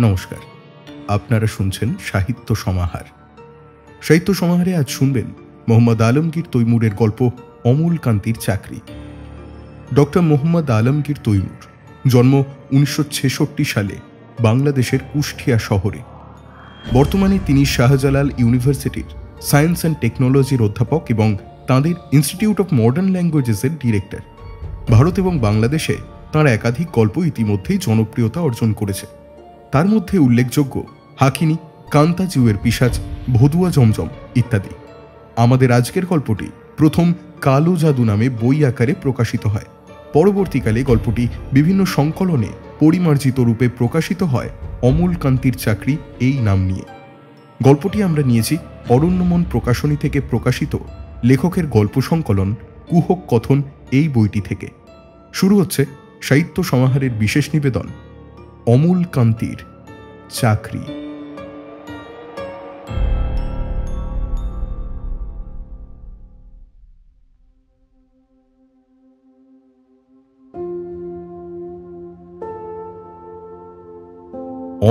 নমস্কার, আপনারা শুনছেন সাহিত্য সমাহার। সাহিত্য সমাহারে আজ শুনবেন মোহাম্মদ আলমগীর তৈমুরের গল্প অমূল কান্তির চাকরি। ডক্টর মোহাম্মদ আলমগীর তৈমুর জন্ম 1966 সালে বাংলাদেশের কুষ্টিয়া শহরে। বর্তমানে তিনি শাহজালাল ইউনিভার্সিটির সায়েন্স অ্যান্ড টেকনোলজির অধ্যাপক এবং তাঁদের ইনস্টিটিউট অফ মডার্ন ল্যাঙ্গুয়েজেসের ডিরেক্টর। ভারত এবং বাংলাদেশে তাঁর একাধিক গল্প ইতিমধ্যেই জনপ্রিয়তা অর্জন করেছে। তার মধ্যে উল্লেখযোগ্য হাকিনি, কান্তাজিউয়ের পিশাচ, ভদুয়া জমজম ইত্যাদি। আমাদের আজকের গল্পটি প্রথম কালো জাদু নামে বই আকারে প্রকাশিত হয়। পরবর্তীকালে গল্পটি বিভিন্ন সংকলনে পরিমার্জিত রূপে প্রকাশিত হয় অমূল কান্তির চাকরি এই নাম নিয়ে। গল্পটি আমরা নিয়েছি অরণ্যমন প্রকাশনী থেকে প্রকাশিত লেখকের গল্প সংকলন কুহক কথন এই বইটি থেকে। শুরু হচ্ছে সাহিত্য সমাহারের বিশেষ নিবেদন অমূল কান্তির চাকরি।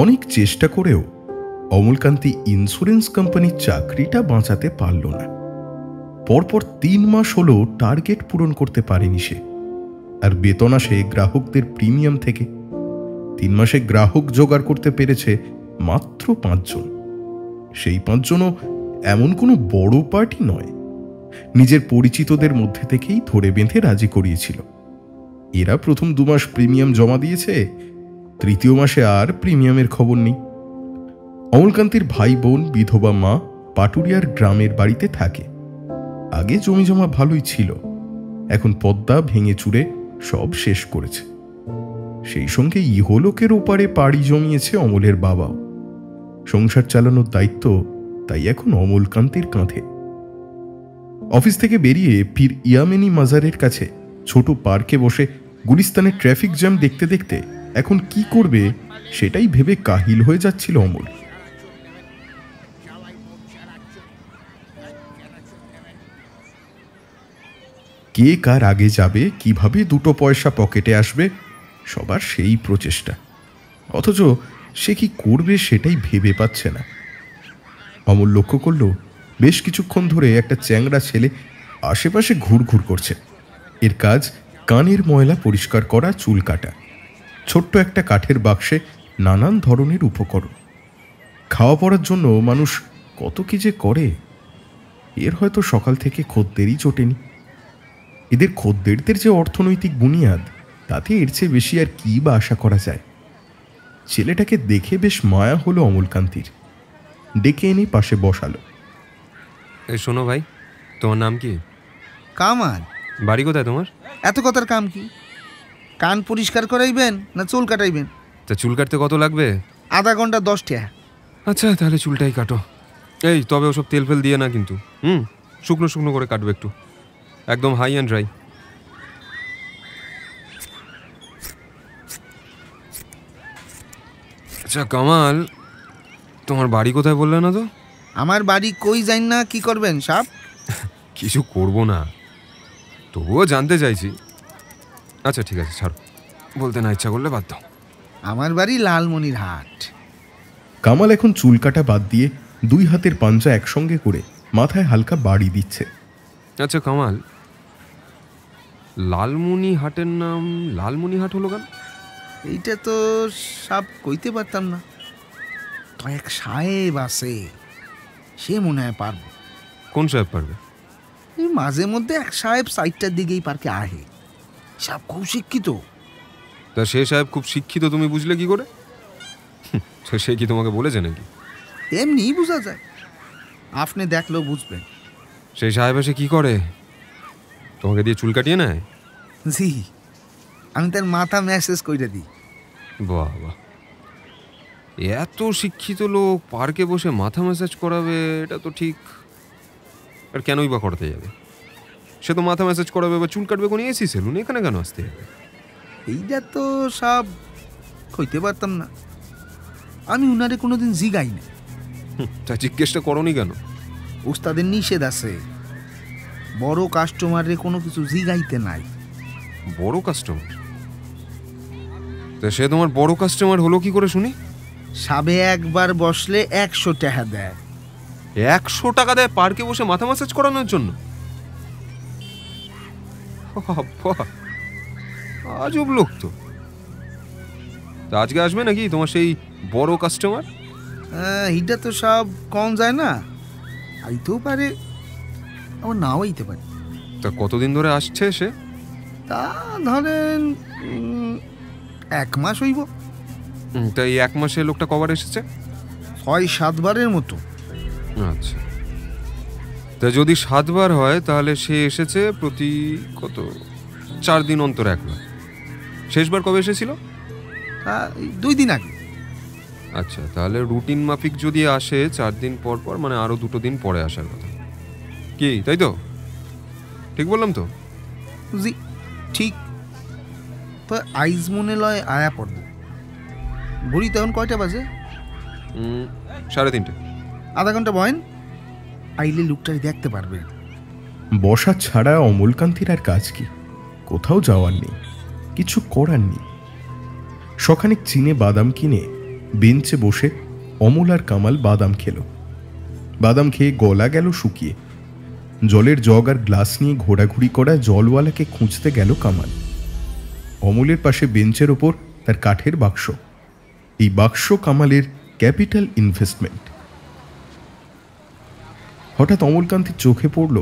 অনেক চেষ্টা করেও অমূলকান্তি ইন্স্যুরেন্স কোম্পানির চাকরিটা বাঁচাতে পারল না। পরপর 3 মাস হলো টার্গেট পূরণ করতে পারেনি সে। আর বেতন আসে গ্রাহকদের প্রিমিয়াম থেকে। 3 মাসে গ্রাহক জোগাড় করতে পেরেছে মাত্র 5 জন। সেই 5 জনও এমন কোনো বড় পার্টি নয়, নিজের পরিচিতদের মধ্যে থেকেই ধরে বেঁধে রাজি করিয়েছিল। এরা প্রথম 2 মাস প্রিমিয়াম জমা দিয়েছে, তৃতীয় মাসে আর প্রিমিয়ামের খবর নেই। অমূলকান্তির ভাই বোন বিধবা মা পাটুরিয়ার গ্রামের বাড়িতে থাকে। আগে জমি জমা ভালোই ছিল, এখন পদ্মা ভেঙে চুরে সব শেষ করেছে। সেই সঙ্গে ইহলোকের ওপারে পাড়ি জমিয়েছে অমলের বাবাও। সংসার চালানোর দায়িত্ব তাই এখন অমূলকান্তির কাঁধে। অফিস থেকে বেরিয়ে পীর ইয়ামেনি মাজারের কাছে ছোট পার্কে বসে গুলিস্তানের ট্রাফিক জ্যাম দেখতে দেখতে এখন কি করবে সেটাই ভেবে কাহিল হয়ে যাচ্ছিল অমল। কে কার আগে যাবে, কিভাবে 2 পয়সা পকেটে আসবে, সবার সেই প্রচেষ্টা। অথচ সে কি করবে সেটাই ভেবে পাচ্ছে না। অমল লক্ষ্য করল বেশ কিছুক্ষণ ধরে একটা চ্যাংড়া ছেলে আশেপাশে ঘুরঘুর করছে। এর কাজ কানের ময়লা পরিষ্কার করা, চুল কাটা। ছোট্ট একটা কাঠের বাক্সে নানান ধরনের উপকরণ। খাওয়া পড়ার জন্য মানুষ কত কি যে করে। এর হয়তো সকাল থেকে খদ্দেরই জোটেনি। এদের খদ্দেরদের যে অর্থনৈতিক বুনিয়াদ, তাতে এর চেয়ে বেশি আর কি বা আশা করা যায়। ছেলেটাকে দেখে বেশ মায়া হলো অমূলকান্তির। ডেকে এনে পাশে বসালো। শোনো ভাই, তোমার নাম কি? কামাল। বাড়ি কোথায় তোমার? এত কথার কাম কি? কান পরিষ্কার করাইবেন না চুল কাটাইবেন? তা চুল কাটতে কত লাগবে? আধা ঘন্টা 10 টাকা। আচ্ছা, তাহলে চুলটাই কাটো। এই তবে ওসব তেল ফেল দিয়ে না কিন্তু। শুকনো শুকনো করে কাটবে একটু, একদম হাই অ্যান্ড ড্রাই। আচ্ছা কামাল, তোমার বাড়ি কোথায় বললে না তো? আমার বাড়ি কই যাই না, কি করবেন সাহেব? কিছু করবো না, তবুও জানতে চাইছি। আচ্ছা ঠিক আছে, ছাড়ো, বলতে না ইচ্ছা করলে বাদ দাও। আমার বাড়ি লালমনির হাট। কামাল এখন চুল কাটা বাদ দিয়ে 2 হাতের পাঞ্জা একসঙ্গে করে মাথায় হালকা বাড়ি দিচ্ছে। আচ্ছা কামাল, লালমনি হাটের নাম লালমনি হাট হলো কেন? এইটা তো সব কইতে পারতাম না। তো এক সাহেব আছে, সে মনে হয় পারবো। কোন সাহেব পারবে? এই মাঝে মধ্যে এক সাহেব 4টার দিকেই পার্কে আহে। সব খুব শিক্ষিত। তা সে সাহেব খুব শিক্ষিত তুমি বুঝলে কি করে? তো সে কি তোমাকে বলেছে নাকি? এমনি বোঝা যায়, আপনি দেখলেও বুঝবেন। সেই সাহেব এসে কি করে? তোমাকে দিয়ে চুল কাটিয়ে নেয়? জি, আমি তার মাথা ম্যাসেজ করে দিই। বাহ বাহ, এত শিক্ষিত লোক পার্কে বসে মাথা ম্যাসাজ করাবে, এটা তো ঠিক। আর কেনই বা করতে যাবে? সে তো মাথা ম্যাসাজ করাবে বা চুল কাটবে কোন এসি সেলুন, এখানে কেন আসতে যাবে? এইটা তো সব কইতে পারতাম না। আমি উনারে কোনোদিন জিগাই না। তা জিজ্ঞেসটা করনি কেন? উস্তাদের নিষেধ আছে, বড় কাস্টমারে কোনো কিছু জিগাইতে নাই। বড় কাস্টমার? তা সে তোমার বড় কাস্টমার হলো কি করে শুনি? সাবে একবার বসলে 100 টাকা দেয়। 100 টাকা দেয় পার্কে বসে মাথা ম্যাসাজ করানোর জন্য? বাবা, আজব লোক তো। তা আজকে আসবে নাকি তোমার সেই বড় কাস্টমার? এটা তো সব কম যায় না, আইতেও পারে আবার নাও আইতে পারে। তা কতদিন ধরে আসছে সে? তা ধরেন 1 মাস হইব। তা এই 1 মাসে লোকটা কবার এসেছে? 6-7 বারের মতো। আচ্ছা, তা যদি 7 বার হয় তাহলে সে এসেছে প্রতি কত 4 দিন অন্তর একবার। শেষবার কবে এসেছিল? 2 দিন আগে। আচ্ছা, তাহলে রুটিন মাফিক যদি আসে 4 দিন পর পর, মানে আরো 2 দিন পরে আসার কথা। কি তাই তো? ঠিক বললাম তো? জি ঠিক। তো আইজ মনে লয় আয়া পড়ব। ঘড়ি তখন কয়টা বাজে? 3:30। আধা ঘন্টা বয়েন, আইলে লোকটাই দেখতে পারবে। বসা ছাড়া অমলকান্তির আর কাজ কি? কোথাও যাওয়ার নেই, কিছু করার নেই। সখানেক চিনে বাদাম কিনে বেঞ্চে বসে অমল আর কামাল বাদাম খেল। বাদাম খেয়ে গলা গেল শুকিয়ে। জলের জগ আর গ্লাস নিয়ে ঘোরাঘুরি করা জলওয়ালাকে খুঁজতে গেল কামাল। অমলের পাশে বেঞ্চের ওপর তার কাঠের বাক্স। এই বাক্স কামালের ক্যাপিটাল ইনভেস্টমেন্ট। হঠাৎ অমলকান্তির চোখে পড়ল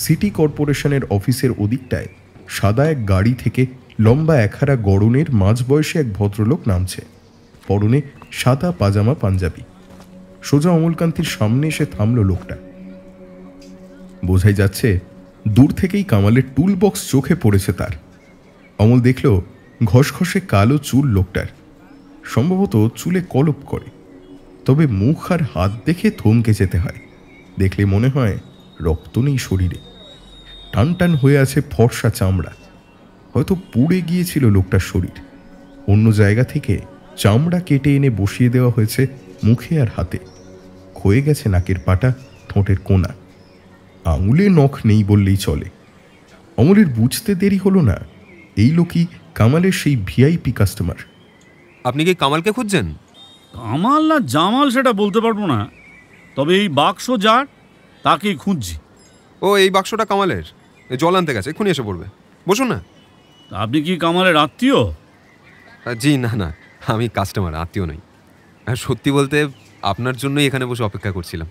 সিটি কর্পোরেশনের অফিসের ওদিকটায় সাদা এক গাড়ি থেকে লম্বা একহারা গড়নের মাঝবয়সী এক ভদ্রলোক নামছে। পরনে সাদা পাজামা পাঞ্জাবি। সোজা অমলকান্তির সামনে এসে থামল লোকটা। বোঝাই যাচ্ছে দূর থেকেই কামালের টুল বক্স চোখে পড়েছে তার। অমল দেখল ঘষঘষে কালো চুল লোকটার, সম্ভবত চুলে কলপ করে। তবে মুখ আর হাত দেখে থমকে যেতে হয়। দেখলে মনে হয় রক্ত নেই শরীরে, টান টান হয়ে আছে ফর্সা চামড়া। হয়তো পুড়ে গিয়েছিল লোকটার শরীর। অন্য জায়গা থেকে চামড়া কেটে এনে বসিয়ে দেওয়া হয়েছে মুখে আর হাতে। ক্ষয়ে গেছে নাকের পাটা, ঠোঁটের কোনা। আঙুলে নখ নেই বললেই চলে। অমলের বুঝতে দেরি হলো না, এই লোকই কামালের সেই ভিআইপি কাস্টমার। আপনি কি কামালকে খুঁজছেন? কামাল না জামাল সেটা বলতে পারবো না, তবে এই বাক্স যার তাকেই খুঁজছি। ও, এই বাক্সটা কামালের। জল আনতে গেছে, এক্ষুনি এসে পড়বে। বসুন না। আপনি কি কামালের আত্মীয়? জি না না, আমি কাস্টমার, আত্মীয় নই। আর সত্যি বলতে আপনার জন্যই এখানে বসে অপেক্ষা করছিলাম।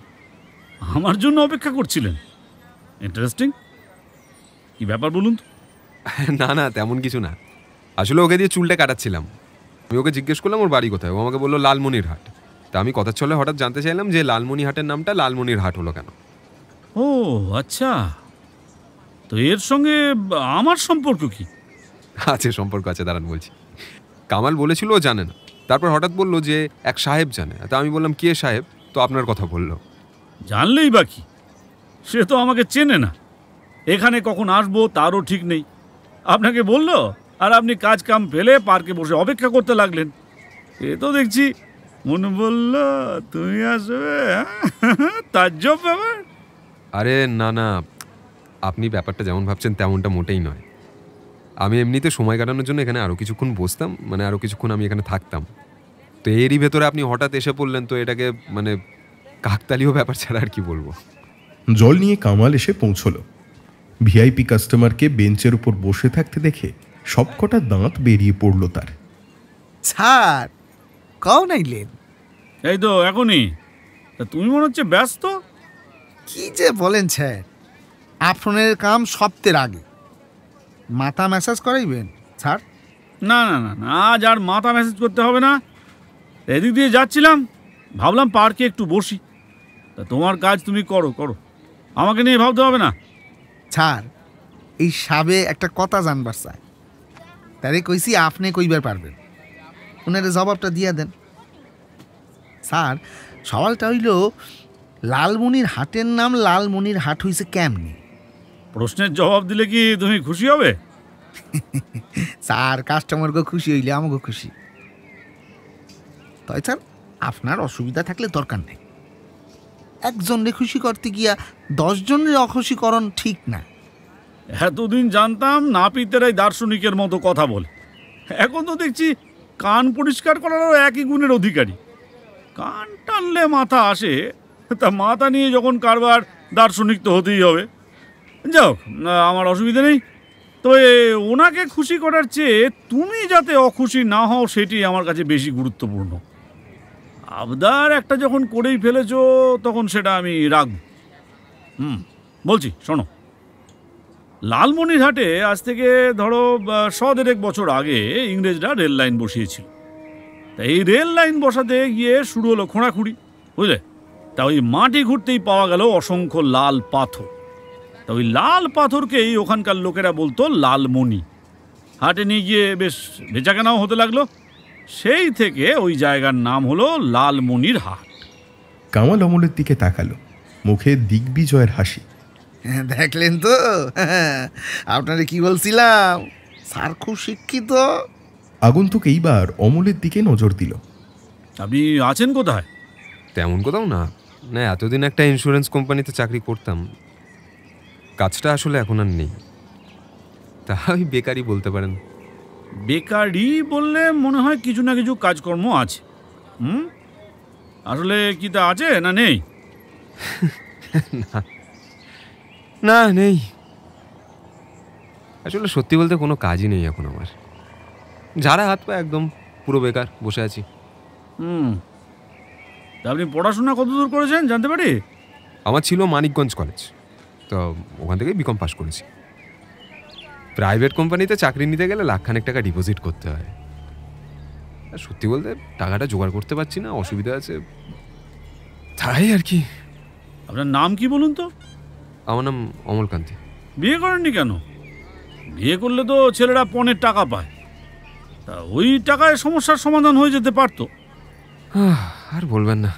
আমার জন্য অপেক্ষা করছিলেন? ইন্টারেস্টিং। কি ব্যাপার বলুন তো? না না, তেমন কিছু না। আসলে ওকে দিয়ে চুলটা কাটাচ্ছিলাম। আমি ওকে জিজ্ঞেস করলাম ওর বাড়ি কোথায়। ও আমাকে বললো লালমনির হাট। তা আমি কথার ছলে হঠাৎ জানতে চাইলাম যে লালমনি হাটের নামটা লালমনির হাট হলো কেন। ও আচ্ছা, তো এর সঙ্গে আমার সম্পর্ক কি? আছে, সম্পর্ক আছে, দাঁড়ান বলছি। কামাল বলেছিল ও জানে না, তারপর হঠাৎ বললো যে এক সাহেব জানে। তা আমি বললাম কে সাহেব? তো আপনার কথা বললো। জানলেই বা কি, সে তো আমাকে চেনে না। এখানে কখন আসবো তারও ঠিক নেই। আপনাকে বললো আর আপনি কাজ কাম ফেলে পার্কে বসে অপেক্ষা করতে লাগলেন। এ তো দেখছি মনে বললো তুমি আসবে, তাজ্জব ব্যাপার। আরে না না, আপনি ব্যাপারটা যেমন ভাবছেন তেমনটা মোটেই নয়। আমি এমনিতে সময় কাটানোর জন্য এখানে আরও কিছুক্ষণ বসতাম, মানে আরও কিছুক্ষণ আমি এখানে থাকতাম। তো এরই ভেতরে আপনি হঠাৎ এসে পড়লেন, তো এটাকে মানে কাকতালীয় ব্যাপার ছাড়া আর কি বলবো। জল নিয়ে কামাল এসে পৌঁছলো। ভিআইপি কাস্টমারকে বেঞ্চের উপর বসে থাকতে দেখে সবকটা দাঁত বেরিয়ে পড়ল তার। স্যার কও নাইলেন? এই তো এখনই। তা তুমি মনে হচ্ছে ব্যস্ত। কি যে বলেন স্যার, আপনার কাম সপ্তাহের আগে। মাথা ম্যাসাজ করাইবেন স্যার? না না না না, আজ আর মাথা মেসেজ করতে হবে না। এদিক দিয়ে যাচ্ছিলাম, ভাবলাম পার্কে একটু বসি। তা তোমার কাজ তুমি করো করো, আমাকে নিয়ে ভাবতে হবে না। স্যার এই সাবে একটা কথা জানবার চাই, তারে কইছি আপনি কইবার পারবেন, ওনারে জবাবটা দিয়া দেন। স্যার সওয়ালটা হইল লালমনির হাটের নাম লালমনির হাট হইছে কেমনি? প্রশ্নের জবাব দিলে কি তুমি খুশি হবে? স্যার কাস্টমারকে খুশি হইলে আমাকে খুশি। তাই স্যার আপনার অসুবিধা থাকলে দরকার নেই। একজনরে খুশি করতে গিয়া 10 জনের অখুশিকরণ ঠিক না। এতদিন জানতাম নাপিতেরাই দার্শনিকের মতো কথা বলে, এখন তো দেখছি কান পরিষ্কার করারও একই গুণের অধিকারী। কান টানলে মাথা আসে, তা মাথা নিয়ে যখন কারবার, দার্শনিক তো হতেই হবে। যাও, আমার অসুবিধা নেই। তবে ওনাকে খুশি করার চেয়ে তুমি যাতে অখুশি না হও সেটি আমার কাছে বেশি গুরুত্বপূর্ণ। আবদার একটা যখন করেই ফেলেছো তখন সেটা আমি রাখব। বলছি শোনো, লালমনিরহাটে আজ থেকে ধরো 100 বছর আগে ইংরেজরা রেল লাইন বসিয়েছিল। তা এই রেল লাইন বসাতে গিয়ে শুরু হলো খোঁড়াখুঁড়ি, বুঝলে? তা ওই মাটি ঘুরতেই পাওয়া গেল অসংখ্য লাল পাথর। তা ওই লাল পাথরকেই ওখানকার লোকেরা বলতো লালমণি। হাটে নিয়ে গিয়ে বেশ বেচাকেনাও হতে লাগলো। সেই থেকে ওই জায়গার নাম হলো লালমনির হাট। কামাল অমলের দিকে তাকালো, মুখে দিগ্বিজয়ের হাসি। দেখলেন তো, আপনারে কি বলছিলাম, স্যার খুব শিক্ষিত। আগন্তুক এইবার অমলের দিকে নজর দিল। আপনি আছেন কোথায়? তেমন কোথাও না, না এতদিন একটা ইন্স্যুরেন্স কোম্পানিতে চাকরি করতাম, কাজটা আসলে এখন আর নেই, তা ওই বেকারই বলতে পারেন। বেকারি বললে মনে হয় কিছু না কিছু কাজকর্ম আছে। আসলে কি তা আছে না নেই? না নেই, আসলে সত্যি বলতে কোনো কাজই নেই এখন আমার। যারা হাত পা একদম পুরো বেকার বসে আছি। তা আপনি পড়াশোনা কতদূর করেছেন জানতে পারি? আমার ছিল মানিকগঞ্জ কলেজ, তো ওখান থেকে বিকম পাস করেছি। প্রাইভেট কোম্পানিতে চাকরি নিতে গেলে লাখখানেক টাকা ডিপোজিট করতে হয়। সত্যি বলতে টাকাটা জোগাড় করতে পারছি না, অসুবিধা আছে, তাই আর কি। আপনার নাম কি বলুন তো? আমার নাম অমলকান্তি। বিয়ে করেননি কেন? বিয়ে করলে তো ছেলেরা পণের টাকা পায়, তা ওই টাকায় সমস্যার সমাধান হয়ে যেতে পারতো। আর বলবেন না,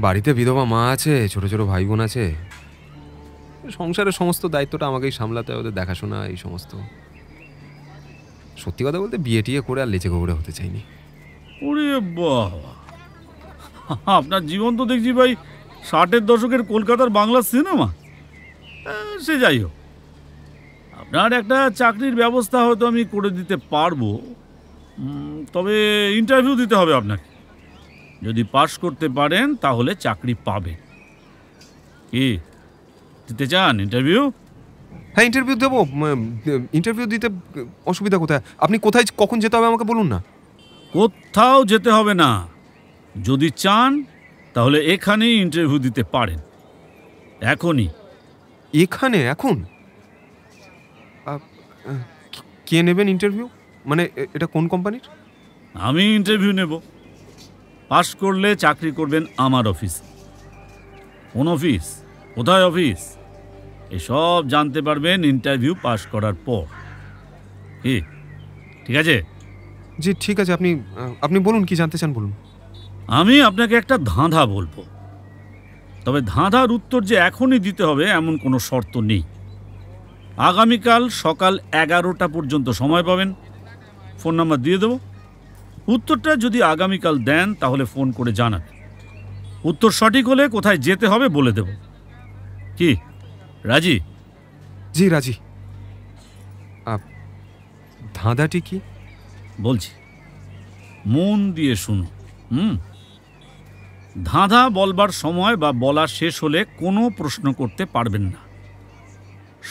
বাড়িতে বিধবা মা আছে, ছোট ছোট ভাই বোন আছে, সংসারের সমস্ত দায়িত্বটা আমাকেই সামলাতে হয়, ওদের দেখাশোনা এই সমস্ত। সত্যি কথা বলতে বিয়ে টিয়ে করে আর লেচে গোবরে হতে চাইনি। ওরে বাবা, আপনার জীবন তো দেখছি ভাই 60-এর দশকের কলকাতার বাংলা সিনেমা। সে যাই হোক, আপনার একটা চাকরির ব্যবস্থা হয়তো আমি করে দিতে পারবো, তবে ইন্টারভিউ দিতে হবে আপনাকে। যদি পাস করতে পারেন তাহলে চাকরি পাবেন। কি দিতে চান ইন্টারভিউ? হ্যাঁ ইন্টারভিউ দেবো। ইন্টারভিউ দিতে অসুবিধা কোথায়? আপনি কোথায় কখন যেতে হবে আমাকে বলুন না। কোথাও যেতে হবে না, যদি চান তাহলে এখানেই ইন্টারভিউ দিতে পারেন, এখনই। এখানে এখন? কে নেবেন ইন্টারভিউ? মানে এটা কোন কোম্পানির? আমি ইন্টারভিউ নেব। পাস করলে চাকরি করবেন আমার অফিসে। কোন অফিস, কোথায় অফিস, এসব জানতে পারবেন ইন্টারভিউ পাস করার পর। কি ঠিক আছে? জি ঠিক আছে, আপনি বলুন কি জানতে চান বলুন। আমি আপনাকে একটা ধাঁধা বলবো, তবে ধাঁধার উত্তর যে এখনই দিতে হবে এমন কোনো শর্ত নেই। আগামীকাল সকাল 11টা পর্যন্ত সময় পাবেন, ফোন নাম্বার দিয়ে দেবো। উত্তরটা যদি আগামীকাল দেন তাহলে ফোন করে জানাবেন। উত্তর সঠিক হলে কোথায় যেতে হবে বলে দেব। কি রাজি? জি রাজি। ধাঁধাটি কি বলছি, মন দিয়ে শুনো। ধাঁধা বলবার সময় বা বলা শেষ হলে কোনো প্রশ্ন করতে পারবেন না,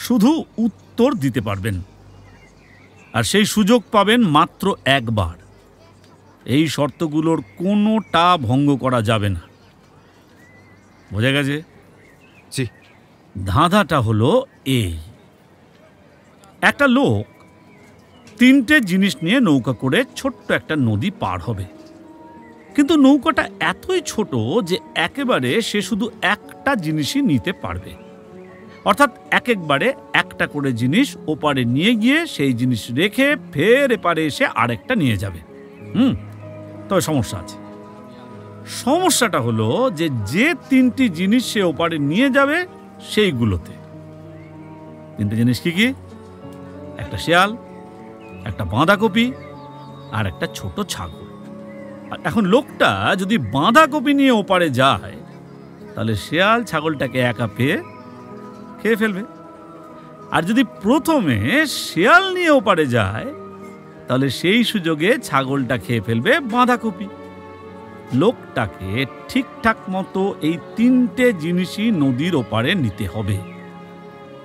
শুধু উত্তর দিতে পারবেন, আর সেই সুযোগ পাবেন মাত্র একবার। এই শর্তগুলোর কোনোটা ভঙ্গ করা যাবে না, বোঝা গেছে? জি। ধাঁধাটা হলো এই: একটা লোক 3টে জিনিস নিয়ে নৌকা করে ছোট্ট একটা নদী পার হবে, কিন্তু নৌকাটা এতই ছোট যে একেবারে সে শুধু একটা জিনিসই নিতে পারবে। অর্থাৎ একবারে একটা করে জিনিস ওপারে নিয়ে গিয়ে সেই জিনিস রেখে ফের এপারে এসে আরেকটা নিয়ে যাবে। তবে সমস্যা আছে। সমস্যাটা হলো যে 3টি জিনিস সে ওপারে নিয়ে যাবে সেইগুলোতে 3টে জিনিস কি কি? একটা শেয়াল, একটা বাঁধাকপি আর একটা ছোট ছাগল। আর এখন লোকটা যদি বাঁধাকপি নিয়ে ওপারে যায় তাহলে শেয়াল ছাগলটাকে একা পেয়ে খেয়ে ফেলবে, আর যদি প্রথমে শেয়াল নিয়ে ওপারে যায় তাহলে সেই সুযোগে ছাগলটা খেয়ে ফেলবে বাঁধাকপি। লোকটাকে ঠিকঠাক মতো এই 3টে জিনিসই নদীর ওপারে নিতে হবে।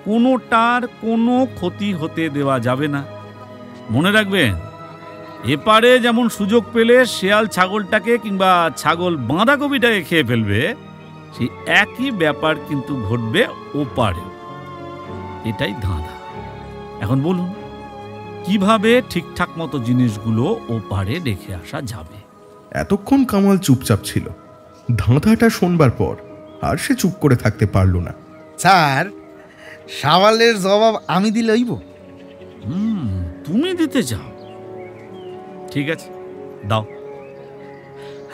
কোনোটার কোনো ক্ষতি হতে দেওয়া যাবে না। মনে রাখবেন, এপারে যেমন সুযোগ পেলে শেয়াল ছাগলটাকে কিংবা ছাগল বাঁধাকপিটাকে খেয়ে ফেলবে, সেই একই ব্যাপার কিন্তু ঘটবে ওপারে। এটাই ধাঁধা। এখন বলুন, কিভাবে ঠিকঠাক মতো জিনিসগুলো ওপারে রেখে আসা যাবে? এতক্ষণ কামাল চুপচাপ ছিল। ধাঁধাটা শোনবার পর আর সে চুপ করে থাকতে পারল না। স্যার, সওয়ালের জবাব আমি দিলে হইব? তুমি দিতে চাও? ঠিক আছে, দাও।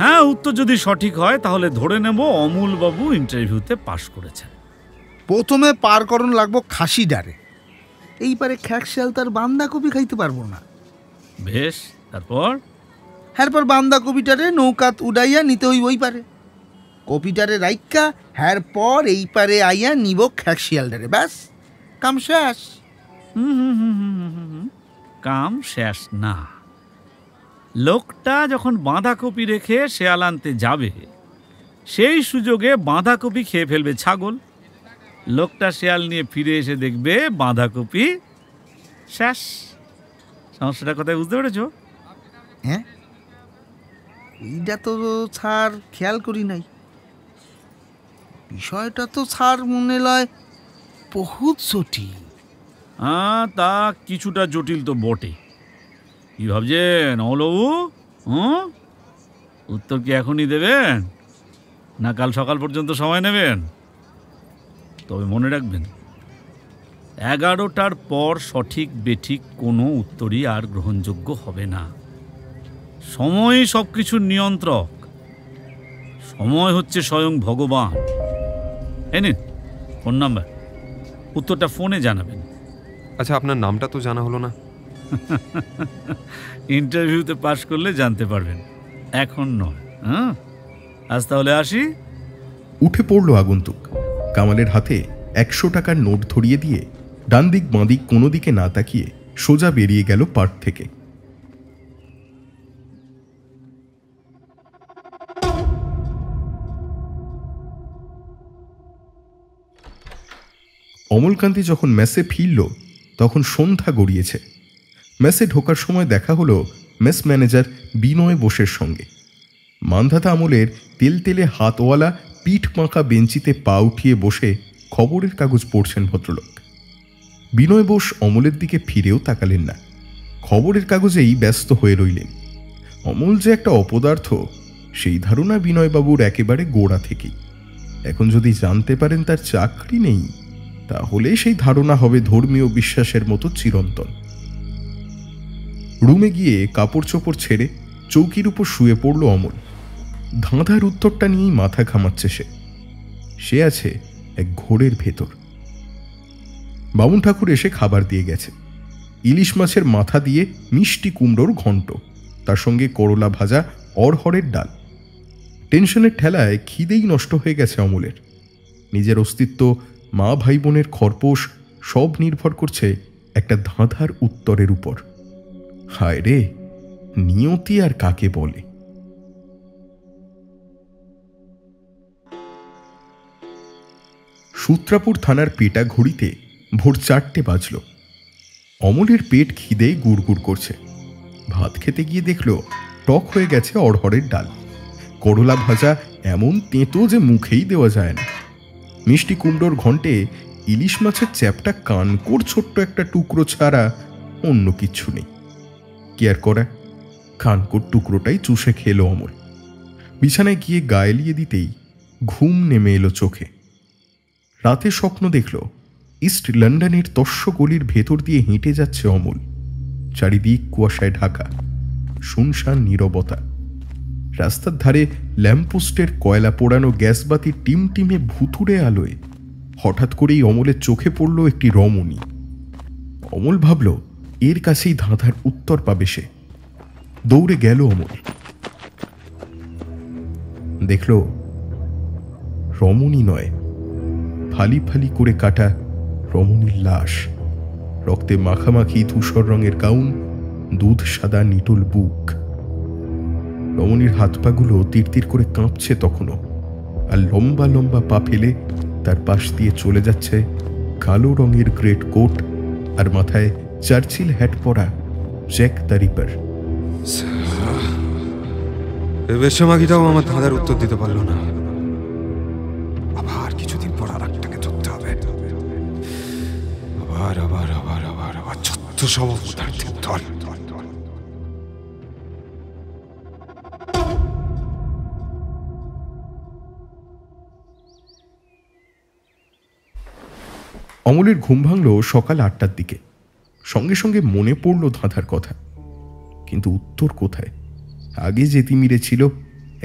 হ্যাঁ, উত্তর যদি সঠিক হয় তাহলে ধরে নেব অমূল বাবু ইন্টারভিউতে পাশ করেছেন। প্রথমে পার করণ লাগবো খাসি ডারে। এইবারে খ্যাকশাল তার বান্ধাকপি খাইতে পারবো না। বেশ, তারপর? এরপর বান্ধাকপিটারে নৌকাত উড়াইয়া নিতে হইব ওই পারে। কপিটারে রাইকা এরপর এই পারে আইয়া নিব খ্যাকশিয়ালটারে। ব্যাস, কাম শেষ। কাম শেষ না। লোকটা যখন বাঁধাকপি রেখে শেয়াল আনতে যাবে, সেই সুযোগে বাঁধাকপি খেয়ে ফেলবে ছাগল। লোকটা শেয়াল নিয়ে ফিরে এসে দেখবে বাঁধাকপি শেষ। সমস্যাটা কোথায় বুঝতে পেরেছ? হ্যাঁ, এইটা তো স্যার খেয়াল করি নাই। বিষয়টা তো স্যার মনে লয় বহুত জটিল। হ্যাঁ, তা কিছুটা জটিল তো বটে। কি ভাবছেন অমলবাবু? উত্তর কি এখনই দেবেন, না কাল সকাল পর্যন্ত সময় নেবেন? তবে মনে রাখবেন, 11টার পর সঠিক বেঠিক কোনো উত্তরই আর গ্রহণযোগ্য হবে না। সময়ই সব কিছুর নিয়ন্ত্রক। সময় হচ্ছে স্বয়ং ভগবান। এই নিন ফোন নাম্বার, উত্তরটা ফোনে জানাবেন। আচ্ছা, আপনার নামটা তো জানা হলো না। ইন্টারভিউতে পাশ করলে জানতে পারবেন, এখন নয়। হ্যাঁ, আজ তাহলে আসি। উঠে পড়ল আগন্তুক। কামালের হাতে 100 টাকার নোট ধরিয়ে দিয়ে ডান দিক বাঁ দিক কোনো দিকে না তাকিয়ে সোজা বেরিয়ে গেল পার্ক থেকে। অমলকান্তি যখন মেসে ফিরল তখন সন্ধ্যা গড়িয়েছে। মেসে ঢোকার সময় দেখা হলো মেস ম্যানেজার বিনয় বোসের সঙ্গে। মান্ধাতা আমলের তেলতেলে হাতওয়ালা পিঠ পাঁকা বেঞ্চিতে পা উঠিয়ে বসে খবরের কাগজ পড়ছেন ভদ্রলোক। বিনয় বোস অমলের দিকে ফিরেও তাকালেন না, খবরের কাগজেই ব্যস্ত হয়ে রইলেন। অমল যে একটা অপদার্থ, সেই ধারণা বিনয়বাবুর একেবারে গোড়া থেকেই। এখন যদি জানতে পারেন তার চাকরি নেই, তাহলে সেই ধারণা হবে ধর্মীয় বিশ্বাসের মতো চিরন্তন। রুমে গিয়ে কাপড় চোপড় ছেড়ে চৌকির উপর শুয়ে পড়ল অমল। ধাঁধার উত্তরটা নিয়েই মাথা ঘামাচ্ছে সে আছে এক ঘোরের ভেতর। বামুন ঠাকুর এসে খাবার দিয়ে গেছে। ইলিশ মাছের মাথা দিয়ে মিষ্টি কুমড়োর ঘন্ট, তার সঙ্গে করলা ভাজা, অড়হরের ডাল। টেনশনের ঠেলায় খিদেই নষ্ট হয়ে গেছে অমলের। নিজের অস্তিত্ব, মা ভাই বোনের খরপোশ সব নির্ভর করছে একটা ধাঁধার উত্তরের উপর। হায় রে, নিয়তি আর কাকে বলে! সূত্রাপুর থানার পেটা ঘড়িতে ভোর 4টে বাজল। অমলের পেট খিদে গুড়গুড় করছে। ভাত খেতে গিয়ে দেখল টক হয়ে গেছে অড়হরের ডাল। করলা ভাজা এমন তেঁতো যে মুখেই দেওয়া যায় না। মিষ্টি কুমড়োর ঘন্টে ইলিশ মাছের চ্যাপটা কানকোর ছোট্ট একটা টুকরো ছাড়া অন্য কিচ্ছু নেই। কি আর করা, কানকোর টুকরোটাই চুষে খেল অমল। বিছানায় গিয়ে গায়েলিয়ে দিতেই ঘুম নেমে এলো চোখে। রাতে স্বপ্ন দেখল ইস্ট লন্ডনের তস্য গলির ভেতর দিয়ে হেঁটে যাচ্ছে অমল। চারিদিক কুয়াশায় ঢাকা, শুনশান নীরবতা। রাস্তার ধারে ল্যাম্পপোস্টের কয়লা পোড়ানো গ্যাসবাতির টিমটিমে ভুতুড়ে আলোয় হঠাৎ করেই অমলের চোখে পড়ল একটি রমণী। অমল ভাবল এর কাছেই ধাঁধার উত্তর পাবে সে। দৌড়ে গেল অমল। দেখল রমণী নয়, ফালি ফালি করে কাটা রমণীর লাশ। রক্তে মাখামাখি ধূসর রঙের গাউন, দুধ সাদা নিটোল বুক। রমণীর হাত পাগুলো তীর করে কাঁপছে তখনও, আর লম্বা লম্বা পা ফেলে তার পাশ দিয়ে চলে যাচ্ছে কালো রঙের গ্রেট কোট আর মাথায় চার্চিল হ্যাট পরা জ্যাক দ্য রিপার। বেশ্যমাগিটাও আমার ধাঁধার উত্তর দিতে পারলো না। আবার কিছুদিন পর আর একটাকে ধরতে হবে। আবার আবার আবার আবার আবার যত সব পদার্থের দল। অমলের ঘুম ভাঙল সকাল 8টার দিকে। সঙ্গে সঙ্গে মনে পড়ল ধাঁধার কথা, কিন্তু উত্তর কোথায়? আগে যে তিমিরে ছিল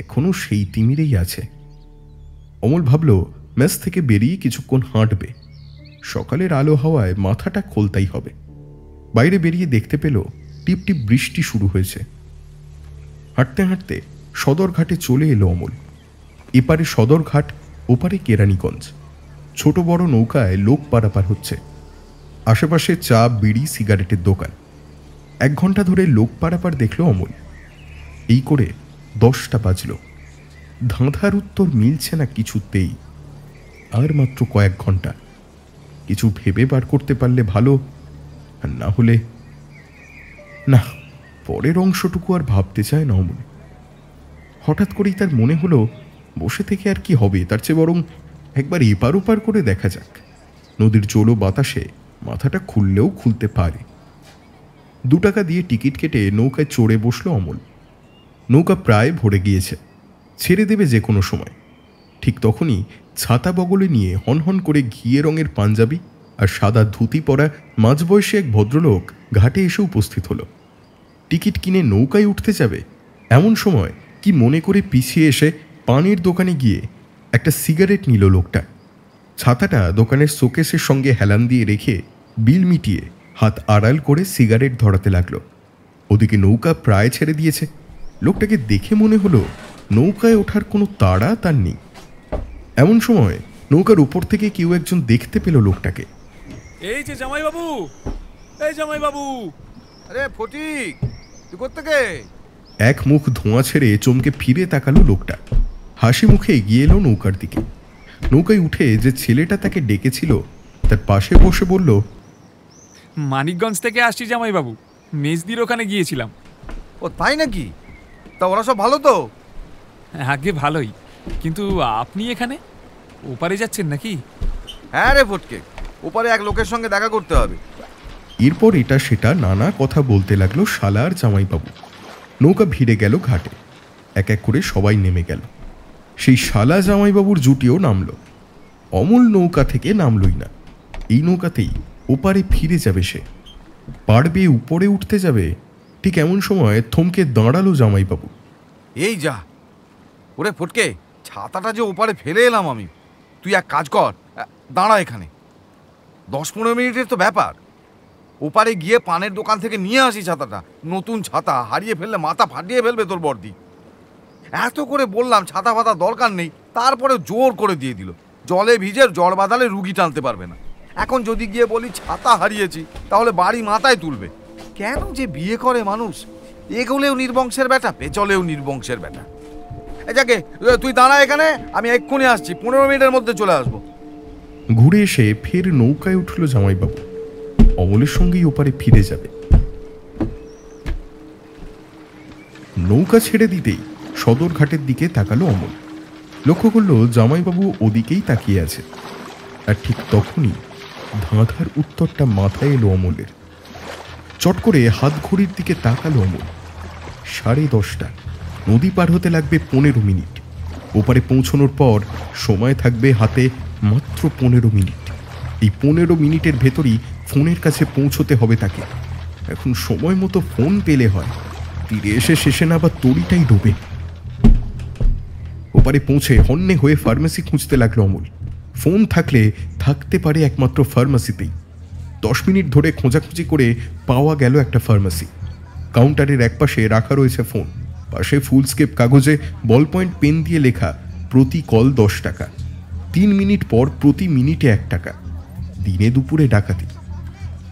এখনো সেই তিমিরেই আছে। অমল ভাবল মেস থেকে বেরিয়ে কিছুক্ষণ হাঁটবে। সকালের আলো হাওয়ায় মাথাটা খোলতাই হবে। বাইরে বেরিয়ে দেখতে পেল টিপ টিপ বৃষ্টি শুরু হয়েছে। হাঁটতে হাঁটতে সদরঘাটে চলে এলো অমল। এপারে সদরঘাট, ওপারে কেরানীগঞ্জ। ছোট বড় নৌকায় লোক পারাপার হচ্ছে। আশেপাশে চা, বিড়ি, সিগারেটের দোকান। 1 ঘন্টা ধরে লোক পারাপার দেখল অমল। এই করে 10টা বাজল। ধাঁধার উত্তর মিলছে না কিছুতেই। আর মাত্র কয়েক ঘন্টা। কিছু ভেবে বার করতে পারলে ভালো, আর না হলে না। পরের অংশটুকু আর ভাবতে চায় না অমল। হঠাৎ করেই তার মনে হলো বসে থেকে আর কি হবে, তার চেয়ে বরং একবার এপার ওপার করে দেখা যাক। নদীর জলো বাতাসে মাথাটা খুললেও খুলতে পারে। 2 টাকা দিয়ে টিকিট কেটে নৌকায় চড়ে বসল অমল। নৌকা প্রায় ভরে গিয়েছে, ছেড়ে দেবে যে কোনো সময়। ঠিক তখনই ছাতা বগলে নিয়ে হনহন করে ঘিয়ে রঙের পাঞ্জাবি আর সাদা ধুতি পরা মাঝবয়সী এক ভদ্রলোক ঘাটে এসে উপস্থিত হলো। টিকিট কিনে নৌকায় উঠতে যাবে এমন সময় কি মনে করে পিছিয়ে এসে পানির দোকানে গিয়ে একটা সিগারেট নিল লোকটা। ছাতাটা দোকানের শোকেসের সঙ্গে হেলান দিয়ে রেখে বিল মিটিয়ে হাত আড়াল করে সিগারেট ধরাতে লাগলো। ওদিকে নৌকা প্রায় ছেড়ে দিয়েছে। লোকটাকে দেখে মনে হলো নৌকায় ওঠার কোনো তাড়া তার নেই। এমন সময় নৌকার উপর থেকে কেউ একজন দেখতে পেল লোকটাকে। এই যে জামাইবাবু, এই জামাইবাবু। আরে ফটিক, তুই কোত্থেকে? এক মুখ ধোঁয়া ছেড়ে চমকে ফিরে তাকালো লোকটা। হাসি মুখে এগিয়ে এলো নৌকার দিকে। নৌকায় উঠে যে ছেলেটা তাকে ডেকেছিল তার পাশে বসে বলল, মানিকগঞ্জ থেকে আসছি জামাইবাবু, মেজদির ওখানে গিয়েছিলাম। ও তাই নাকি? তা ওরা সব ভালো তো? আগে ভালোই, কিন্তু আপনি এখানে ওপারে যাচ্ছেন নাকি? হ্যাঁ রে ফটকে, ওপারে এক লোকের সঙ্গে দেখা করতে হবে। এরপর এটা সেটা নানা কথা বলতে লাগলো শালা আর জামাইবাবু। নৌকা ভিড়ে গেল ঘাটে। এক এক করে সবাই নেমে গেল। সেই শালা জামাইবাবুর জুটিও নামলো। অমল নৌকা থেকে নামলই না। এই নৌকাতেই ওপারে ফিরে যাবে সে। পাড়বে উপরে উঠতে যাবে, ঠিক এমন সময় থমকে দাঁড়ালো জামাইবাবু। এই যা, ওরে ফটকে, ছাতাটা যে ওপারে ফেলে এলাম আমি। তুই এক কাজ কর, দাঁড়া এখানে। 10-15 মিনিটের তো ব্যাপার। ওপারে গিয়ে পানের দোকান থেকে নিয়ে আসি ছাতাটা। নতুন ছাতা, হারিয়ে ফেললে মাথা ফাটিয়ে ফেলবে তোর বর্দি। এত করে বললাম ছাতা ফাতা দরকার নেই, তারপরে জোর করে দিয়ে দিল। জলে ভিজে জ্বর বাঁধালে রুগী টানতে পারবে না। এখন যদি গিয়ে বলি ছাতা হারিয়েছি, তাহলে বাড়ি মাথায় তুলবে। কেন যে বিয়ে করে মানুষ! এগুলেও নির্বংশের বেটা, পেচলেও নির্বংশের বেটা। যাকে তুই দাঁড়া এখানে, আমি এক্ষুনি আসছি, 15 মিনিটের মধ্যে চলে আসবো। ঘুরে এসে ফের নৌকায় উঠল জামাইবাবু। অমলের সঙ্গেই ওপারে ফিরে যাবে। নৌকা ছেড়ে দিতেই সদরঘাটের দিকে তাকালো অমল। লক্ষ্য করল জামাইবাবু ওদিকেই তাকিয়ে আছে। আর ঠিক তখনই ধাঁধার উত্তরটা মাথায় এলো অমলের। চট করে হাত ঘড়ির দিকে তাকালো অমল। 10:30। নদী পার হতে লাগবে 15 মিনিট। ওপারে পৌঁছানোর পর সময় থাকবে হাতে মাত্র 15 মিনিট। এই 15 মিনিটের ভেতরই ফোনের কাছে পৌঁছতে হবে তাকে। এখন সময় মতো ফোন পেলে হয়, তীরে এসে শেষে না বা তড়িটাই ডোবে। ওপারে পৌঁছে হন্যে হয়ে ফার্মেসি খুঁজতে লাগলো অমল। ফোন থাকলে থাকতে পারে একমাত্র ফার্মেসিতেই। 10 মিনিট ধরে খোঁজাখুঁজি করে পাওয়া গেল একটা ফার্মেসি। কাউন্টারের একপাশে রাখা রয়েছে ফোন, পাশে ফুলস্কেপ কাগজে বল পয়েন্ট পেন দিয়ে লেখা প্রতি কল 10 টাকা, 3 মিনিট পর প্রতি মিনিটে 1 টাকা। দিনে দুপুরে ডাকাতি।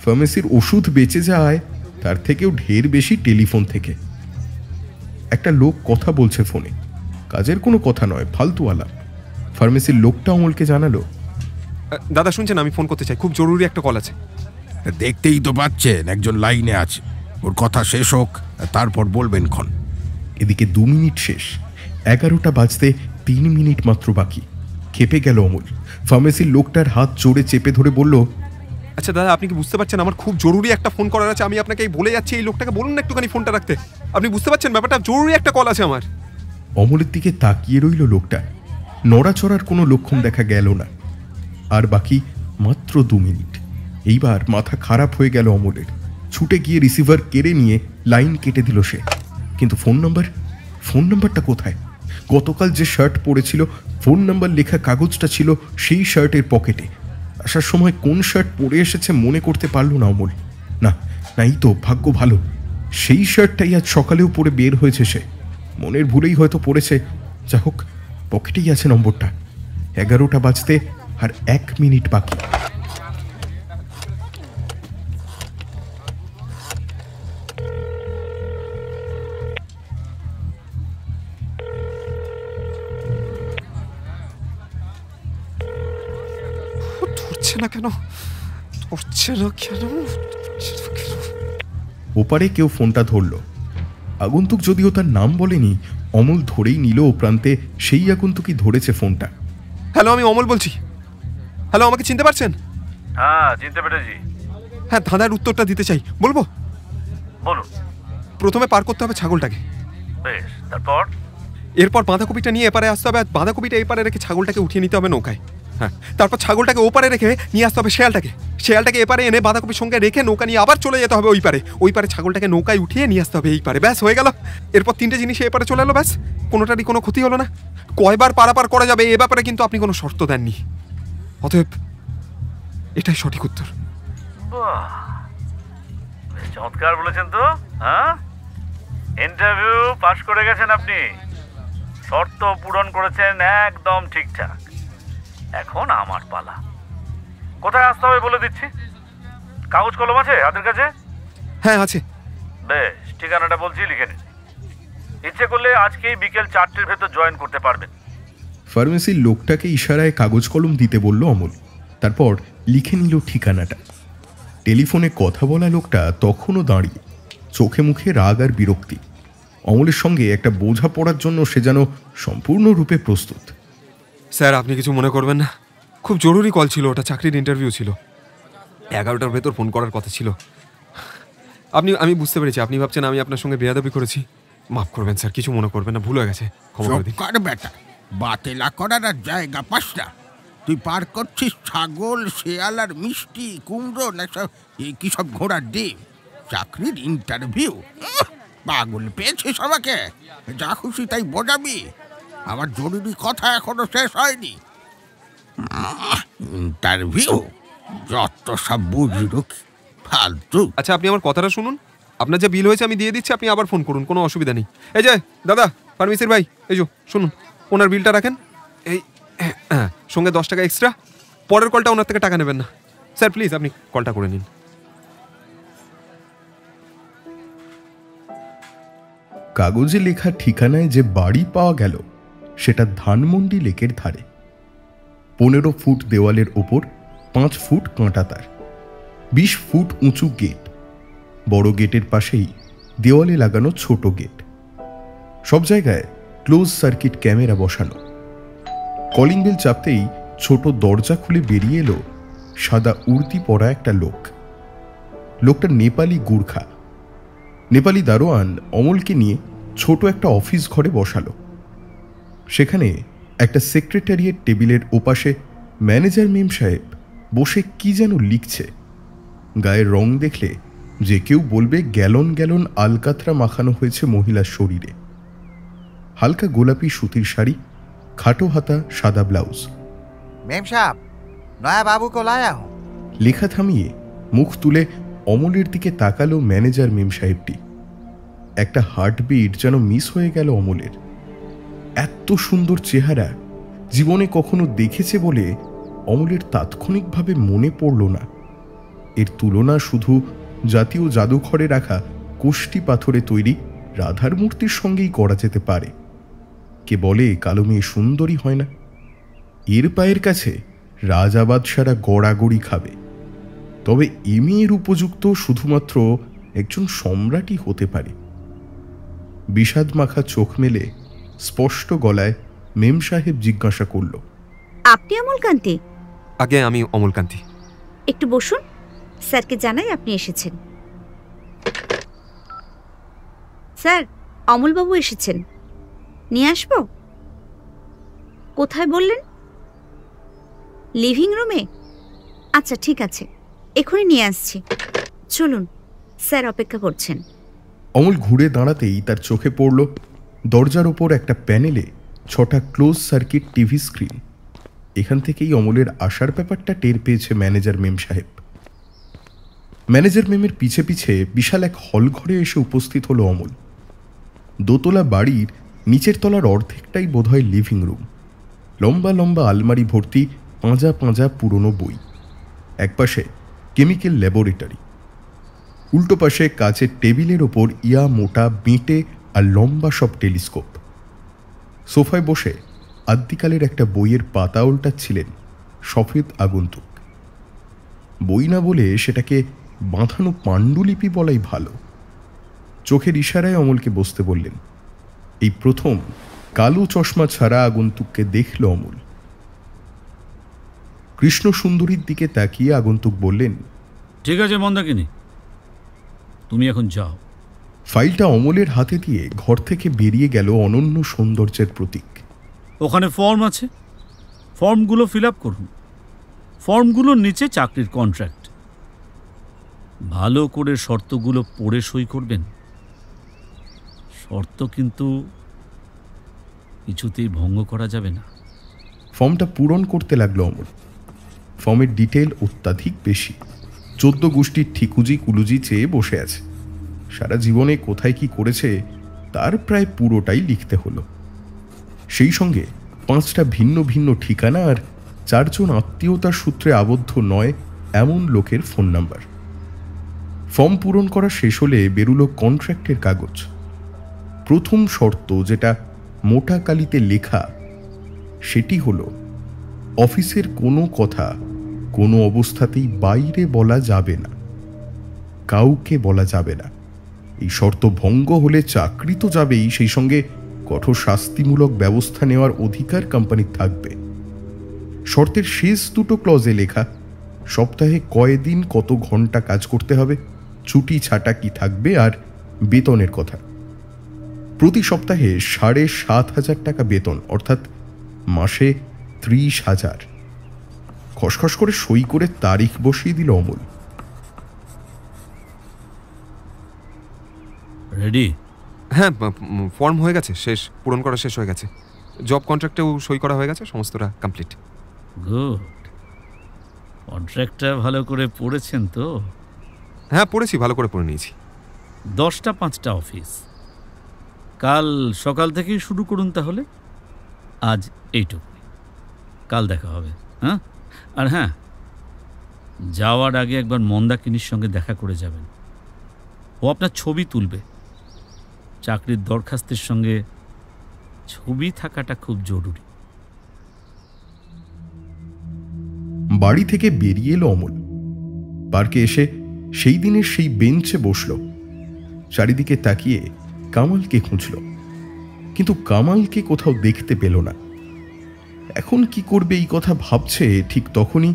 ফার্মেসির ওষুধ বেঁচে যায় তার থেকেও ঢের বেশি টেলিফোন থেকে। একটা লোক কথা বলছে ফোনে, কাজের কোনো কথা নয়, ফালতু আলাপ। ফার্মেসির লোকটা অমলকে জানালো, দাদা শুনছেন, আমি ফোন করতে চাই, খুব জরুরি একটা কল আছে। দেখতেই তো পাচ্ছেন একজন লাইনে আছে, ওর কথা শেষ হোক তারপর বলবেন ক্ষণ। এদিকে 2 মিনিট শেষ, 11টা বাজতে 3 মিনিট মাত্র বাকি। খেপে গেল অমল। ফার্মেসির লোকটার হাত জোরে চেপে ধরে বলল, আচ্ছা দাদা, আপনি কি বুঝতে পারছেন আমার খুব জরুরি একটা ফোন করার আছে? আমি আপনাকে এই বলে যাচ্ছি, এই লোকটাকে বলুন না একটুখানি ফোনটা রাখতে। আপনি বুঝতে পারছেন ব্যাপারটা? জরুরি একটা কল আছে আমার। অমলের দিকে তাকিয়ে রইল লোকটা। নড়াচড়ার কোনো লক্ষণ দেখা গেল না। আর বাকি মাত্র 2 মিনিট। এইবার মাথা খারাপ হয়ে গেল অমলের। ছুটে গিয়ে রিসিভার কেড়ে নিয়ে লাইন কেটে দিল সে। কিন্তু ফোন নাম্বারটা কোথায়? গতকাল যে শার্ট পরেছিল, ফোন নাম্বার লেখা কাগজটা ছিল সেই শার্টের পকেটে। আসার সময় কোন শার্ট পরে এসেছে মনে করতে পারল না অমল। না, এই তো ভাগ্য ভালো, সেই শার্টটাই আজ সকালেও পরে বের হয়েছে সে। মনের ভুলেই হয়তো পড়েছে। যা হোক, পকেটেই আছে নম্বরটা। 11টা বাজতে আর 1 মিনিট বাকি। ওপারে কেউ ফোনটা ধরল। আগন্তুক যদিও তার নাম বলেনি, অমল ধরেই নিল ও প্রান্তে সেই আগন্তুকই ধরেছে ফোনটা। হ্যালো, আমি অমল বলছি। হ্যালো, আমাকে চিনতে পারছেন? হ্যাঁ, চিনতে পেরেছি। হ্যাঁ, ধাঁধার উত্তরটা দিতে চাই, বলবো? বলুন। প্রথমে পার করতে হবে ছাগলটাকে। বেশ, তারপর? এরপর বাঁধাকপিটা নিয়ে এপারে আসতে হবে, আর বাঁধাকপিটা এপারে রেখে ছাগলটাকে উঠিয়ে নিতে হবে নৌকায়। হ্যাঁ, তারপর ছাগলটাকে ওপারে রেখে নিয়ে আসতে হবে শেয়ালটাকে এপারে এনে বাঁধাকপির সঙ্গে রেখে নৌকা নিয়ে আবার চলে যেতে হবে ওই পারে ছাগলটাকে নৌকায় উঠিয়ে নিয়ে আসতে হবে এই পারে। ব্যাস, হয়ে গেল। এরপর 3টে জিনিস এপারে চলে এলো, ব্যাস, কোনোটারই কোনো ক্ষতি হলো না। কয়বার পারাপার করা যাবে এ ব্যাপারে কিন্তু আপনি কোনো শর্ত দেননি, অতএব এটাই সঠিক উত্তর। চমৎকার বলেছেন তো। হ্যাঁ, ইন্টারভিউ পাশ করে গেছেন আপনি, শর্ত পূরণ করেছেন একদম ঠিকঠাক। এখন আমার পালা। কোথায় আসতে হবে বলে দিচ্ছি। কাগজ কলম আছে হাতের কাছে? হ্যাঁ, আছে। বেশ, ঠিকানাটা বলছি, লিখে নিন। ইচ্ছে করলে আজকেই বিকেল 4টের ভেতর জয়েন করতে পারবেন। ফার্মেসির লোকটাকে ইশারায় কাগজ কলম দিতে বলল অমল। তারপর লিখে নিল ঠিকানাটা। টেলিফোনে কথা বলা লোকটা তখনও দাঁড়িয়ে, চোখে মুখে রাগ আর বিরক্তি। অমলের সঙ্গে একটা বোঝা পড়ার জন্য সে যেন সম্পূর্ণরূপে প্রস্তুত। স্যার, আপনি কিছু মনে করবেন না, খুব জরুরি কল ছিল, ওটা চাকরির ইন্টারভিউ ছিল। 11টার ভেতর ফোন করার কথা ছিল। আমি বুঝতে পেরেছি, আপনি ভাবছেন আমি আপনার সঙ্গে বেয়াদবি করেছি। মাফ করবেন স্যার, কিছু মনে করবেন না, ভুল হয়ে গেছে, ক্ষমা করে দিন। বেটা, বাতেলা করার আর জায়গা পাস না। তুই পার করছিস ছাগল, শেয়াল আর মিষ্টি কুমড়ো না কি সব ঘোড়ার ডিম। চাকরির ইন্টারভিউ? পাগল পেয়েছিস আমাকে? যা খুশি তাই বোঝাবি? আমার জরুরি কথা এখনো শেষ হয়নি। ইন্টারভিউ যত সব বুঝলো ফালতু। আচ্ছা, আপনি আমার কথাটা শুনুন। আপনার যে বিল হয়েছে আমি দিয়ে দিচ্ছি, আপনি আবার ফোন করুন, কোনো অসুবিধা নেই। এই যে দাদা, ফার্মেসির ভাই, এই যে শুনুন, ওনার বিলটা রাখেন, এই সঙ্গে 10 টাকা এক্সট্রা। পরের কলটা ওনার থেকে টাকা নেবেন না স্যার, প্লিজ আপনি কলটা করে নিন। কাগজে লেখা ঠিকানায় যে বাড়ি পাওয়া গেল সেটা ধানমন্ডি লেকের ধারে। 15 ফুট দেওয়ালের ওপর 5 ফুট কাঁটা তার, 20 ফুট উঁচু গেট। বড় গেটের পাশেই দেওয়ালে লাগানো ছোট গেট। সব জায়গায় ক্লোজ সার্কিট ক্যামেরা বসানো। কলিং বেল চাপতেই ছোট দরজা খুলে বেরিয়ে এলো সাদা উর্দি পরা একটা লোক। লোকটা নেপালি গুর্খা। নেপালি দারোয়ান অমলকে নিয়ে ছোট একটা অফিস ঘরে বসালো। সেখানে একটা সেক্রেটারিয়েট টেবিলের ওপাশে ম্যানেজার মেম সাহেব বসে কি যেন লিখছে। গায়ের রং দেখলে যে কেউ বলবে গ্যালন গ্যালন আলকাতরা মাখানো হয়েছে মহিলার শরীরে। হালকা গোলাপি সুতির শাড়ি, খাটো হাতা সাদা ব্লাউজ। মেম সাহেব, নয়া বাবু কো লায়া হুঁ। লেখা থামিয়ে মুখ তুলে অমলের দিকে তাকালো ম্যানেজার মেম সাহেবটি। একটা হার্টবিট যেন মিস হয়ে গেল অমলের। এত সুন্দর চেহারা জীবনে কখনো দেখেছে বলে অমলের তাৎক্ষণিকভাবে মনে পড়ল না। এর তুলনা শুধু জাতীয় জাদুঘরে রাখা কোষ্টি পাথরে তৈরি রাধার মূর্তির সঙ্গেই করা যেতে পারে। কে বলে কালো মেয়ে সুন্দরী হয় না? এর পায়ের কাছে রাজা বাদশারা গড়াগড়ি খাবে। তবে এ মেয়ের উপযুক্ত শুধুমাত্র একজন সম্রাটই হতে পারে। বিষাদ মাখা চোখ মেলে স্পষ্ট গলায় মেম সাহেব জিজ্ঞাসা করল, আপনি অমলকান্তি? আগে আমি অমলকান্তি। একটু বসুন, স্যারকে জানাই আপনি এসেছেন। স্যার, অমলবাবু এসেছেন, নিয়ে আসবো? কোথায় বললেন? লিভিং রুমে? আচ্ছা ঠিক আছে, এখনই নিয়ে আসছি। চলুন, স্যার অপেক্ষা করছেন। অমল ঘুরে দাঁড়াতেই তার চোখে পড়ল দরজার ওপর একটা প্যানেলে 6টা ক্লোজ সার্কিট টিভি স্ক্রিন। এখান থেকেই অমলের আসার ব্যাপারটা টের পেয়েছে ম্যানেজার মেম সাহেব। ম্যানেজার মেমের পিছে পিছে বিশাল এক হল ঘরে এসে উপস্থিত হলো অমল। দোতলা বাড়ির নিচের তলার অর্ধেকটাই বোধহয় লিভিং রুম। লম্বা লম্বা আলমারি ভর্তি পাঁজা পাঁজা পুরনো বই। একপাশে কেমিক্যাল ল্যাবরেটরি, উল্টো পাশে কাচের টেবিলের ওপর ইয়া মোটা বেঁটে আর লম্বা সব টেলিস্কোপ। সোফায় বসে আদ্যিকালের একটা বইয়ের পাতা উল্টাচ্ছিলেন সফেদ আগন্তুক। বই না বলে সেটাকে বাঁধানো পাণ্ডুলিপি বলাই ভালো। চোখের ইশারায় অমলকে বসতে বললেন। এই প্রথম কালো চশমা ছাড়া আগন্তুককে দেখল অমল। কৃষ্ণ সুন্দরীর দিকে তাকিয়ে আগন্তুক বললেন, ঠিক আছে মন্দাকিনী, তুমি এখন যাও। ফাইলটা অমলের হাতে দিয়ে ঘর থেকে বেরিয়ে গেল অনন্য সৌন্দর্যের প্রতীক। ওখানে ফর্ম আছে, ফর্মগুলো ফিল আপ করুন। ফর্মগুলোর নিচে চাকরির কন্ট্রাক্ট। ভালো করে শর্তগুলো পড়ে সই করবেন। শর্ত কিন্তু কিছুতেই ভঙ্গ করা যাবে না। ফর্মটা পূরণ করতে লাগলো অমল। ফর্মের ডিটেল অত্যাধিক বেশি। 14 গোষ্ঠীর ঠিকুজি কুলুজি চেয়ে বসে আছে। সারা জীবনে কোথায় কি করেছে তার প্রায় পুরোটাই লিখতে হলো। সেই সঙ্গে 5টা ভিন্ন ভিন্ন ঠিকানা আর 4 জন আত্মীয়তার সূত্রে আবদ্ধ নয় এমন লোকের ফোন নাম্বার। ফর্ম পূরণ করা শেষ হলে বেরুলো কন্ট্রাক্টের কাগজ। প্রথম শর্ত, যেটা মোটা কালিতে লেখা, সেটি হলো অফিসের কোনো কথা কোনো অবস্থাতেই বাইরে বলা যাবে না, কাউকে বলা যাবে না। এই শর্ত ভঙ্গ হলে চাকরি তো যাবেই, সেই সঙ্গে কঠোর শাস্তিমূলক ব্যবস্থা নেওয়ার অধিকার কোম্পানির থাকবে। শর্তের শেষ দুটো ক্লজে লেখা সপ্তাহে কয়দিন কত ঘন্টা কাজ করতে হবে, ছুটি ছাটা কি থাকবে, আর বেতনের কথা। প্রতি সপ্তাহে 7,500 টাকা বেতন, অর্থাৎ মাসে 30,000। খসখস করে সই করে তারিখ বসিয়ে দিল অমল। রেডি? হ্যাঁ, ফর্ম হয়ে গেছে, শেষ, পূরণ করা শেষ হয়ে গেছে। জব কন্ট্রাক্টেও সই করা হয়ে গেছে, সমস্তটা কমপ্লিট। গুড। কন্ট্রাক্টটা ভালো করে পড়েছেন তো? হ্যাঁ পড়েছি, ভালো করে পড়ে নিয়েছি। 10টা 5টা অফিস। কাল সকাল থেকেই শুরু করুন তাহলে। আজ এইটুকু, কাল দেখা হবে। হ্যাঁ, আর হ্যাঁ, যাওয়ার আগে একবার মন্দাকিনীর সঙ্গে দেখা করে যাবেন। ও আপনার ছবি তুলবে। চাকরির দরখাস্তের সঙ্গে ছবি থাকাটা খুব জরুরি। বাড়ি থেকে বেরিয়ে এলো অমল। পার্কে এসে সেই দিনের সেই বেঞ্চে বসল। চারিদিকে তাকিয়ে কামালকে খুঁজল, কিন্তু কামালকে কোথাও দেখতে পেল না। এখন কি করবে এই কথা ভাবছে, ঠিক তখনই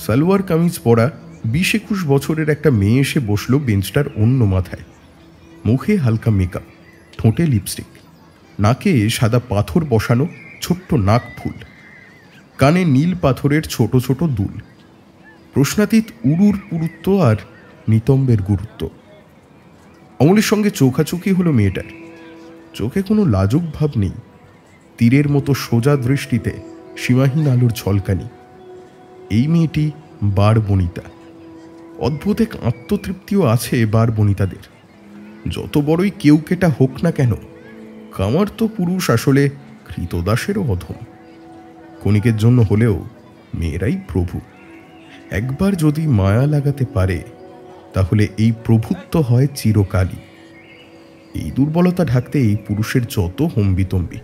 সালোয়ার কামিজ পরা 20-21 বছরের একটা মেয়ে এসে বসল বেঞ্চটার অন্য মাথায়। মুখে হালকা মেকআপ, ঠোঁটে লিপস্টিক, নাকে সাদা পাথর বসানো ছোট্ট নাক ফুল, কানে নীল পাথরের ছোট ছোট দুল। প্রশ্নাতীত উড়ুর পুরুত্ব আর নিতম্বের গুরুত্ব। অমলের সঙ্গে চোখাচোখি হলো মেয়েটার। চোখে কোনো লাজুক ভাব নেই, তীরের মতো সোজা দৃষ্টিতে সীমাহীন আলোর ঝলকানি। এই মেয়েটি বার বনিতা। অদ্ভুত এক আত্মতৃপ্তিও আছে বার বনিতাদের। যত বড়ই কেউ কেটা হোক না কেন, কামার তো পুরুষ আসলে কৃতদাসেরও অধম। কণিকের জন্য হলেও মেয়েরাই প্রভু। একবার যদি মায়া লাগাতে পারে, তাহলে এই প্রভুত্ব হয় চিরকালই। এই দুর্বলতা ঢাকতেই পুরুষের যত হম্বিতম্বি।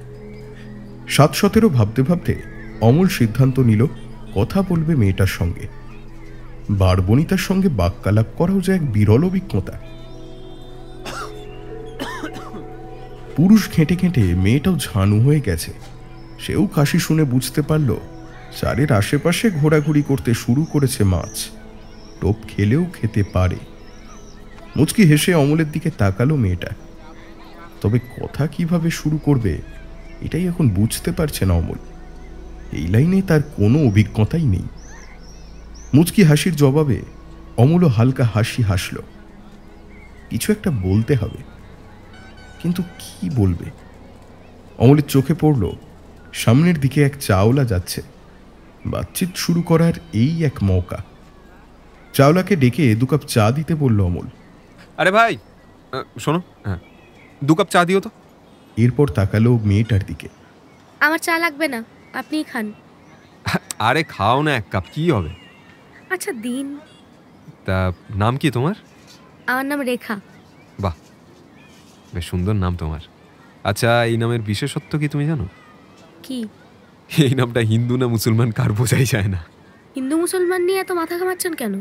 7-17 ভাবতে ভাবতে অমল সিদ্ধান্ত নিল কথা বলবে মেয়েটার সঙ্গে। বারবনিতার সঙ্গে বাক্যালাপ করাও যে এক বিরল অভিজ্ঞতা। পুরুষ ঘেঁটে ঘেঁটে মেয়েটাও ঝানু হয়ে গেছে। সেও কাশি শুনে বুঝতে পারল চারের আশেপাশে ঘোরাঘুরি করতে শুরু করেছে মাছ। টোপ খেলেও খেতে পারে। মুচকি হেসে অমলের দিকে তাকালো মেয়েটা। তবে কথা কিভাবে শুরু করবে এটাই এখন বুঝতে পারছে না অমল। এই লাইনে তার কোনো অভিজ্ঞতাই নেই। মুচকি হাসির জবাবে অমলও হালকা হাসি হাসল। কিছু একটা বলতে হবে, কিন্তু কি বলবে? অমলের চোখে পড়ল সামনের দিকে এক চাওলা যাচ্ছে। বাতচিত শুরু করার এই এক মৌকা। চাওলাকে ডেকে 2 কাপ চা দিতে বলল অমল। আরে ভাই শোনো, হ্যাঁ 2 কাপ চা দিও তো। এরপর তাকালো মেয়েটার দিকে। আমার চা লাগবে না, আপনিই খান। আরে খাও না, 1 কাপ কি হবে? আচ্ছা দিন। তা নাম কি তোমার? আমার নাম রেখা। বাহ, বেশ সুন্দর নাম তোমার। আচ্ছা, এই নামের বিশেষত্ব কি তুমি জানো? কি? এই নামটা হিন্দু না মুসলমান কার বোঝাই যায় না। হিন্দু মুসলমান নিয়ে এত মাথা ঘামাচ্ছেন কেন?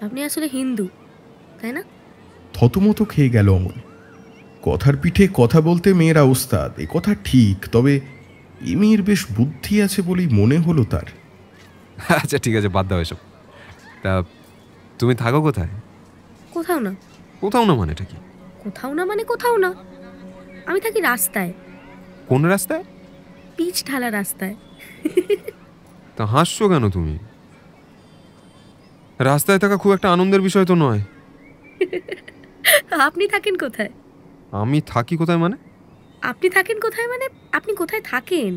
আপনি আসলে হিন্দু, তাই না? থতমত খেয়ে গেল অমল। কথার পিঠে কথা বলতে মেয়েরা ওস্তাদ, এ কথা ঠিক। তবে এ মেয়ের বেশ বুদ্ধি আছে বলেই মনে হলো তার। আচ্ছা ঠিক আছে, বাদ দাও এসব। তা তুমি থাকো কোথায়? কোথাও না। কোথাও না মানেটা কি? কোথাও না মানে কোথাও না। আমি থাকি রাস্তায়। কোন রাস্তায়? পিচ ঢালা রাস্তায়। তা হাসছো কেন তুমি? রাস্তায় থাকা খুব একটা আনন্দের বিষয় তো নয়। আপনি থাকেন কোথায়? আমি থাকি কোথায় মানে? আপনি থাকেন কোথায় মানে আপনি কোথায় থাকেন?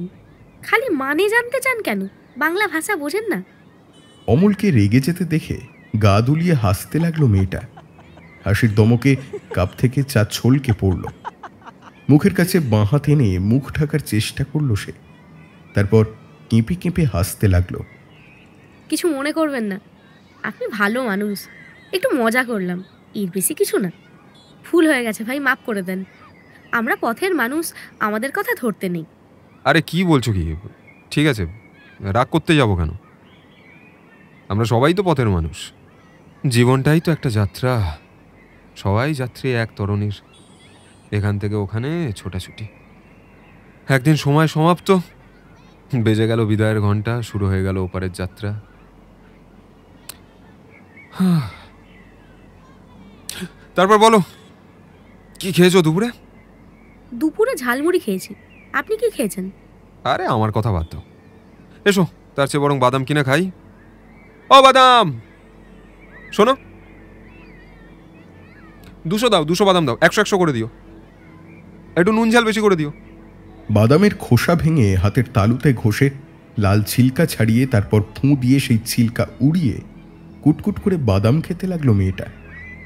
খালি মানে জানতে চান কেন? বাংলা ভাষা বোঝেন না? অমলকে রেগে যেতে দেখে গা দুলিয়ে হাসতে লাগলো মেয়েটা। হাসির দমকে কাপ থেকে চা ছলকে পড়ল। মুখের কাছে বাঁ হাত এনে মুখ ঢাকার চেষ্টা করলো সে। তারপর কেঁপে কেঁপে হাসতে লাগলো। কিছু মনে করবেন না, আপনি ভালো মানুষ, একটু মজা করলাম, এর বেশি কিছু না। ভুল হয়ে গেছে ভাই, মাফ করে দেন। আমরা পথের মানুষ, আমাদের কথা ধরতে নেই। আরে কি বলছো কি? ঠিক আছে, রাগ করতে যাব কেন? আমরা সবাই তো পথের মানুষ। জীবনটাই তো একটা যাত্রা। সবাই যাত্রী এক তরণীর, এখান থেকে ওখানে ছোটাছুটি। একদিন সময় সমাপ্ত, বেজে গেল বিদায়ের ঘন্টা, শুরু হয়ে গেল ওপারের যাত্রা। তারপর বলো, কি খেয়েছো দুপুরে? দুপুরে ঝালমুড়ি খেয়েছি। আপনি কি খেয়েছেন? আরে আমার কথা বাদ দাও, এসো তার চেয়ে বরং বাদাম কিনে খাই। ও বাদাম, শোনো, 200 দাও, 200 বাদাম দাও, 100 করে দিও, একটু নুন ঝাল বেশি করে দিও। বাদামের খোসা ভেঙে হাতের তালুতে ঘষে লাল ছিলকা ছাড়িয়ে তারপর ফুঁ দিয়ে সেই ছিলকা উড়িয়ে কুটকুট করে বাদাম খেতে লাগলো মেয়েটা।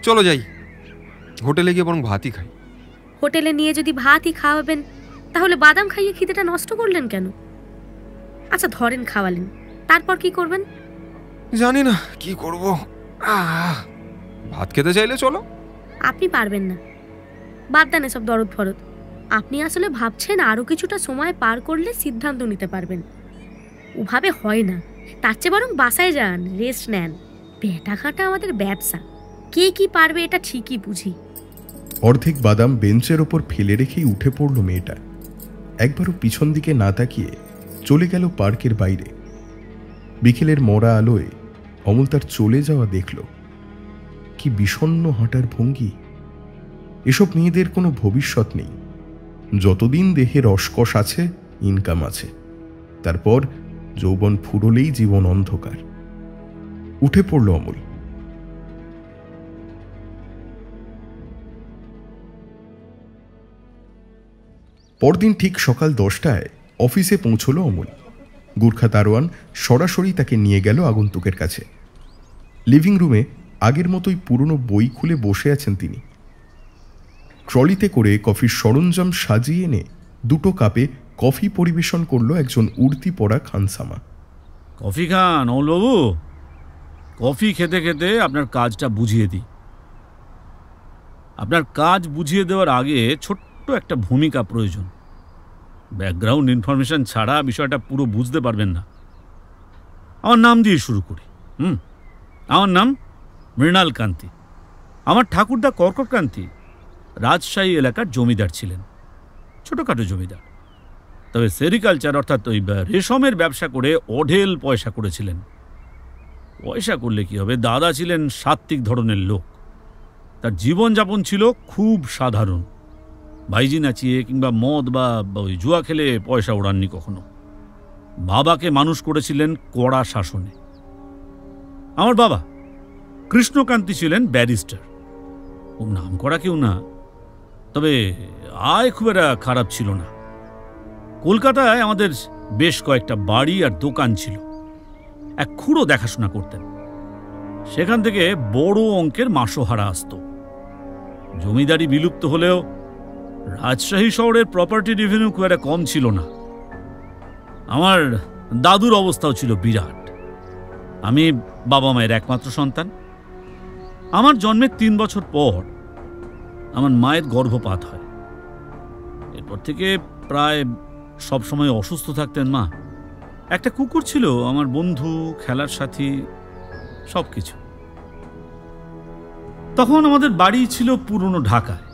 চলো যাই, হোটেলে গিয়ে বরং ভাতই খাই। হোটেলে নিয়ে যদি ভাতই খাওয়াবেন, তাহলে বাদাম খাইয়ে খিদেটা নষ্ট করলেন কেন? আচ্ছা ধরেন খাওয়ালেন, তারপর কি করবেন? জানি না কি করব। ভাত খেতে চাইলে চলো। আপনি পারবেন না, বাদ দেন এসব দরদ ফরদ। আপনি আসলে ভাবছেন আরও কিছুটা সময় পার করলে সিদ্ধান্ত নিতে পারবেন। ওভাবে হয় না, তার চেয়ে বরং বাসায় যান, রেস্ট নেন। পেটা খাটা আমাদের ব্যবসা, কে কি পারবে এটা ঠিকই বুঝি। অর্ধেক বাদাম বেঞ্চের ওপর ফেলে রেখেই উঠে পড়ল মেয়েটা। একবারও পিছন দিকে না তাকিয়ে চলে গেল পার্কের বাইরে। বিকেলের মরা আলোয় অমল তার চলে যাওয়া দেখল। কি বিষণ্ণ হাঁটার ভঙ্গি! এসব মেয়েদের কোনো ভবিষ্যৎ নেই। যতদিন দেহে রসকস আছে, ইনকাম আছে, তারপর যৌবন ফুরলেই জীবন অন্ধকার। উঠে পড়ল অমল। পরদিন ঠিক সকাল 10টায় অফিসে পৌঁছল অমল। গুর্খা দারোয়ান সরাসরি তাকে নিয়ে গেল আগন্তুকের কাছে। লিভিং রুমে আগের মতোই পুরনো বই খুলে বসে আছেন তিনি। ট্রলিতে করে কফির সরঞ্জাম সাজিয়ে এনে 2 কাপে কফি পরিবেশন করল একজন উর্দি পরা খানসামা। কফি খান আপনার কাজ বুঝিয়ে দেওয়ার আগে ছোট্ট একটা ভূমিকা প্রয়োজন। ব্যাকগ্রাউন্ড ইনফরমেশন ছাড়া বিষয়টা পুরো বুঝতে পারবেন না। আমার নাম দিয়ে শুরু করি। আমার নাম মৃণাল কান্তি। আমার ঠাকুরদা কর্কটকান্তি রাজশাহী এলাকার জমিদার ছিলেন, ছোটোখাটো জমিদার। তবে সেরিকালচার অর্থাৎ ওই রেশমের ব্যবসা করে অঢেল পয়সা করেছিলেন। পয়সা করলে কি হবে, দাদা ছিলেন সাত্ত্বিক ধরনের লোক। তার জীবনযাপন ছিল খুব সাধারণ। ভাইজি নাচিয়ে কিংবা মদ বা ওই জুয়া খেলে পয়সা ওড়াননি কখনো। বাবাকে মানুষ করেছিলেন কড়া শাসনে। আমার বাবা কৃষ্ণকান্তি ছিলেন ব্যারিস্টার। ও নাম করা কেউ না, তবে আয় খুব একটা খারাপ ছিল না। কলকাতায় আমাদের বেশ কয়েকটা বাড়ি আর দোকান ছিল। এক খুঁড়ো দেখাশোনা করতেন। সেখান থেকে বড় অঙ্কের মাসোহারা আসত। জমিদারি বিলুপ্ত হলেও রাজশাহী শহরের প্রপার্টি রেভিনিউ খুব একটা কম ছিল না। আমার দাদুর অবস্থাও ছিল বিরাট। আমি বাবা মায়ের একমাত্র সন্তান। আমার জন্মের 3 বছর পর আমার মায়ের গর্ভপাত হয়। এরপর থেকে প্রায় সবসময় অসুস্থ থাকতেন মা। একটা কুকুর ছিল আমার বন্ধু, খেলার সাথী, সব কিছু। তখন আমাদের বাড়ি ছিল পুরনো ঢাকায়।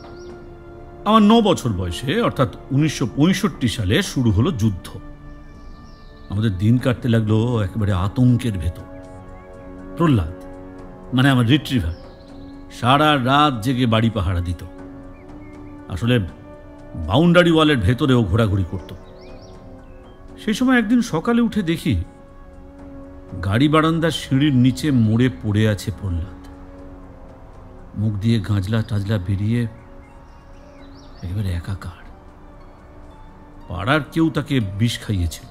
আমার 9 বছর বয়সে অর্থাৎ 1965 সালে শুরু হলো যুদ্ধ। আমাদের দিন কাটতে লাগলো একেবারে আতঙ্কের ভেতর। প্রহ্লাদ মানে আমার রিট্রিভার সারা রাত জেগে বাড়ি পাহারা দিত। আসলে বাউন্ডারি ওয়ালের ভেতরেও ঘোরাঘুরি করত। সেই সময় একদিন সকালে উঠে দেখি গাড়ি বারান্দার সিঁড়ির নিচে মরে পড়ে আছে প্রহ্লাদ। মুখ দিয়ে গাঁজলা টাজলা বেরিয়ে একেবারে একাকার। পাড়ার কেউ তাকে বিষ খাইয়েছিল।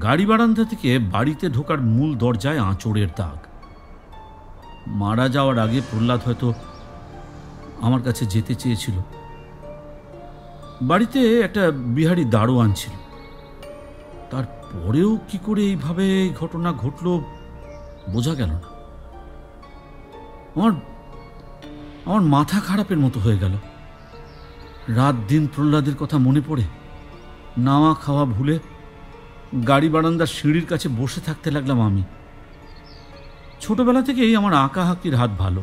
গাড়ি বারান্দা থেকে বাড়িতে ঢোকার মূল দরজায় আঁচড়ের দাগ। মারা যাওয়ার আগে প্রহ্লাদ হয়তো আমার কাছে যেতে চেয়েছিল। বাড়িতে একটা বিহারি দারোয়ান ছিল। তারপরেও কি করে এইভাবে ঘটনা ঘটল বোঝা গেল না। আমার মাথা খারাপের মতো হয়ে গেল। রাত দিন প্রহ্লাদের কথা মনে পড়ে নাওয়া খাওয়া ভুলে গাড়ি বারান্দার সিঁড়ির কাছে বসে থাকতে লাগলাম আমি। ছোটবেলা থেকেই আমার আঁকা হাঁকির হাত ভালো।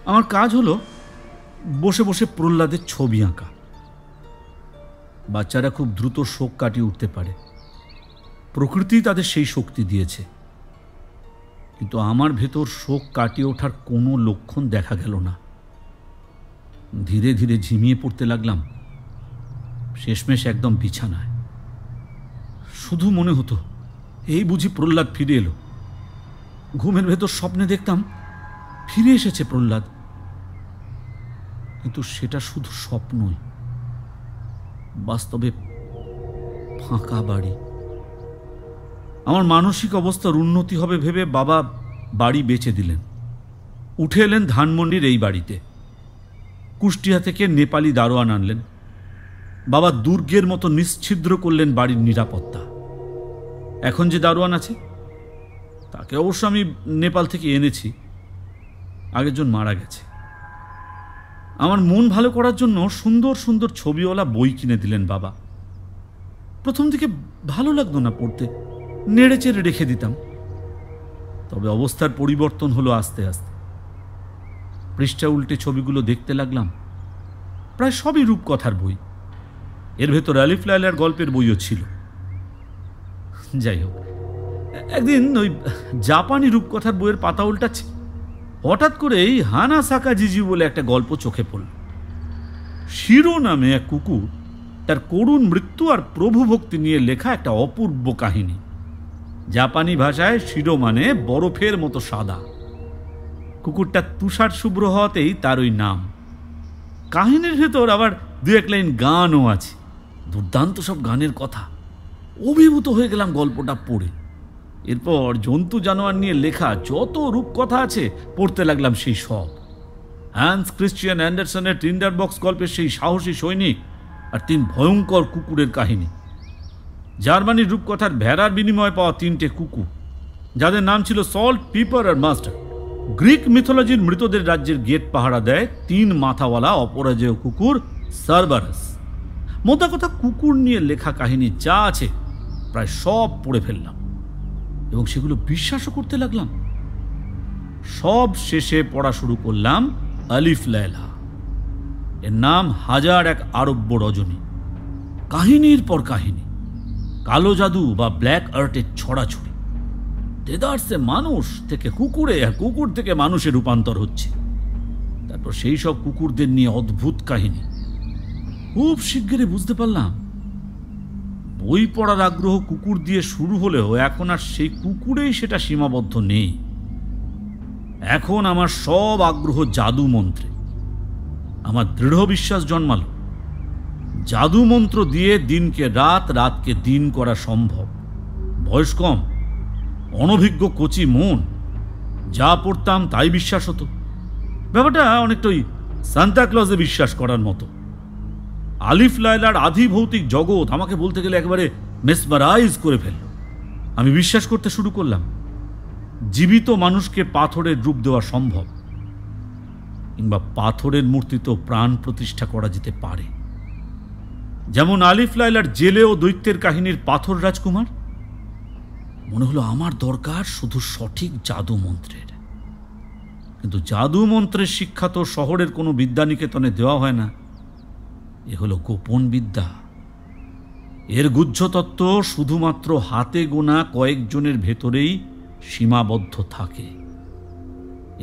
আমার কাজ হলো বসে বসে প্রহ্লাদের ছবি আঁকা। বাচ্চারা খুব দ্রুত শোক কাটিয়ে উঠতে পারে, প্রকৃতি তাদের সেই শক্তি দিয়েছে। কিন্তু আমার ভেতর শোক কাটিয়ে ওঠার কোনো লক্ষণ দেখা গেল না। ধীরে ধীরে ঝিমিয়ে পড়তে লাগলাম, শেষমেশ একদম বিছানায়। শুধু মনে হতো এই বুঝি প্রহ্লাদ ফিরে এলো। ঘুমের ভেতর স্বপ্নে দেখতাম ফিরে এসেছে প্রহ্লাদ, কিন্তু সেটা শুধু স্বপ্নই। বাস্তবে ফাঁকা বাড়ি। আমার মানসিক অবস্থার উন্নতি হবে ভেবে বাবা বাড়ি বেচে দিলেন। উঠে এলেন ধানমন্ডির এই বাড়িতে। কুষ্টিয়া থেকে নেপালি দারোয়ান আনলেন। বাবা দুর্গের মতো নিশ্ছিদ্র করলেন বাড়ির নিরাপত্তা। এখন যে দারোয়ান আছে তাকে অবশ্য আমি নেপাল থেকে এনেছি, আগের জন মারা গেছে। আমার মন ভালো করার জন্য সুন্দর সুন্দর ছবিওয়ালা বই কিনে দিলেন বাবা। প্রথম দিকে ভালো লাগতো না পড়তে, নেড়ে চেড়ে রেখে দিতাম। তবে অবস্থার পরিবর্তন হলো আস্তে আস্তে। পৃষ্ঠা উল্টে ছবিগুলো দেখতে লাগলাম। প্রায় সবই রূপকথার বই। এর ভেতর আলিফ লায়লার গল্পের বইও ছিল। যাই হোক, একদিন ওই জাপানি রূপকথার বইয়ের পাতা উল্টাচ্ছি, হঠাৎ করেই হানা সাকা জিজি বলে একটা গল্প চোখে পড়ল। শিরো নামে এক কুকুর তার করুণ মৃত্যু আর প্রভু ভক্তি নিয়ে লেখা একটা অপূর্ব কাহিনী। জাপানি ভাষায় শিরো মানে বরফের মতো সাদা। কুকুরটা তুষার শুভ্র হওয়াতেই তার ওই নাম। কাহিনীর ভেতর আবার 2-1 লাইন গানও আছে। দুর্দান্ত সব গানের কথা। অভিভূত হয়ে গেলাম গল্পটা পড়ে। এরপর জন্তু জানোয়ার নিয়ে লেখা যত রূপকথা আছে পড়তে লাগলাম সেই সব। হ্যান্স ক্রিশ্চিয়ান অ্যান্ডারসনের টিন্ডার বক্স গল্পের সেই সাহসী সৈনিক আর 3 ভয়ঙ্কর কুকুরের কাহিনী। জার্মানির রূপকথার ভেড়ার বিনিময়ে পাওয়া 3টে কুকুর, যাদের নাম ছিল সল্ট, পিপার আর মাস্টার। গ্রিক মিথোলজির মৃতদের রাজ্যের গেট পাহারা দেয় 3 মাথাওয়ালা অপরাজেয় কুকুর সারবারাস। মোটা কথা কুকুর নিয়ে লেখা কাহিনী যা আছে প্রায় সব পড়ে ফেললাম এবং সেগুলো বিশ্বাসও করতে লাগলাম। সব শেষে পড়া শুরু করলাম আলিফ লায়লা। এর নাম 1001 আরব্য রজনী। কাহিনীর পর কাহিনী, কালো জাদু বা ব্ল্যাক আর্টের ছড়াছড়ি। দেদারসে মানুষ থেকে কুকুরে আর কুকুর থেকে মানুষে রূপান্তর হচ্ছে। তারপর সেই সব কুকুরদের নিয়ে অদ্ভুত কাহিনী। খুব শিগগিরই বুঝতে পারলাম বই পড়ার আগ্রহ কুকুর দিয়ে শুরু হলেও এখন আর সেই কুকুরেই সেটা সীমাবদ্ধ নেই। এখন আমার সব আগ্রহ জাদু মন্ত্রে। আমার দৃঢ় বিশ্বাস জন্মালো জাদু মন্ত্র দিয়ে দিনকে রাত, রাতকে দিন করা সম্ভব। বয়স কম, অনভিজ্ঞ কচি মন, যা পড়তাম তাই বিশ্বাস হতো। ব্যাপারটা অনেকটাই সান্তা ক্লজে বিশ্বাস করার মতো। আলিফ লায়লার আধি ভৌতিক জগৎ আমাকে বলতে গেলে একেবারে মেসমারাইজ করে ফেলল। আমি বিশ্বাস করতে শুরু করলাম জীবিত মানুষকে পাথরের রূপ দেওয়া সম্ভব, কিংবা পাথরের মূর্তিতেও প্রাণ প্রতিষ্ঠা করা যেতে পারে। যেমন আলিফ লায়লার জেলে ও দৈত্যের কাহিনীর পাথর রাজকুমার। মনে হলো আমার দরকার শুধু সঠিক জাদু মন্ত্রের। কিন্তু জাদু মন্ত্রের শিক্ষা তো শহরের কোনো বিদ্যানিকেতনে দেওয়া হয় না। এ হলো গোপন বিদ্যা। এর গুহ্যতত্ত্ব শুধুমাত্র হাতে গোনা কয়েকজনের ভেতরেই সীমাবদ্ধ থাকে।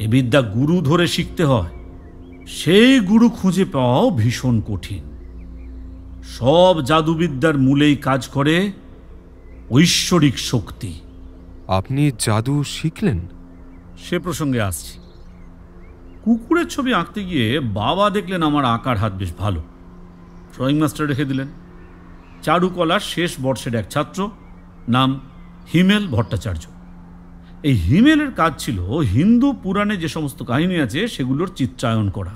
এ বিদ্যা গুরু ধরে শিখতে হয়। সেই গুরু খুঁজে পাওয়াও ভীষণ কঠিন। সব জাদুবিদ্যার মূলেই কাজ করে ঐশ্বরিক শক্তি। আপনি জাদু শিখলেন? সে প্রসঙ্গে আসছি। কুকুরের ছবি আঁকতে গিয়ে বাবা দেখলেন আমার আঁকার হাত বেশ ভালো। ড্রয়িং মাস্টার রেখে দিলেন। চারুকলার শেষ বর্ষের এক ছাত্র, নাম হিমেল ভট্টাচার্য। এই হিমেলের কাজ ছিল হিন্দু পুরাণে যে সমস্ত কাহিনী আছে সেগুলোর চিত্রায়ন করা।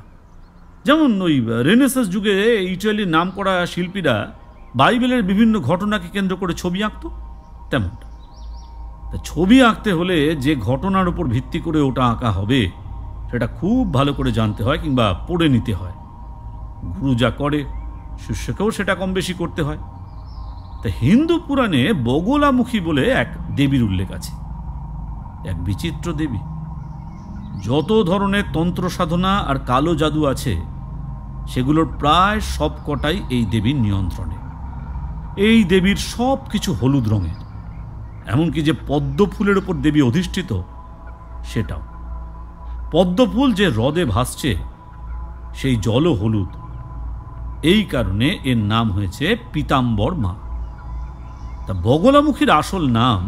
যেমন ওই রেনেসাঁস যুগে ইটালির নাম করা শিল্পীরা বাইবেলের বিভিন্ন ঘটনাকে কেন্দ্র করে ছবি আঁকত, তেমনটা। ছবি আঁকতে হলে যে ঘটনার উপর ভিত্তি করে ওটা আঁকা হবে সেটা খুব ভালো করে জানতে হয় কিংবা পড়ে নিতে হয়। গুরু যা করে শিষ্যকেও সেটা কম বেশি করতে হয়। তা হিন্দু পুরাণে বগলামুখী বলে এক দেবীর উল্লেখ আছে। এক বিচিত্র দেবী। যত ধরনের তন্ত্র সাধনা আর কালো জাদু আছে সেগুলোর প্রায় সবকটাই এই দেবীর নিয়ন্ত্রণে। এই দেবীর সব কিছু হলুদ রঙের, এমনকি যে পদ্ম ফুলের ওপর দেবী অধিষ্ঠিত সেটাও। পদ্ম ফুল যে হ্রদে ভাসছে সেই জলও হলুদ। এই কারণে এর নাম হয়েছে পীতাম্বর মা। তা বগলামুখীর আসল নাম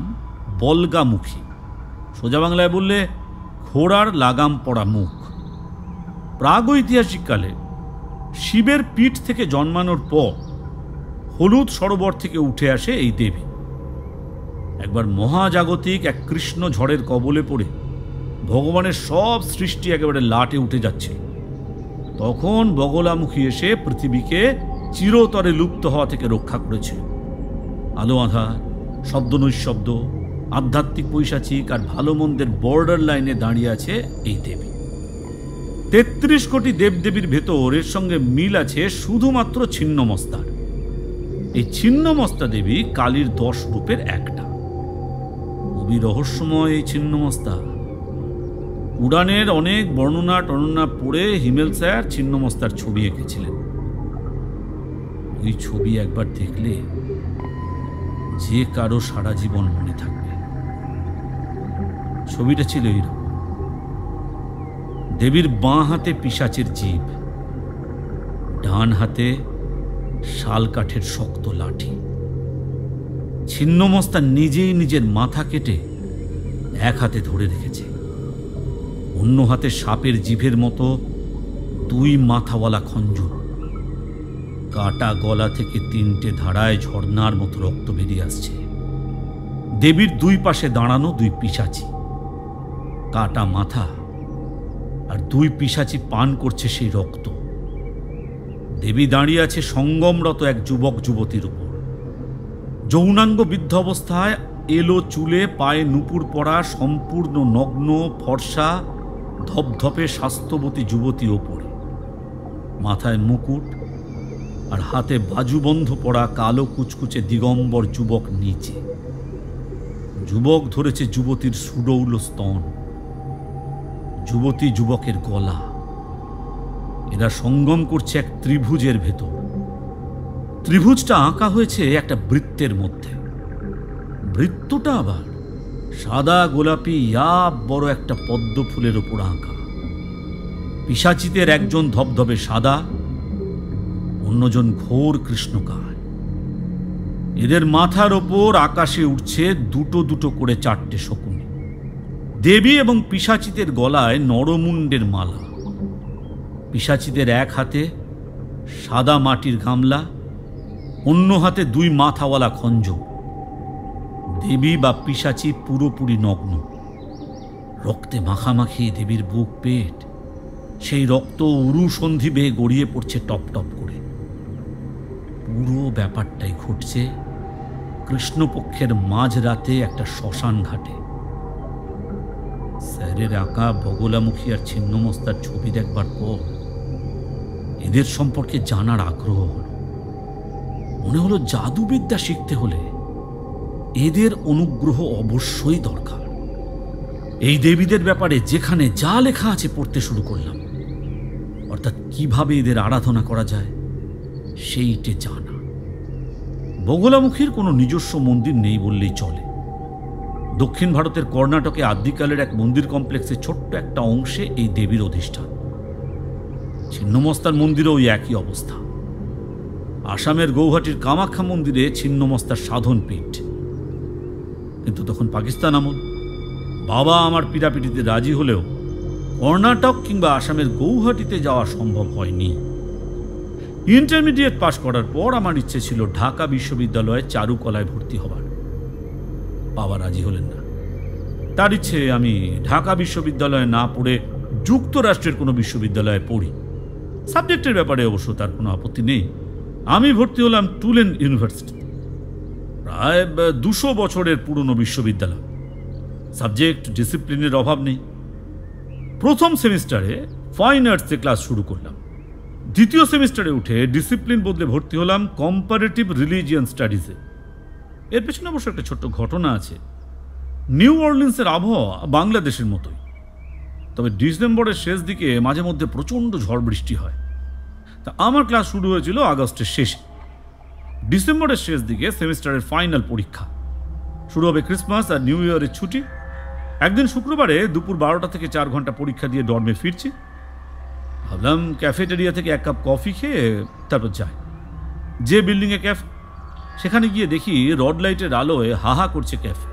বলগামুখী। সোজা বাংলায় বললে ঘোড়ার লাগাম পড়া মুখ। প্রাগৈতিহাসিক কালে শিবের পিঠ থেকে জন্মানোর পর হলুদ সরোবর থেকে উঠে আসে এই দেবী। একবার মহাজাগতিক এক কৃষ্ণ ঝড়ের কবলে পড়ে ভগবানের সব সৃষ্টি একেবারে লাটে উঠে যাচ্ছে। তখন বগলামুখী এসে পৃথিবীকে চিরতরে লুপ্ত হওয়া থেকে রক্ষা করেছিল। আলো আঁধার, শব্দ নৈশব্দ, আধ্যাত্মিক পৈশাচিক আর ভালো মন্দের বর্ডার লাইনে দাঁড়িয়ে আছে এই দেবী। ৩৩ কোটি দেবদেবীর ভেতর এর সঙ্গে মিল আছে শুধুমাত্র ছিন্নমস্তার। এই ছিন্নমস্তা দেবী কালীর 10 রূপের একটা। খুবই রহস্যময় এই ছিন্নমস্তা। পুরাণের অনেক বর্ণনা টর্ণনা পড়ে হিমেল স্যার ছিন্নমস্তার ছবি এঁকেছিলেন। ওই ছবি একবার দেখলে যে কারো সারা জীবন মনে থাকবে। ছবিটা ছিল এইরকম। দেবীর বাঁ হাতে পিশাচের জিভ, ডান হাতে শাল কাঠের শক্ত লাঠি। ছিন্নমস্তা নিজেই নিজের মাথা কেটে এক হাতে ধরে রেখেছে, অন্য হাতে সাপের জিভের মতো 2 মাথাওয়ালা খঞ্জর। কাটা গলা থেকে 3টে ধারায় ঝর্ণার মতো রক্ত বেরিয়ে আসছে। দেবীর 2 পাশে দাঁড়ানো 2 পিশাচি, কাটা মাথা আর 2 পিশাচি পান করছে সেই রক্ত। দেবী দাঁড়িয়ে আছে সঙ্গমরত এক যুবক যুবতীর উপর। যৌনাঙ্গ বিদ্ধ অবস্থায়, এলো চুলে, পায়ে নুপুর পরা, সম্পূর্ণ নগ্ন, ফর্সা, ধপধপে স্বাস্থ্যবতী যুবতী ওপরে, মাথায় মুকুট আর হাতে বাজুবন্ধ পড়া কালো কুচকুচে দিগম্বর যুবক নিচে। যুবক ধরেছে যুবতীর সুডৌল স্তন, যুবতী যুবকের গলা। এরা সঙ্গম করছে এক ত্রিভুজের ভেতর। ত্রিভুজটা আঁকা হয়েছে একটা বৃত্তের মধ্যে। বৃত্তটা আবার সাদা গোলাপি ইয়াব বড় একটা পদ্ম ফুলের ওপর আঁকা। পিশাচিতের একজন ধবধবে সাদা, অন্যজন ঘোর কৃষ্ণকায়। এদের মাথার ওপর আকাশে উঠছে দুটো দুটো করে 4টে শকুনি। দেবী এবং পিশাচিতের গলায় নরমুণ্ডের মালা। পিশাচিতের এক হাতে সাদা মাটির গামলা, অন্য হাতে 2 মাথাওয়ালা খঞ্জর। দেবী বা পিশাচি পুরোপুরি নগ্ন, রক্তে মাখামাখি দেবীর বুক পেট। সেই রক্ত উরু সন্ধি বেয়ে গড়িয়ে পড়ছে টপ টপ করে। পুরো ব্যাপারটাই ঘটছে কৃষ্ণপক্ষের মাঝরাতে একটা শ্মশান ঘাটে। স্যারের আঁকা বগলামুখী আর ছিন্নমস্তার ছবি দেখবার পর এদের সম্পর্কে জানার আগ্রহ হল। মনে হলো জাদুবিদ্যা শিখতে হলে এদের অনুগ্রহ অবশ্যই দরকার। এই দেবীদের ব্যাপারে যেখানে যা লেখা আছে পড়তে শুরু করলাম, অর্থাৎ কিভাবে এদের আরাধনা করা যায় সেইটে জানা। বগলামুখীর কোনো নিজস্ব মন্দির নেই বললেই চলে। দক্ষিণ ভারতের কর্ণাটকে আদিকালের এক মন্দির কমপ্লেক্সের ছোট্ট একটা অংশে এই দেবীর অধিষ্ঠান। ছিন্নমস্তার মন্দিরে ওই একই অবস্থা। আসামের গৌহাটির কামাখ্যা মন্দিরে ছিন্নমস্তার সাধন পীঠ। কিন্তু তখন পাকিস্তান আমল। বাবা আমার পিড়াপিড়িতে রাজি হলেও কর্ণাটক কিংবা আসামের গৌহাটিতে যাওয়া সম্ভব হয়নি। ইন্টারমিডিয়েট পাশ করার পর আমার ইচ্ছে ছিল ঢাকা বিশ্ববিদ্যালয়ে চারুকলায় ভর্তি হবার। বাবা রাজি হলেন না। তার ইচ্ছে আমি ঢাকা বিশ্ববিদ্যালয়ে না পড়ে যুক্তরাষ্ট্রের কোনো বিশ্ববিদ্যালয়ে পড়ি। সাবজেক্টের ব্যাপারে অবশ্য তার কোনো আপত্তি নেই। আমি ভর্তি হলাম টুলেন ইউনিভার্সিটি, প্রায় 200 বছরের পুরনো বিশ্ববিদ্যালয়। সাবজেক্ট ডিসিপ্লিনের অভাব নেই। প্রথম সেমিস্টারে ফাইন আর্টসে ক্লাস শুরু করলাম। দ্বিতীয় সেমিস্টারে উঠে ডিসিপ্লিন বদলে ভর্তি হলাম কম্পারেটিভ রিলিজিয়ান স্টাডিজে। এর পেছনে অবশ্য একটা ছোট্ট ঘটনা আছে। নিউ অরলিন্সের আবহাওয়া বাংলাদেশের মতোই, তবে ডিসেম্বরের শেষ দিকে মাঝে মধ্যে প্রচণ্ড ঝড় বৃষ্টি হয়। তা আমার ক্লাস শুরু হয়েছিল আগস্টের শেষে। ডিসেম্বরের শেষ দিকে সেমিস্টারের ফাইনাল পরীক্ষা। শুরু হবে ক্রিসমাস আর নিউ ইয়ারের ছুটি। একদিন শুক্রবারে দুপুর 12টা থেকে 4 ঘন্টা পরীক্ষা দিয়ে ডর্মে ফিরছি। ভাবলাম ক্যাফেটেরিয়া থেকে 1 কাপ কফি খেয়ে তারপর যাই। যে বিল্ডিংয়ে ক্যাফে, সেখানে গিয়ে দেখি রড লাইটের আলোয় হাহা করছে ক্যাফে,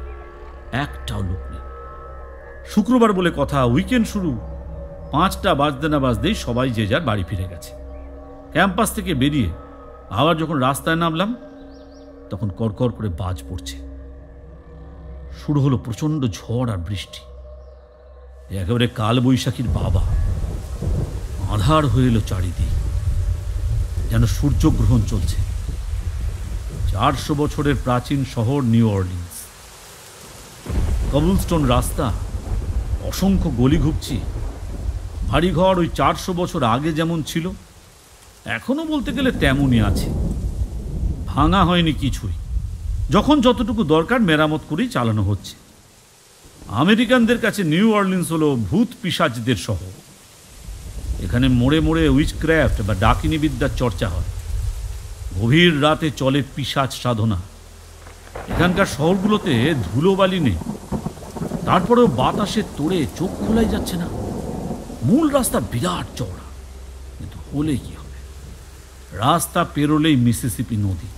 একটাও লোক নেই। শুক্রবার বলে কথা, উইকেন্ড শুরু। 5টা বাজতে না বাজতেই সবাই যে যার বাড়ি ফিরে গেছে। ক্যাম্পাস থেকে বেরিয়ে আবার যখন রাস্তায় নামলাম তখন করকর করে বাজ পড়ছে। শুরু হলো প্রচণ্ড ঝড় আর বৃষ্টি। একেবারে কাল বৈশাখীর বাবা। আঁধার হয়ে এলো চারিদিক, যেন সূর্যগ্রহণ চলছে। 400 বছরের প্রাচীন শহর নিউ অরলিন্স। কবলস্টোন রাস্তা, অসংখ্য গলি ঘুপছি। বাড়িঘর ওই 400 বছর আগে যেমন ছিল এখনো বলতে গেলে তেমনই আছে। ভাঙা হয়নি কিছুই। যখন যতটুকু দরকার মেরামত করেই চালানো হচ্ছে। আমেরিকানদের কাছে নিউ অরলিন্স হলো ভূত পিশাচদের শহর। এখানে মোড়ে মোড়ে উইচক্রাফট বা ডাকিনী বিদ্যার চর্চা হয়। গভীর রাতে চলে পিশাচ সাধনা। এখানকার শহরগুলোতে ধুলোবালি নেই, তারপরেও বাতাসে তোড়ে চোখ খোলাই যাচ্ছে না। মূল রাস্তা বিরাট চওড়া, কিন্তু হলে কি হবে? রাস্তা পেরোলেই মিসিসিপি নদী,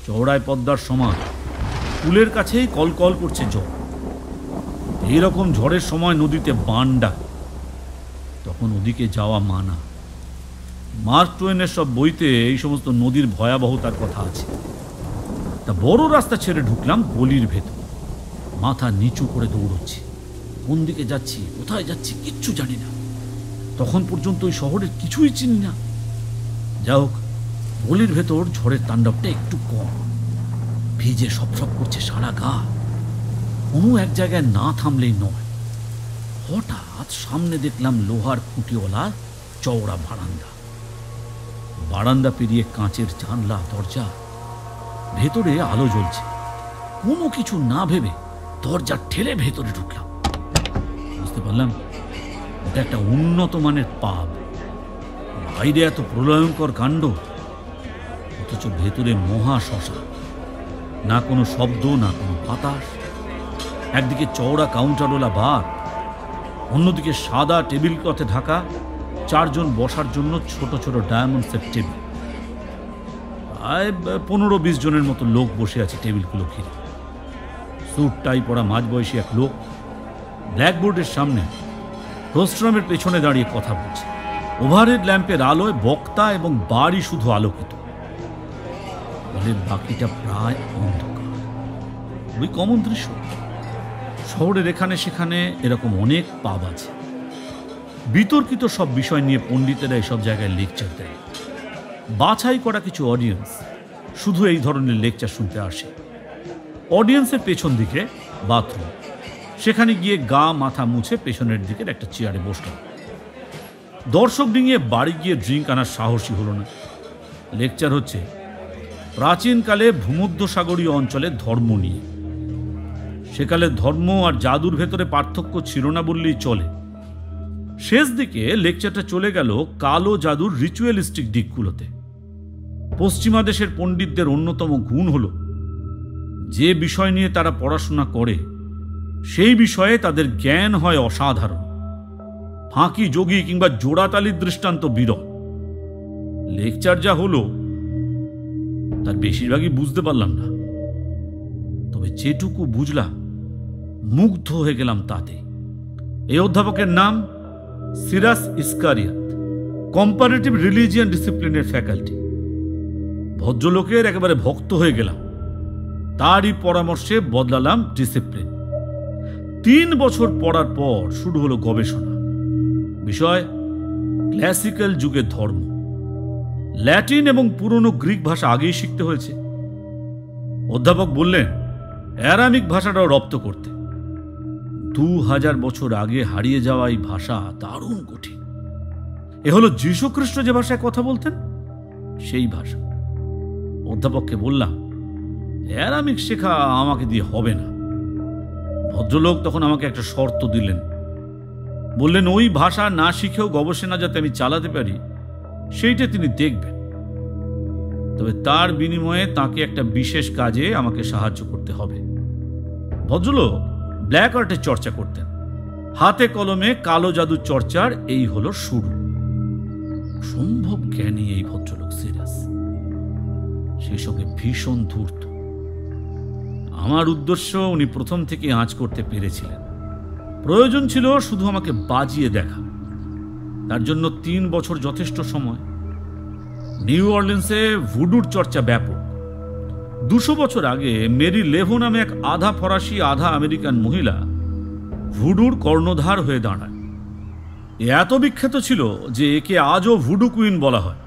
চওড়ায় পদ্মার সমান। পুলের কাছেই কলকল করছে জল। এইরকম ঝড়ের সময় নদীতে বান ডাকে, তখন ওদিকে যাওয়া মানা। মার্ক টোয়েনের সব বইতে এই সমস্ত নদীর ভয়াবহতার কথা আছে। তা বড় রাস্তা ছেড়ে ঢুকলাম গলির ভেতর। মাথা নিচু করে দৌড়চ্ছি। কোন দিকে যাচ্ছি, কোথায় যাচ্ছি কিচ্ছু জানি না। তখন পর্যন্ত ওই শহরের কিছুই চিনি না। যা হোক, গলির ভেতর ঝড়ের তাণ্ডবটা একটু কম। ভিজে সপ করছে সারা গা। কোনো এক জায়গায় না থামলেই নয়। হঠাৎ সামনে দেখলাম লোহার খুঁটিওয়ালা চওড়া বারান্দা। বারান্দা পেরিয়ে কাঁচের জানলা দরজা, ভেতরে আলো জ্বলছে। কোনো কিছু না ভেবে দরজা ঠেলে ভেতরে ঢুকলাম। বুঝতে পারলাম ওটা একটা উন্নত মানের পাব। বাইরে এত প্রলয়ঙ্কর কাণ্ড, অথচ ভেতরে মহা শ্মশান। না কোনো শব্দ, না কোনো বাতাস। একদিকে চওড়া কাউন্টারওয়ালা বার, অন্যদিকে সাদা টেবিল ক্লথে ঢাকা 4 জন বসার জন্য ছোট ছোট ডায়মন্ডসের টেবিল। প্রায় 15-20 জনের মতো লোক বসে আছে টেবিলগুলো ঘিরে। স্যুট টাই পরা মাঝবয়সী এক লোক ব্ল্যাকবোর্ডের সামনে রোস্ট্রামের পেছনে দাঁড়িয়ে কথা বলছে। ওভারহেড ল্যাম্পের আলোয় বক্তা এবং বাড়ি শুধু আলোকিত, ফলে বাকিটা প্রায় অন্ধকার। খুবই কমন দৃশ্য। শহরের এখানে সেখানে এরকম অনেক পাব আছে। বিতর্কিত সব বিষয় নিয়ে পণ্ডিতেরা এসব জায়গায় লেকচার দেয়। বাছাই করা কিছু অডিয়েন্স শুধু এই ধরনের লেকচার শুনতে আসে। অডিয়েন্সের পেছন দিকে বাথরুম, সেখানে গিয়ে গা মাথা মুছে পেছনের দিকের একটা চেয়ারে বসলাম। দর্শক ডিঙিয়ে বাড়ি গিয়ে ড্রিঙ্ক আনার সাহসী হলো না। লেকচার হচ্ছে প্রাচীনকালে ভূমধ্যসাগরীয় অঞ্চলে ধর্ম নিয়ে। সেকালে ধর্ম আর জাদুর ভেতরে পার্থক্য ছিল না বললেই চলে। শেষ দিকে লেকচারটা চলে গেল কালো জাদুর রিচুয়ালিস্টিক দিকগুলোতে। পশ্চিমা দেশের পণ্ডিতদের অন্যতম গুণ হল যে বিষয় নিয়ে তারা পড়াশোনা করে সেই বিষয়ে তাদের জ্ঞান হয় অসাধারণ। ফাঁকি যোগী কিংবা জোড়াতালির দৃষ্টান্ত বিরল। লেকচার যা হলো তার বেশিরভাগই বুঝতে পারলাম না, তবে যেটুকু বুঝলাম মুগ্ধ হয়ে গেলাম তাতে। এই অধ্যাপকের নাম সিরাস ইস্কারিয়াত, কম্পারেটিভ রিলিজিয়ান ডিসিপ্লিনের ফ্যাকাল্টি। ভদ্রলোকের একেবারে ভক্ত হয়ে গেলাম। তারই পরামর্শে বদলালাম ডিসিপ্লিন। 3 বছর পড়ার পর শুরু হলো গবেষণা। বিষয় ক্লাসিক্যাল যুগের ধর্ম। ল্যাটিন এবং পুরনো গ্রিক ভাষা আগেই শিখতে হয়েছে। অধ্যাপক বললেন অ্যারামিক ভাষাটাও রপ্ত করতে। 2000 বছর আগে হারিয়ে যাওয়া এই ভাষা দারুণ কঠিন। এ হলো যীশুখ্রিস্ট যে ভাষায় কথা বলতেন সেই ভাষা। অধ্যাপককে বললাম অ্যারামিক শেখা আমাকে দিয়ে হবে না। ভদ্রলোক তখন আমাকে একটা শর্ত দিলেন। বললেন ওই ভাষা না শিখেও গবেষণা যাতে আমি চালাতে পারি সেইটা তিনি দেখবেন, তবে তার বিনিময়ে তাকে একটা বিশেষ কাজে আমাকে সাহায্য করতে হবে। ভদ্রলোক ব্ল্যাক আর্টের চর্চা করতেন। হাতে কলমে কালো জাদুর চর্চার এই হলো শুরু। সম্ভব জ্ঞানী এই ভদ্রলোক সিরাস, সেই সঙ্গে ভীষণ ধূর্ত। আমার উদ্দেশ্য উনি প্রথম থেকে আঁচ করতে পেরেছিলেন। প্রয়োজন ছিল শুধু আমাকে বাজিয়ে দেখা। তার জন্য 3 বছর যথেষ্ট সময়। নিউ অর্লিন্সে ভুডুর চর্চা ব্যাপক। 200 বছর আগে মেরি লেভো নামে এক আধা ফরাসি আধা আমেরিকান মহিলা ভুডুর কর্ণধার হয়ে দাঁড়ায়। এত বিখ্যাত ছিল যে একে আজও ভুডু কুইন বলা হয়।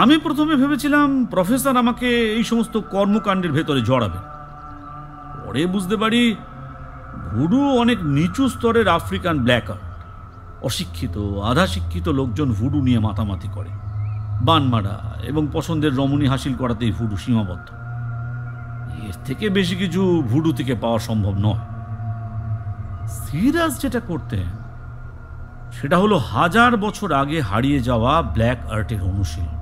আমি প্রথমে ভেবেছিলাম প্রফেসর আমাকে এই সমস্ত কর্মকাণ্ডের ভেতরে জড়াবে। পরে বুঝতে পারি ভুডু অনেক নিচু স্তরের আফ্রিকান ব্ল্যাক আর্ট। অশিক্ষিত আধা শিক্ষিত লোকজন ভুডু নিয়ে মাতামাতি করে। বান মারা এবং পছন্দের রমণী হাসিল করাতেই ভুডু সীমাবদ্ধ। এর থেকে বেশি কিছু ভুডু থেকে পাওয়া সম্ভব নয়। সিরাস যেটা করতেন সেটা হলো 1000 বছর আগে হারিয়ে যাওয়া ব্ল্যাক আর্টের অনুশীলন।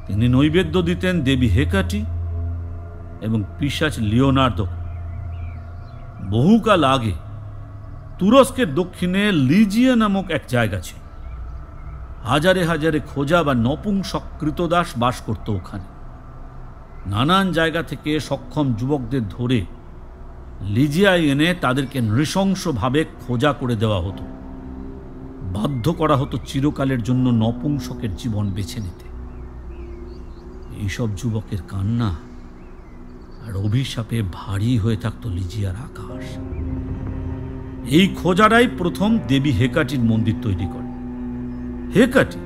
তিনি নৈবেদ্য দিতেন দেবী হেকাটি এবং পিশাচ লিওনার্দো। বহুকাল আগে তুরস্কের দক্ষিণে লিজিয়া নামক এক জায়গা ছিল। হাজারে হাজারে খোঁজা বা নপুংসক কৃতদাস বাস করত ওখানে। নানান জায়গা থেকে সক্ষম যুবকদের ধরে লিজিয়ায় এনে তাদেরকে নৃশংসভাবে খোঁজা করে দেওয়া হতো। বাধ্য করা হতো চিরকালের জন্য নপুংসকের জীবন বেছে নিতে। এইসব যুবকের কান্না আর অভিশাপে ভারী হয়ে থাকত লিজিয়ার আকাশ। এই খোঁজারাই প্রথম দেবী হেকাটির মন্দির তৈরি করে। হেকাটি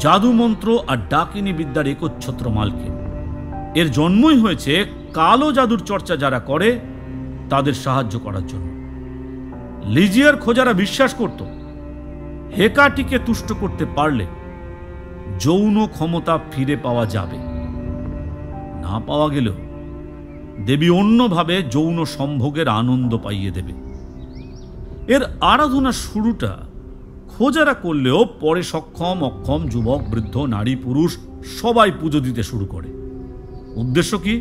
জাদুমন্ত্র আর ডাকিনী বিদ্যার একচ্ছত্র মালকিন। এর জন্মই হয়েছে কালো জাদুর চর্চা যারা করে তাদের সাহায্য করার জন্য। লিজিয়ার খোঁজারা বিশ্বাস করত হেকাটিকে তুষ্ট করতে পারলে যৌন ক্ষমতা ফিরে পাওয়া যাবে, না পাওয়া গেলেও দেবী অন্যভাবে যৌন সম্ভোগের আনন্দ পাইয়ে দেবে। এর আরাধনার শুরুটা খোঁজারা করলেও পরে সক্ষম অক্ষম যুবক বৃদ্ধ নারী পুরুষ সবাই পুজো দিতে শুরু করে। উদ্দেশ্য কি?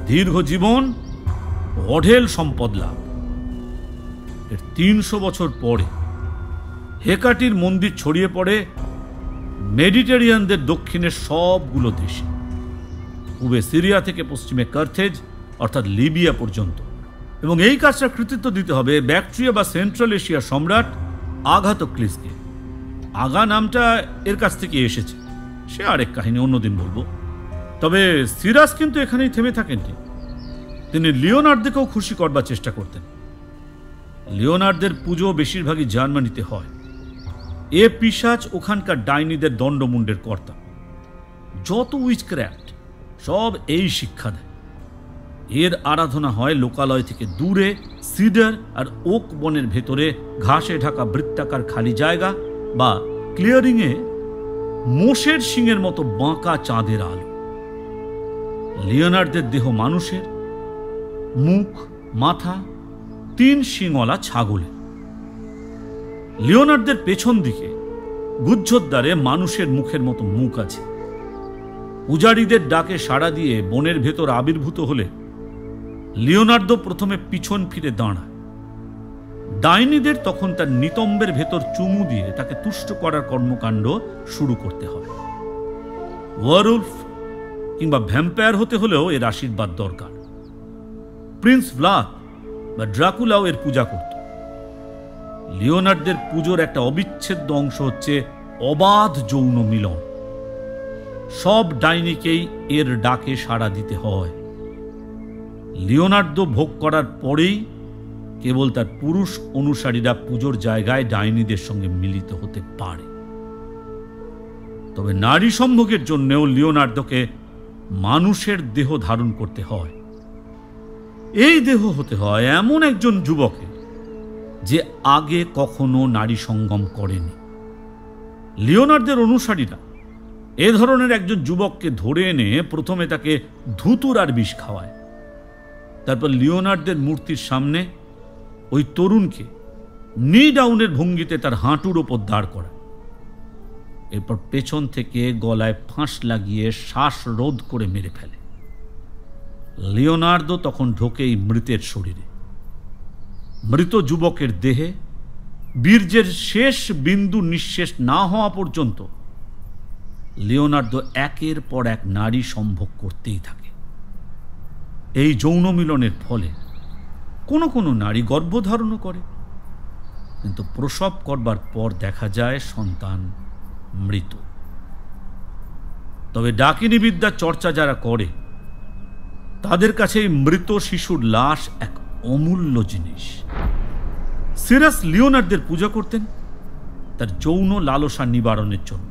দীর্ঘ জীবন, অঢেল সম্পদ লাভ। এর 300 বছর পরে হেকাটির মন্দির ছড়িয়ে পড়ে মেডিটেরিয়ানদের দক্ষিণের সবগুলো দেশে, পূবে সিরিয়া থেকে পশ্চিমে কার্থেজ অর্থাৎ লিবিয়া পর্যন্ত। এবং এই কাজটা কৃতিত্ব দিতে হবে ব্যাকট্রিয়া বা সেন্ট্রাল এশিয়ার সম্রাট আগাথোক্লিসকে। আগা নামটা এর কাছ থেকে এসেছে, সে আরেক কাহিনী, অন্যদিন বলবো। তবে সিরাস কিন্তু এখানেই থেমে থাকেননি। তিনি লিওনার্দকেও খুশি করবার চেষ্টা করতেন। লিওনার্দের পুজো বেশিরভাগই জার্মানিতে হয়। এ পিশাচ ওখানকার ডাইনিদের দণ্ডমুণ্ডের কর্তা। যত উইচক্রাফট সব এই শিক্ষা দেয়। এর আরাধনা হয় লোকালয় থেকে দূরে সিডার আর ওক বনের ভেতরে ঘাসে ঢাকা বৃত্তাকার খালি জায়গা বা ক্লিয়ারিংয়ে মোষের শিংয়ের মতো বাঁকা চাঁদের আলো। লিওনার্দের দেহ মানুষের, মুখ মাথা 3 শিংওয়ালা ছাগলের। লিওনার্দের পেছন দিকে গুজ্জদ্বারে মানুষের মুখের মতো মুখ আছে। পূজারীদের ডাকে সাড়া দিয়ে বনের ভেতর আবির্ভূত হলে লিওনার্দো প্রথমে পিছন ফিরে দাঁড়ায়। ডাইনিদের তখন তার নিতম্বের ভেতর চুমু দিয়ে তাকে তুষ্ট করার কর্মকাণ্ড শুরু করতে হয়। ওয়ারউলফ কিংবা ভ্যাম্পায়ার হতে হলেও এর আশীর্বাদ দরকার। প্রিন্স ভ্লাদ বা ড্রাকুলাও এর পূজা করত। লিওনার্দের পুজোর একটা অবিচ্ছেদ্য অংশ হচ্ছে অবাধ যৌন মিলন। সব ডাইনিকেই এর ডাকে সাড়া দিতে হয়। লিওনার্দো ভোগ করার পরেই কেবল তার পুরুষ অনুসারীরা পুজোর জায়গায় ডাইনিদের সঙ্গে মিলিত হতে পারে। তবে নারী সম্ভোগের জন্যও লিওনার্দোকে মানুষের দেহ ধারণ করতে হয়। এই দেহ হতে হয় এমন একজন যুবকের যে আগে কখনো নারী সঙ্গম করেনি। লিওনার্দের অনুসারীরা এ ধরনের একজন যুবককে ধরে এনে প্রথমে তাকে ধুতুর আর বিষ খাওয়ায়। তারপর লিওনার্দের মূর্তির সামনে ওই তরুণকে নি ডাউনের ভঙ্গিতে তার হাঁটুর ওপর দাঁড় করায়। এরপর পেছন থেকে গলায় ফাঁস লাগিয়ে শ্বাস রোধ করে মেরে ফেলে। লিওনার্দো তখন ঢোকে এই মৃতের শরীরে। মৃত যুবকের দেহে বীর্যের শেষ বিন্দু নিঃশেষ না হওয়া পর্যন্ত লিওনার্দো একের পর এক নারী সম্ভোগ করতেই থাকে। এই যৌন মিলনের ফলে কোনো কোনো নারী গর্ভধারণও করে, কিন্তু প্রসব করবার পর দেখা যায় সন্তান মৃত। তবে ডাকিনী বিদ্যার চর্চা যারা করে তাদের কাছে এই মৃত শিশুর লাশ এক অমূল্য জিনিস। সিরাস লিওনার্দের পূজা করতেন তার যৌন লালসা নিবারণের জন্য।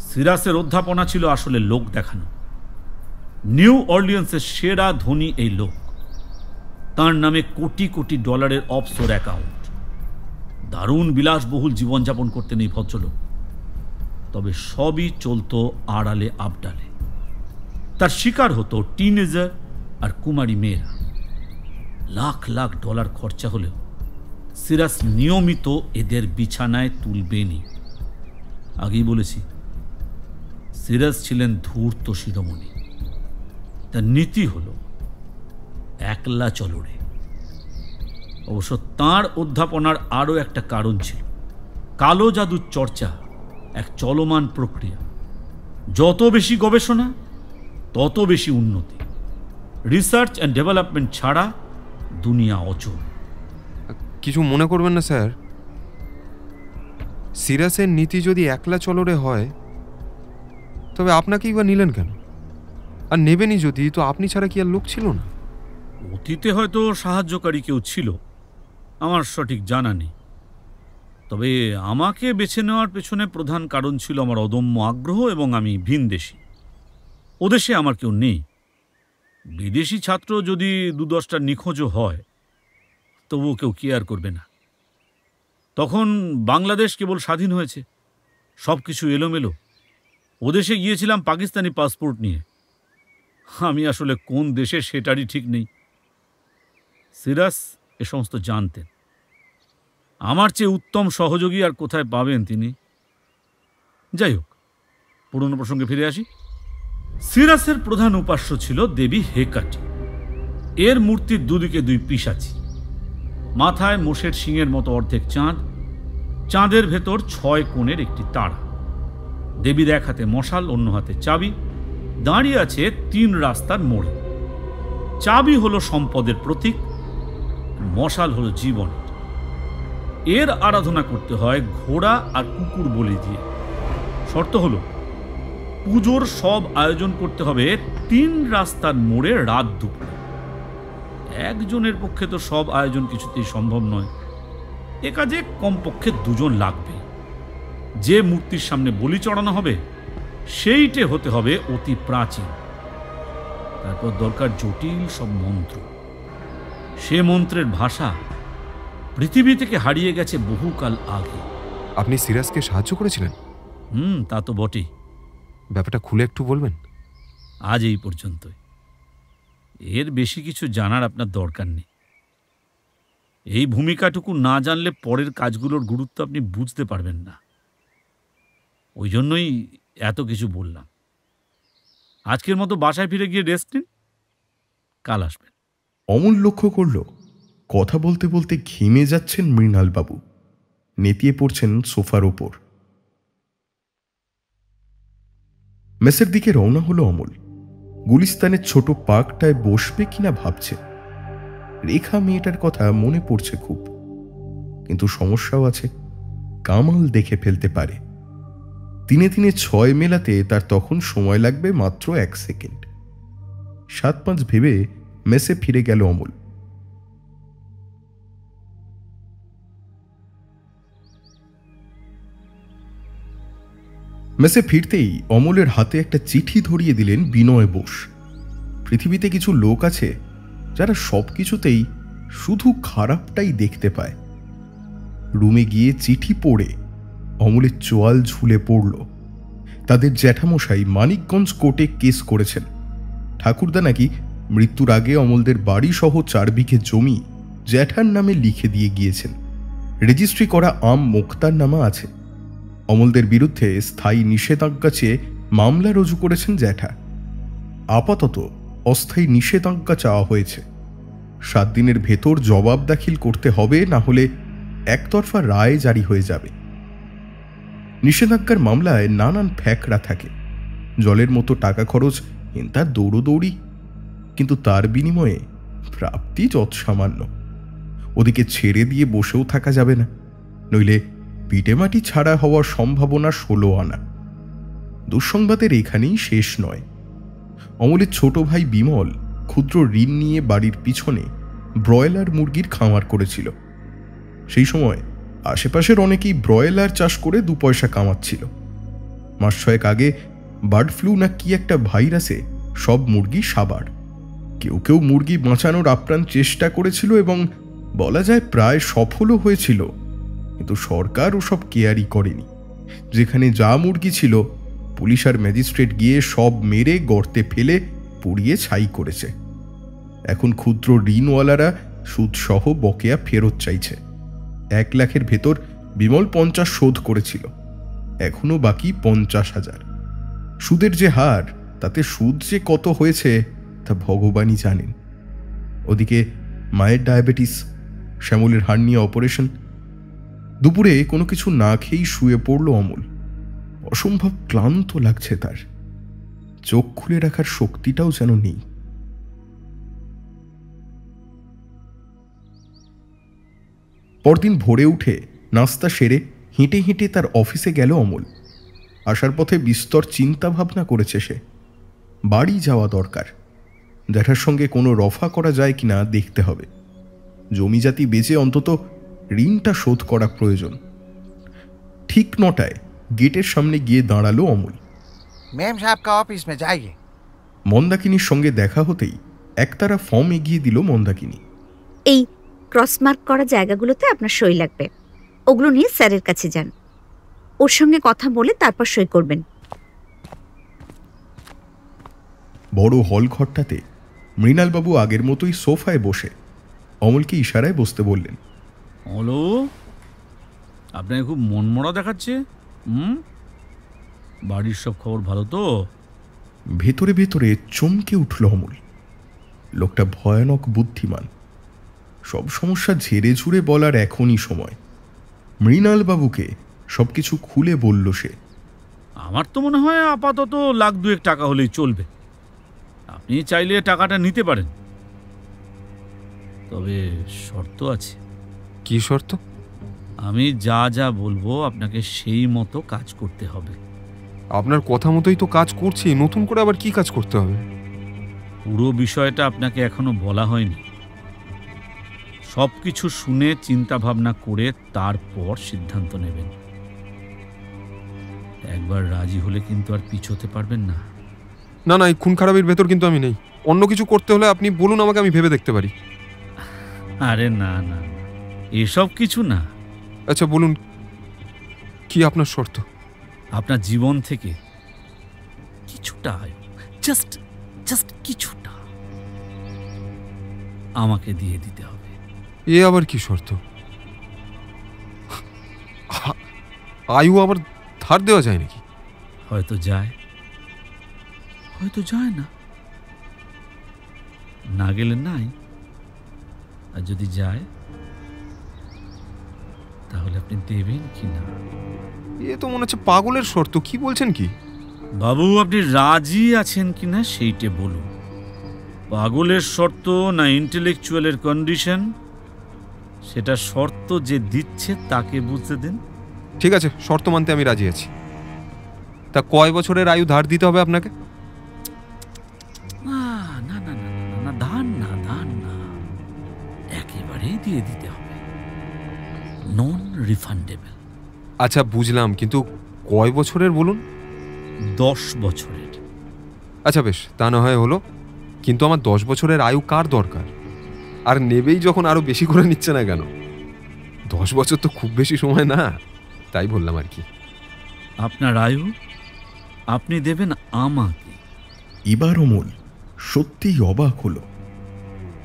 সিরাসের অধ্যাপনা ছিল আসলে লোক দেখানো। নিউ অর্লিয়ান্সের সেরা ধনী এই লোক। তার নামে কোটি কোটি ডলারের অফশোর অ্যাকাউন্ট। দারুণ বিলাসবহুল জীবনযাপন করতেন এই ভদ্রলোক। তবে সবই চলত আড়ালে আবডালে। তার শিকার হতো টিনেজার আর কুমারী মেয়েরা। লাখ লাখ ডলার খরচা হলেও সিরাস নিয়মিত এদের বিছানায় তুলবেনি। আগেই বলেছি, সিরাস ছিলেন ধূর্ত শিরোমণি। তার নীতি হল একলা চলরে। অবশ্য তাঁর অধ্যাপনার আরও একটা কারণ ছিল। কালো জাদুর চর্চা এক চলমান প্রক্রিয়া। যত বেশি গবেষণা তত বেশি উন্নতি। রিসার্চ অ্যান্ড ডেভেলপমেন্ট ছাড়া দুনিয়া অচল। কিছু মনে করবেন না স্যার, সিরাসের নীতি যদি একলা চলরে হয় তবে আপনাকেই বা নিলেন কেন? আর নেবেনই যদি, তো আপনি ছাড়া কি আর লোক ছিল না? অতীতে হয়তো সাহায্যকারী কেউ ছিল, আমার সঠিক জানা নেই। তবে আমাকে বেছে নেওয়ার পেছনে প্রধান কারণ ছিল আমার অদম্য আগ্রহ এবং আমি ভিনদেশী। ওদেশে আমার কেউ নেই। বিদেশি ছাত্র যদি 2-10টা নিখোঁজও হয় তবুও কেউ কেয়ার করবে না। তখন বাংলাদেশ কেবল স্বাধীন হয়েছে, সব কিছু এলোমেলো। ওদেশে গিয়েছিলাম পাকিস্তানি পাসপোর্ট নিয়ে। আমি আসলে কোন দেশে সেটারই ঠিক নেই। সিরাজ এ সমস্ত জানতেন। আমার চেয়ে উত্তম সহযোগী আর কোথায় পাবেন তিনি? যাই হোক, পুরনো প্রসঙ্গে ফিরে আসি। সিরাসের প্রধান উপাস্য ছিল দেবী হেকাটি। এর মূর্তির দুদিকে দুই পিশাচি, মাথায় মোষের শিংয়ের মতো অর্ধেক চাঁদ, চাঁদের ভেতর 6 কোণের একটি তারা। দেবীর এক হাতে মশাল, অন্য হাতে চাবি, দাঁড়িয়ে আছে 3 রাস্তার মোড়ে। চাবি হলো সম্পদের প্রতীক, মশাল হলো জীবনের। এর আরাধনা করতে হয় ঘোড়া আর কুকুর বলি দিয়ে। শর্ত হলো পুজোর সব আয়োজন করতে হবে 3 রাস্তার মোড়ে রাত দুপুরে। একজনের পক্ষে তো সব আয়োজন কিছুতেই সম্ভব নয়। এ কাজে কমপক্ষে 2 জন লাগবে। যে মূর্তির সামনে বলি চড়ানো হবে সেইটে হতে হবে অতি প্রাচীন। তারপর দরকার জটিল সব মন্ত্র। সে মন্ত্রের ভাষা পৃথিবী থেকে হারিয়ে গেছে বহুকাল আগে। আপনি সিরাজকে সাহায্য করেছিলেন? তা তো বটেই। ব্যাপারটা খুলে একটু বলবেন? আজ এই পর্যন্তই। এর বেশি কিছু জানার আপনার দরকার নেই। এই ভূমিকাটুকু না জানলে পরের কাজগুলোর গুরুত্ব আপনি বুঝতে পারবেন না। ওই জন্যই এত কিছু বললাম। আজকের মতো বাসায় ফিরে গিয়ে রেস্ট নিন, কাল আসবেন। অমল লক্ষ্য করল কথা বলতে বলতে ঘেমে যাচ্ছেন মৃণালবাবু, নেতিয়ে পড়ছেন সোফার ওপর। মেসের দিকে রওনা হলো অমল। গুলিস্তানের ছোট পার্কটায় বসবে কিনা ভাবছে। রেখা মেয়েটার কথা মনে পড়ছে খুব, কিন্তু সমস্যাও আছে, কামাল দেখে ফেলতে পারে। দিনে দিনে 6 মেলাতে তার তখন সময় লাগবে মাত্র 1 সেকেন্ড। 7-5 ভেবে মেসে ফিরে গেল অমল। মেসে ফিরতেই অমলের হাতে একটা চিঠি ধরিয়ে দিলেন বিনয় বোস। পৃথিবীতে কিছু লোক আছে যারা সবকিছুতেই শুধু খারাপটাই দেখতে পায়। রুমে গিয়ে চিঠি পড়ে অমলের চোয়াল ঝুলে পড়ল। তাদের জ্যাঠামশাই মানিকগঞ্জ কোর্টে কেস করেছেন। ঠাকুরদা নাকি মৃত্যুর আগে অমলদের বাড়ি সহ 4 বিঘে জমি জ্যাঠার নামে লিখে দিয়ে গিয়েছেন। রেজিস্ট্রি করা মোক্তার নামা আছে। অমলদের বিরুদ্ধে স্থায়ী নিষেধাজ্ঞা চেয়ে মামলা রুজু করেছেন জ্যাঠা। আপাতত অস্থায়ী নিষেধাজ্ঞা চাওয়া হয়েছে। 7 দিনের ভেতর জবাব দাখিল করতে হবে, না হলে একতরফা রায় জারি হয়ে যাবে। নিষেধাজ্ঞার মামলায় নানান ফ্যাকড়া থাকে। জলের মতো টাকা খরচ, তার দৌড়োদৌড়ি, কিন্তু তার বিনিময়ে প্রাপ্তি যৎসামান্য। ওদিকে ছেড়ে দিয়ে বসেও থাকা যাবে না, নইলে পিটেমাটি ছাড়া হওয়ার সম্ভাবনা 16 আনা। দুঃসংবাদের এখানেই শেষ নয়। অমলের ছোট ভাই বিমল ক্ষুদ্র ঋণ নিয়ে বাড়ির পিছনে ব্রয়লার মুরগির খামার করেছিল। সেই সময় আশেপাশের অনেকেই ব্রয়লার চাষ করে 2 পয়সা কামাচ্ছিল। মাস 6 আগে বার্ড ফ্লু না কি একটা ভাইরাসে সব মুরগি সাবার। কেউ কেউ মুরগি বাঁচানোর আপ্রাণ চেষ্টা করেছিল এবং বলা যায় প্রায় সফলও হয়েছিল, কিন্তু সরকার ওসব কেয়ারই করেনি। যেখানে যা মুরগি ছিল পুলিশ আর ম্যাজিস্ট্রেট গিয়ে সব মেরে গর্তে ফেলে পুড়িয়ে ছাই করেছে। এখন ক্ষুদ্র ঋণওয়ালারা সুদসহ বকেয়া ফেরত চাইছে। 1 লাখের ভেতর বিমল 50 শোধ করেছিল, এখনো বাকি 50,000। সুদের যে হার, তাতে সুদ যে কত হয়েছে তা ভগবানই জানেন। ওদিকে মায়ের ডায়াবেটিস, শ্যামলের হার্নিয়া অপারেশন। দুপুরে কোনো কিছু না খেয়েই শুয়ে পড়ল অমল। অসম্ভব ক্লান্ত লাগছে তার, চোখ খুলে রাখার শক্তিটাও যেন নেই। পরদিন ভোরে উঠে নাস্তা সেরে হেঁটে হেঁটে তার অফিসে গেল অমল। আসার পথে বিস্তর চিন্তা ভাবনা করেছে সে। বাড়ি যাওয়া দরকার, জ্যাঠার সঙ্গে কোনো রফা করা যায় কিনা দেখতে হবে। জমিজাতি বেচে অন্তত ঋণটা শোধ করা প্রয়োজন। ঠিক 9টায় গেটের সামনে গিয়ে দাঁড়ালো অমল। মেম সাহেব কা অফিস মে যাইয়ে। মন্দাকিনীর সঙ্গে দেখা হতেই একতারা ফর্ম এগিয়ে দিল মন্দাকিনী। ক্রসমার্ক করা জায়গাগুলোতে আপনার সই লাগবে। ওগুলো নিয়ে স্যারের কাছে যান, ওর সঙ্গে কথা বলে তারপর সই করবেন। বড় হল ঘরটাতে মৃণালবাবু আগের মতোই সোফায় বসে অমলকে ইশারায় বসতে বললেন। হলো, আপনাকে খুব মনমরা দেখাচ্ছে। বাড়ির সব খবর ভালো তো? ভেতরে ভেতরে চমকে উঠল অমল। লোকটা ভয়ানক বুদ্ধিমান। সব সমস্যা ঝেড়ে ঝুড়ে বলার এখনই সময়। মৃণালবাবুকে সবকিছু খুলে বলল সে। আমার তো মনে হয় আপাতত লাখ 2 টাকা হলেই চলবে। আপনি চাইলে টাকাটা নিতে পারেন, তবে শর্ত আছে। কি শর্ত? আমি যা যা বলবো আপনাকে সেই মতো কাজ করতে হবে। আপনার কথা মতোই তো কাজ করছি, নতুন করে আবার কি কাজ করতে হবে? পুরো বিষয়টা আপনাকে এখনো বলা হয়নি। সবকিছু শুনে চিন্তা ভাবনা করে তারপর সিদ্ধান্ত নেবেন। একবার রাজি হলে কিন্তু আর পিছোতে পারবেন না। না না, এই খুন খারাপের ভেতর কিন্তু আমি নেই। অন্য কিছু করতে হলে আপনি বলুন আমাকে, আমি ভেবে দেখতে পারি। আরে না না, এসব কিছু না। আচ্ছা বলুন, কি আপনার শর্ত? আপনার জীবন থেকে কিছুটা আয়, জাস্ট কিছুটা আমাকে দিয়ে দিতে হবে। এ আবার কি শর্ত? আয়ু আবার ধার দেওয়া যায় নাকি? হয়তো যায়, হয়তো যায় না। না গেলে নাই, আর যদি যায় তাহলে আপনি দেবেন কি না? এ তো মনে হচ্ছে পাগলের শর্ত। কি বলছেন কি? বাবু, আপনি রাজি আছেন কিনা সেইটা বলুন। পাগলের শর্ত না ইন্টেলেকচুয়ালের কন্ডিশন, সেটা শর্ত যে দিচ্ছে তাকে বুঝতে দিন। ঠিক আছে, শর্ত মানতে আমি রাজি আছি। তা কয় বছরের আয়ু ধার দিতে হবে আপনাকে? না না না না, ধার না, একেবারেই দিয়ে দিতে হবে, নন রিফান্ডেবল। আচ্ছা বুঝলাম, কিন্তু কয় বছরের বলুন? 10 বছরের। আচ্ছা বেশ, তা না হয় হলো, কিন্তু আমার 10 বছরের আয়ু কার দরকার? আর নেবেই যখন আরো বেশি করে নিচ্ছে না কেন? 10 বছর তো খুব বেশি সময় না, তাই বললাম আর কি। আপনার আয়ু আপনি দেবেন আমাকে। এবার অমল সত্যিই অবাক হলো।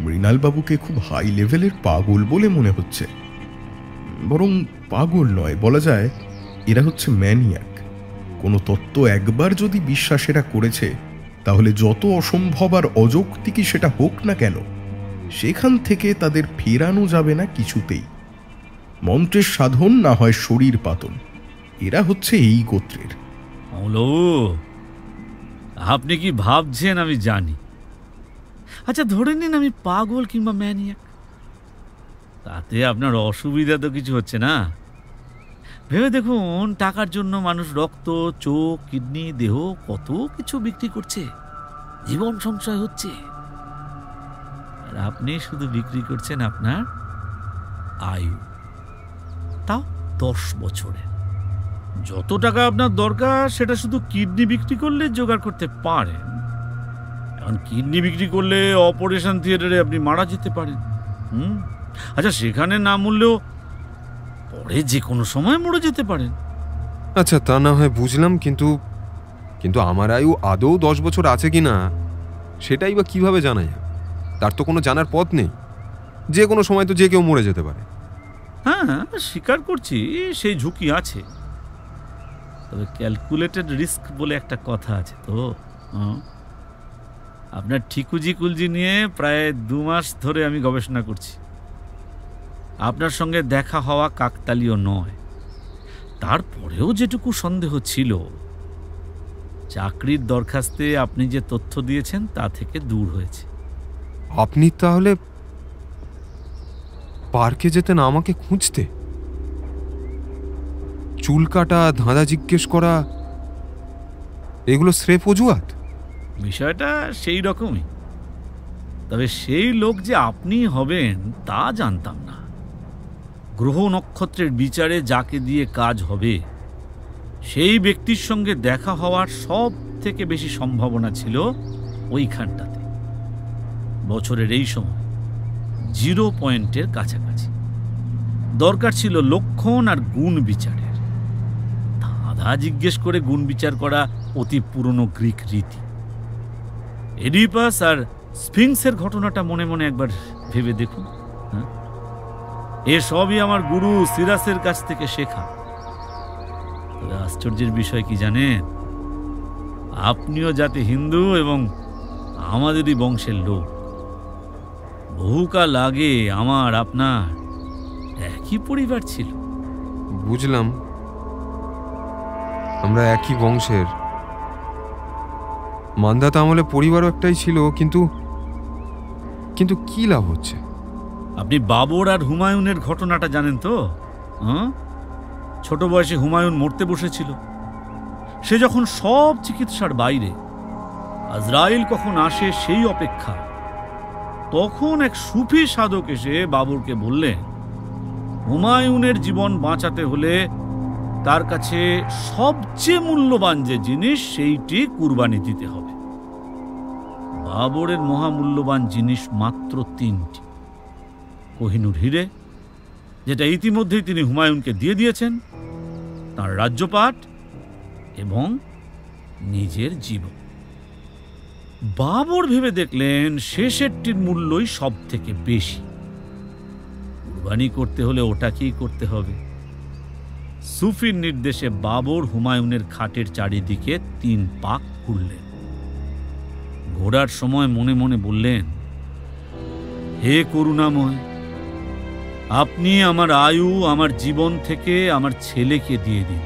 মৃণালবাবুকে খুব হাই লেভেলের পাগল বলে মনে হচ্ছে। বরং পাগল নয়, বলা যায় এরা হচ্ছে ম্যানিয়াক। কোনো তত্ত্ব একবার যদি বিশ্বাসেরা করেছে, তাহলে যত অসম্ভব আর অযৌক্তিকই সেটা হোক না কেন, সেখান থেকে তাদের ফেরানো যাবে না কিছুতেই। মন্ত্রের সাধন না হয় শরীর পাতন, এরা হচ্ছে এই গোত্রের। আপনি কি ভাবছেন আমি জানি? আচ্ছা ধরে নিন আমি পাগল কিংবা ম্যানিয়াক, তাতে আপনার অসুবিধা তো কিছু হচ্ছে না। ভেবে দেখুন, টাকার জন্য মানুষ রক্ত, চোখ, কিডনি, দেহ কত কিছু বিক্রি করছে, জীবন সংশয় হচ্ছে। আর আপনি শুধু বিক্রি করছেন আপনার আয়ু, তাও 10 বছরে। যত টাকা আপনার দরকার সেটা শুধু কিডনি বিক্রি করলে জোগাড় করতে পারেন। এখন কিডনি বিক্রি করলে অপারেশন থিয়েটারে আপনি মারা যেতে পারেন। আচ্ছা সেখানে না মরলেও পরে যে কোনো সময় মরে যেতে পারেন। আচ্ছা তা না হয় বুঝলাম, কিন্তু আমার আয়ু আদৌ 10 বছর আছে কি না সেটাই বা কিভাবে জানা যায়? তার তো কোনো জানার পথ নেই। যে কোনো সময় তো যে কেউ মরে যেতে পারে। হ্যাঁ স্বীকার করছি, সেই ঝুঁকি আছে, তবে ক্যালকুলেটেড রিস্ক বলে একটা কথা আছে তো। আপনার ঠিকুজি কুলজি নিয়ে প্রায় 2 মাস ধরে আমি গবেষণা করছি। আপনার সঙ্গে দেখা হওয়া কাকতালীয় নয়, তারপরেও যেটুকু সন্দেহ ছিল, চাকরির দরখাস্তে আপনি যে তথ্য দিয়েছেন তা থেকে দূর হয়েছে। আপনি তাহলে পার্কে যেতেন আমাকে খুঁজতে? চুল কাটা, ধাঁধা জিজ্ঞেস করা, এগুলো স্রেফ অজুহাত? বিষয়টা সেই রকমই, তবে সেই লোক যে আপনি হবেন তা জানতাম না। গ্রহ নক্ষত্রের বিচারে যাকে দিয়ে কাজ হবে, সেই ব্যক্তির সঙ্গে দেখা হওয়ার সব থেকে বেশি সম্ভাবনা ছিল ওইখানটাতে। বছরের এই সময় জিরো পয়েন্টের কাছাকাছি। দরকার ছিল লক্ষণ আর গুণ বিচারের। ধাঁধা জিজ্ঞেস করে গুণ বিচার করা অতি পুরনো গ্রিক রীতি। এডিপাস আর স্ফিংসের ঘটনাটা মনে মনে একবার ভেবে দেখুন। এসবই আমার গুরু সিরাসের কাছ থেকে শেখা। তবে আশ্চর্যের বিষয় কি জানেন, আপনিও যাতে হিন্দু এবং আমাদেরই বংশের লোক। বহুকাল আগে আমার আপনার একই পরিবার ছিল। বুঝলাম, আমরা একই বংশের। মান্ধাতা আমলে পরিবারও একটাই ছিল, কিন্তু কিন্তু কি লাভ হচ্ছে? আপনি বাবর আর হুমায়ুনের ঘটনাটা জানেন তো? ছোট বয়সে হুমায়ুন মরতে বসেছিল। সে যখন সব চিকিৎসার বাইরে, আজরাইল কখন আসে সেই অপেক্ষা, তখন এক সুফি সাধক এসে বাবরকে বললেন, হুমায়ুনের জীবন বাঁচাতে হলে তার কাছে সবচেয়ে মূল্যবান যে জিনিস সেইটি কুরবানি দিতে হবে। বাবরের মহামূল্যবান জিনিস মাত্র 3টি। কোহিনূর হিরে, যেটা ইতিমধ্যেই তিনি হুমায়ুনকে দিয়ে দিয়েছেন, তার রাজ্যপাট এবং নিজের জীবন। বাবর ভেবে দেখলেন শেষেরটির মূল্যই সব থেকে বেশি। কুরবানি করতে হলে ওটাকেই করতে হবে। সুফির নির্দেশে বাবর হুমায়ুনের খাটের চারিদিকে 3 পাক ঘুরলেন। ঘোরার সময় মনে মনে বললেন, হে করুণাময়, আপনি আমার আয়ু, আমার জীবন থেকে আমার ছেলেকে দিয়ে দিন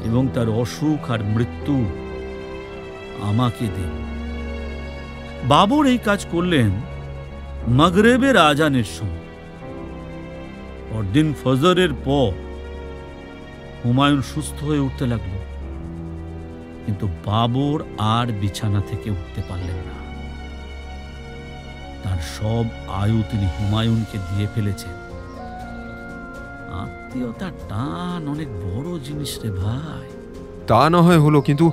এবং তার অসুখ আর মৃত্যু আমাকে দিন। বাবর এই কাজ করলেন মাগরেবের আজানের সময়। পরদিন ফজরের পর হুমায়ুন সুস্থ হয়ে উঠতে লাগল, কিন্তু বাবর আর বিছানা থেকে উঠতে পারলেন না। তার সব আয়ু তিনি হুমায়ুনকে দিয়ে ফেলেছেন। আত্মীয়তার টান অনেক বড় জিনিস রে ভাই। তা না হয় হলো, কিন্তু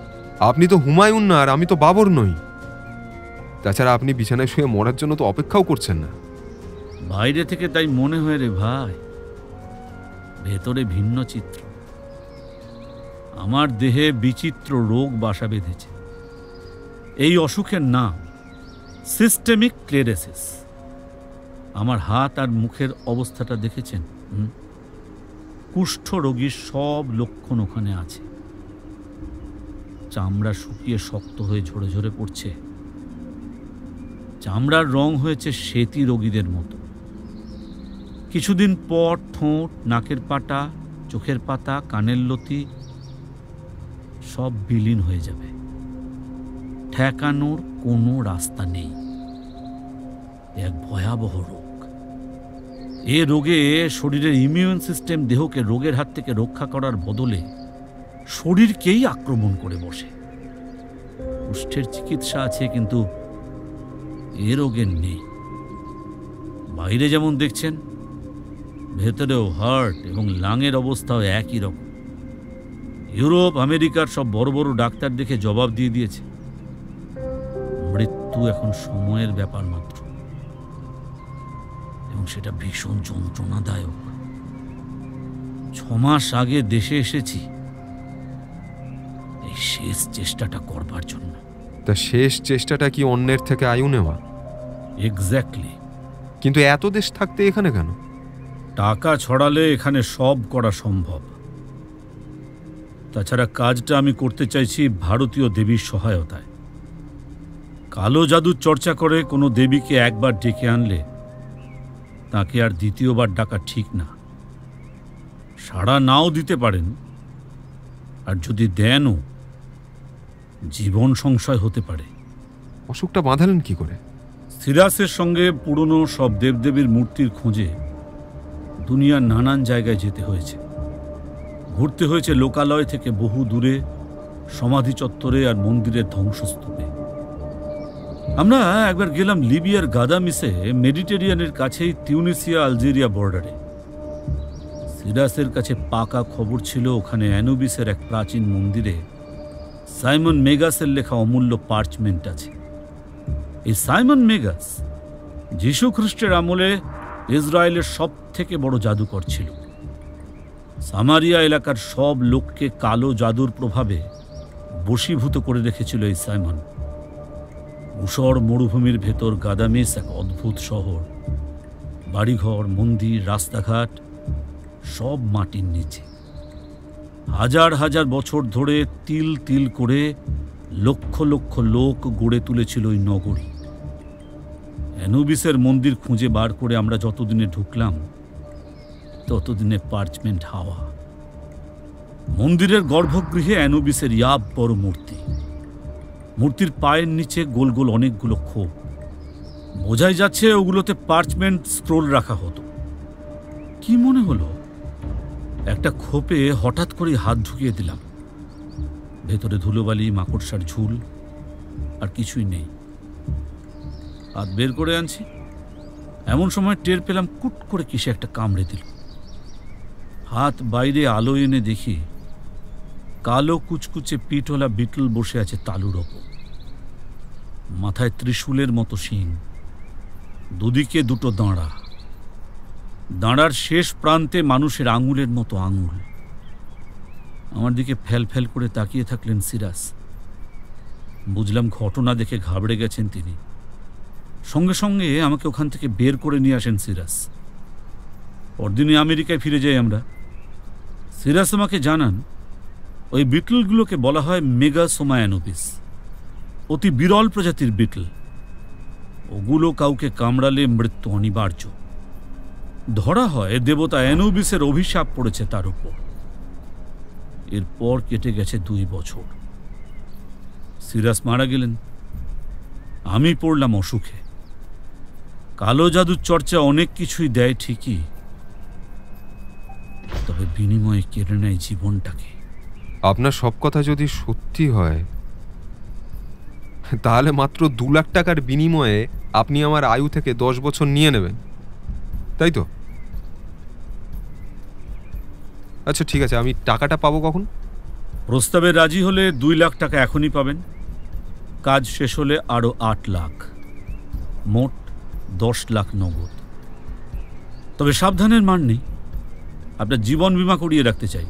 আপনি তো হুমায়ুন না, আর আমি তো বাবর নই। তাছাড়া আপনি বিছানায় শুয়ে মরার জন্য তো অপেক্ষাও করছেন না। বাইরে থেকে তাই মনে হয় রে ভাই, ভেতরে ভিন্ন চিত্র। আমার দেহে বিচিত্র রোগ বাসা বেঁধেছে। এই অসুখের নাম সিস্টেমিক ক্লেরেসিস। আমার হাত আর মুখের অবস্থাটা দেখেছেন? কুষ্ঠ রোগীর সব লক্ষণ ওখানে আছে। চামড়া শুকিয়ে শক্ত হয়ে ঝরে ঝরে পড়ছে। চামড়ার রং হয়েছে শ্বেতি রোগীদের মতো। কিছুদিন পর ঠোঁট, নাকের পাটা, চোখের পাতা, কানের লতি সব বিলীন হয়ে যাবে। ঠেকানোর কোনো রাস্তা নেই। এক ভয়াবহ রোগ। এ রোগে শরীরের ইমিউন সিস্টেম দেহকে রোগের হাত থেকে রক্ষা করার বদলে শরীরকেই আক্রমণ করে বসে। কুষ্ঠের চিকিৎসা আছে, কিন্তু এ রোগের নেই। বাইরে যেমন দেখছেন, ভেতরেও হার্ট এবং লাংয়ের অবস্থাও একই রকম। ইউরোপ, আমেরিকার সব বড় বড় ডাক্তার দেখে জবাব দিয়ে দিয়েছে, মৃত্যু এখন সময়ের ব্যাপার মাত্র, এবং সেটা ভীষণ যন্ত্রণাদায়ক। 6 মাস আগে দেশে এসেছি এই শেষ চেষ্টাটা করবার জন্য। তা শেষ চেষ্টাটা কি অন্যের থেকে আয়ু নেওয়া? এক্স্যাক্টলি। কিন্তু এত দেশ থাকতে এখানে কেন? টাকা ছড়ালে এখানে সব করা সম্ভব। তাছাড়া কাজটা আমি করতে চাইছি ভারতীয় দেবীর সহায়তায়। কালো জাদুর চর্চা করে কোনো দেবীকে একবার ডেকে আনলে তাকে আর দ্বিতীয়বার ডাকা ঠিক না। সাড়া নাও দিতে পারেন, আর যদি দেনও, জীবন সংশয় হতে পারে। অসুখটা বাঁধালেন কি করে? সিরাসের সঙ্গে পুরনো সব দেবদেবীর মূর্তির খোঁজে দুনিয়ার নানান জায়গায় যেতে হয়েছে। ঘুরতে হয়েছে লোকালয় থেকে বহু দূরে, সমাধি চত্বরে আর মন্দিরের ধ্বংসস্তূপে। আমরা একবার গেলাম লিবিয়ার গাদামিসে, মেডিটেরিয়ানের কাছেই তিউনিসিয়া আলজেরিয়া বর্ডারে। সিরাসের কাছে পাকা খবর ছিল ওখানে অ্যানুবিসের এক প্রাচীন মন্দিরে সাইমন মেগাসের লেখা অমূল্য পার্চমেন্ট আছে। এই সাইমন মেগাস যীশু খ্রিস্টের আমলে ইসরায়েলের সব থেকে বড় জাদুকর ছিল। সামারিয়া এলাকার সব লোককে কালো জাদুর প্রভাবে বশীভূত করে রেখেছিল এই সাইমন। ঊষর মরুভূমির ভেতর গাদামেস এক অদ্ভুত শহর। বাড়িঘর, মন্দির, রাস্তাঘাট সব মাটির নিচে। হাজার হাজার বছর ধরে তিল তিল করে লক্ষ লক্ষ লোক গড়ে তুলেছিল ওই নগরী। অ্যানুবিসের মন্দির খুঁজে বার করে আমরা যতদিনে ঢুকলাম ততদিনে পার্চমেন্ট হাওয়া। মন্দিরের গর্ভগৃহে অ্যানুবিসের ইয়াব বড় মূর্তি। মূর্তির পায়ের নিচে গোল গোল অনেকগুলো খোপ। বোঝাই যাচ্ছে ওগুলোতে পার্চমেন্ট স্ক্রোল রাখা হতো। কি মনে হলো, একটা খোপে হঠাৎ করে হাত ঢুকিয়ে দিলাম। ভেতরে ধুলোবালি, মাকড়সার ঝুল, আর কিছুই নেই। হাত বের করে আনছি, এমন সময় টের পেলাম কুট করে কিসে একটা কামড়ে দিল। হাত বাইরে আলো এনে দেখি কালো কুচকুচে পিঠওয়ালা বিটল বসে আছে তালুর ওপর। মাথায় ত্রিশূলের মতো শিং, দুদিকে দুটো দাঁড়া। দাঁড়ার শেষ প্রান্তে মানুষের আঙুলের মতো আঙুল। আমার দিকে ফ্যাল ফ্যাল করে তাকিয়ে থাকলেন সিরাস। বুঝলাম ঘটনা দেখে ঘাবড়ে গেছেন তিনি। সঙ্গে সঙ্গে আমাকে ওখান থেকে বের করে নিয়ে আসেন সিরাস। পরদিনে আমেরিকায় ফিরে যাই আমরা। সিরাস আমাকে জানান ওই বিটলগুলোকে বলা হয় মেগাসোমা অ্যানুবিস, অতি বিরল প্রজাতির বিটল। ওগুলো কাউকে কামড়ালে মৃত্যু অনিবার্য। ধরা হয় দেবতা অ্যানুবিসের অভিশাপ পড়েছে তার উপর। এরপর কেটে গেছে 2 বছর। সিরাস মারা গেলেন, আমি পড়লাম অসুখে। কালো জাদুর চর্চা অনেক কিছুই দেয় ঠিকই, তবে বিনিময়ে কেড়ে নেয় জীবনটাকে। আপনার সব কথা যদি সত্যি হয় তাহলে মাত্র 2 লাখ টাকার বিনিময়ে আপনি আমার আয়ু থেকে 10 বছর নিয়ে নেবেন, তাই তো? আচ্ছা ঠিক আছে, আমি টাকাটা পাবো কখন? প্রস্তাবে রাজি হলে 2 লাখ টাকা এখনই পাবেন। কাজ শেষ হলে আরও 8 লাখ, মোট 10 লাখ নগদ। তবে সাবধানের মান নেই, আপনার জীবন বীমা করিয়ে রাখতে চাই।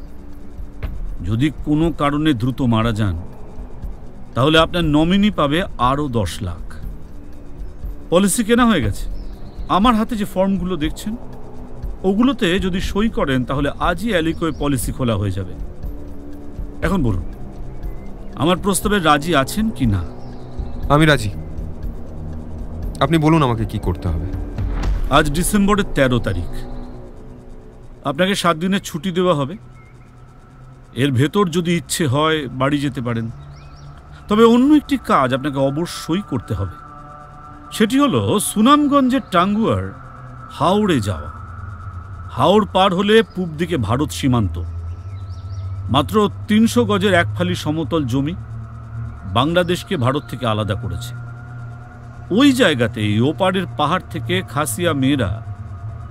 যদি কোনো কারণে দ্রুত মারা যান তাহলে আপনার নমিনি পাবে আরও 10 লাখ। পলিসি কেনা হয়ে গেছে। আমার হাতে যে ফর্মগুলো দেখছেন ওগুলোতে যদি সই করেন তাহলে আজই অ্যালিকোয় পলিসি খোলা হয়ে যাবে। এখন বলুন, আমার প্রস্তাবে রাজি আছেন কি না? আমি রাজি। আপনি বলুন আমাকে কি করতে হবে। আজ ডিসেম্বরের 13 তারিখ। আপনাকে 7 দিনের ছুটি দেওয়া হবে। এর ভেতর যদি ইচ্ছে হয় বাড়ি যেতে পারেন। তবে অন্য একটি কাজ আপনাকে অবশ্যই করতে হবে। সেটি হলো সুনামগঞ্জের টাঙ্গুয়ার হাওড়ে যাওয়া। হাওড় পার হলে পূব দিকে ভারত সীমান্ত। মাত্র 300 গজের এক ফালি সমতল জমি বাংলাদেশকে ভারত থেকে আলাদা করেছে। ওই জায়গাতেই ওপারের পাহাড় থেকে খাসিয়া মেয়েরা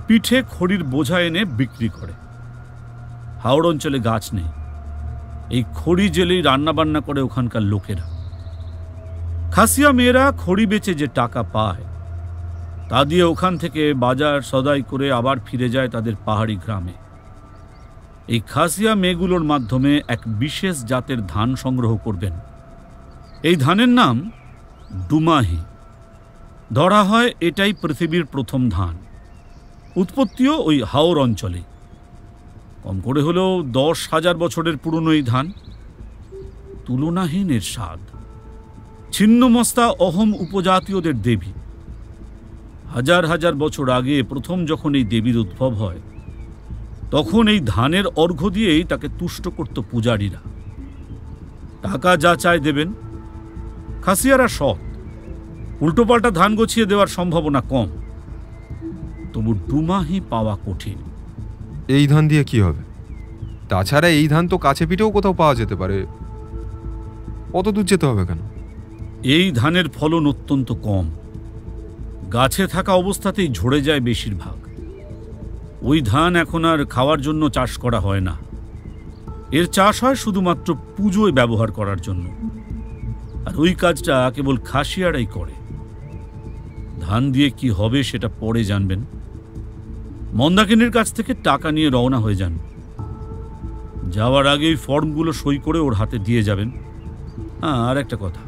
পিঠে খড়ির বোঝা এনে বিক্রি করে। হাওড় অঞ্চলে গাছ নেই, এই খড়ি জেলেই রান্নাবান্না করে ওখানকার লোকেরা। খাসিয়া মেয়েরা খড়ি বেচে যে টাকা পায় তা দিয়ে ওখান থেকে বাজার সদাই করে আবার ফিরে যায় তাদের পাহাড়ি গ্রামে। এই খাসিয়া মেয়েগুলোর মাধ্যমে এক বিশেষ জাতের ধান সংগ্রহ করবেন। এই ধানের নাম ডুমাহি। ধরা হয় এটাই পৃথিবীর প্রথম ধান। উৎপত্তিও ওই হাওর অঞ্চলে। কম করে হলেও 10,000 বছরের পুরনো এই ধান। তুলনাহীন এর স্বাদ। ছিন্নমস্তা অহম উপজাতীয়দের দেবী। হাজার হাজার বছর আগে প্রথম যখন এই দেবীর উদ্ভব হয় তখন এই ধানের অর্ঘ্য দিয়েই তাকে তুষ্ট করত পূজারীরা। টাকা যা চায় দেবেন। খাসিয়ারা সৎ, উল্টোপাল্টা ধান গছিয়ে দেওয়ার সম্ভাবনা কম। তবু ডুমাহি পাওয়া কঠিন। এই ধান দিয়ে কি হবে? তাছাড়া এই ধান তো কাছে পিঠেও কোথাও পাওয়া যেতে পারে। অত দূর যেতে হবে কেন? এই ধানের ফলন অত্যন্ত কম। গাছে থাকা অবস্থাতেই ঝরে যায় বেশিরভাগ। ওই ধান এখন আর খাওয়ার জন্য চাষ করা হয় না। এর চাষ হয় শুধুমাত্র পুজোয় ব্যবহার করার জন্য। আর ওই কাজটা কেবল খাসিয়ারাই করে। ধান দিয়ে কি হবে সেটা পরে জানবেন। মন্দাকিনীর কাছ থেকে টাকা নিয়ে রওনা হয়ে যান। যাওয়ার আগে এই ফর্মগুলো সই করে ওর হাতে দিয়ে যাবেন। হ্যাঁ, আর একটা কথা,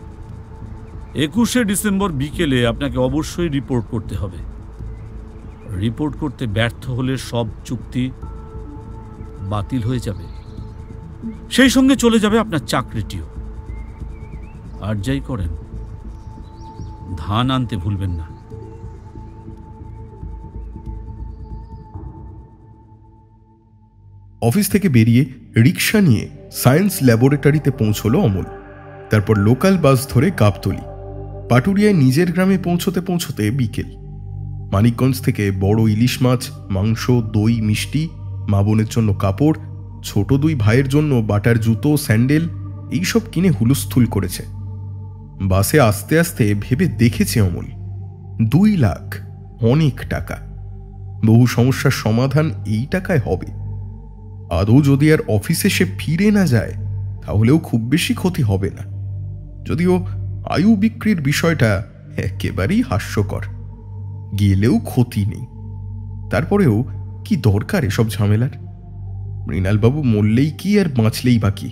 21শে ডিসেম্বর বিকেলে আপনাকে অবশ্যই রিপোর্ট করতে হবে। রিপোর্ট করতে ব্যর্থ হলে সব চুক্তি বাতিল হয়ে যাবে, সেই সঙ্গে চলে যাবে আপনার চাকরিটিও। আর যাই করেন, ধান আনতে ভুলবেন না। অফিস থেকে বেরিয়ে রিক্সা নিয়ে সায়েন্স ল্যাবরেটরিতে পৌঁছলো অমল। তারপর লোকাল বাস ধরে গাবতলী। পাটুরিয়ায় নিজের গ্রামে পৌঁছতে পৌঁছতে বিকেল। মানিকগঞ্জ থেকে বড় ইলিশ মাছ, মাংস, দই, মিষ্টি, মা বোনের জন্য কাপড়, ছোট 2 ভাইয়ের জন্য বাটার জুতো, স্যান্ডেল এইসব কিনে হুলুস্থুল করেছে। বাসে আস্তে আস্তে ভেবে দেখেছে অমল, 2 লাখ অনেক টাকা। বহু সমস্যার সমাধান এই টাকায় হবে। আদৌ যদি আর অফিসে সে ফিরে না যায় তাহলেও খুব বেশি ক্ষতি হবে না। যদিও আয়ু বিক্রির বিষয়টা একেবারেই হাস্যকর। গেলেও ক্ষতি নেই, তারপরেও কি দরকার এসব ঝামেলার? মৃণালবাবু মরলেই কি আর বাঁচলেই বাকি।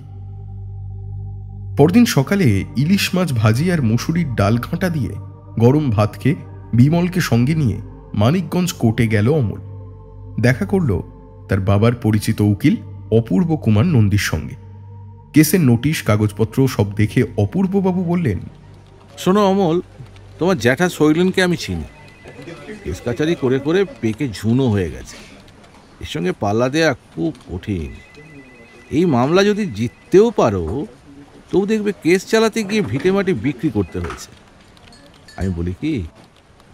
পরদিন সকালে ইলিশ মাছ ভাজি আর মুসুরির ডাল ঘাঁটা দিয়ে গরম ভাত খেয়ে বিমলকে সঙ্গে নিয়ে মানিকগঞ্জ কোর্টে গেল অমল। দেখা করল তার বাবার পরিচিত উকিল অপূর্ব কুমার নন্দীর সঙ্গে। কেসের নোটিশ, কাগজপত্র সব দেখে অপূর্ববাবু বললেন, শোনো অমল, তোমার জ্যাঠা শৈলেনকে আমি চিনি। কেস কাচারি করে করে পেকে ঝুনো হয়ে গেছে। এর সঙ্গে পাল্লা দেয়া খুব কঠিন। এই মামলা যদি জিততেও পারো, তবু দেখবে কেস চালাতে গিয়ে ভিটেমাটি বিক্রি করতে হয়েছে। আমি বলি কি,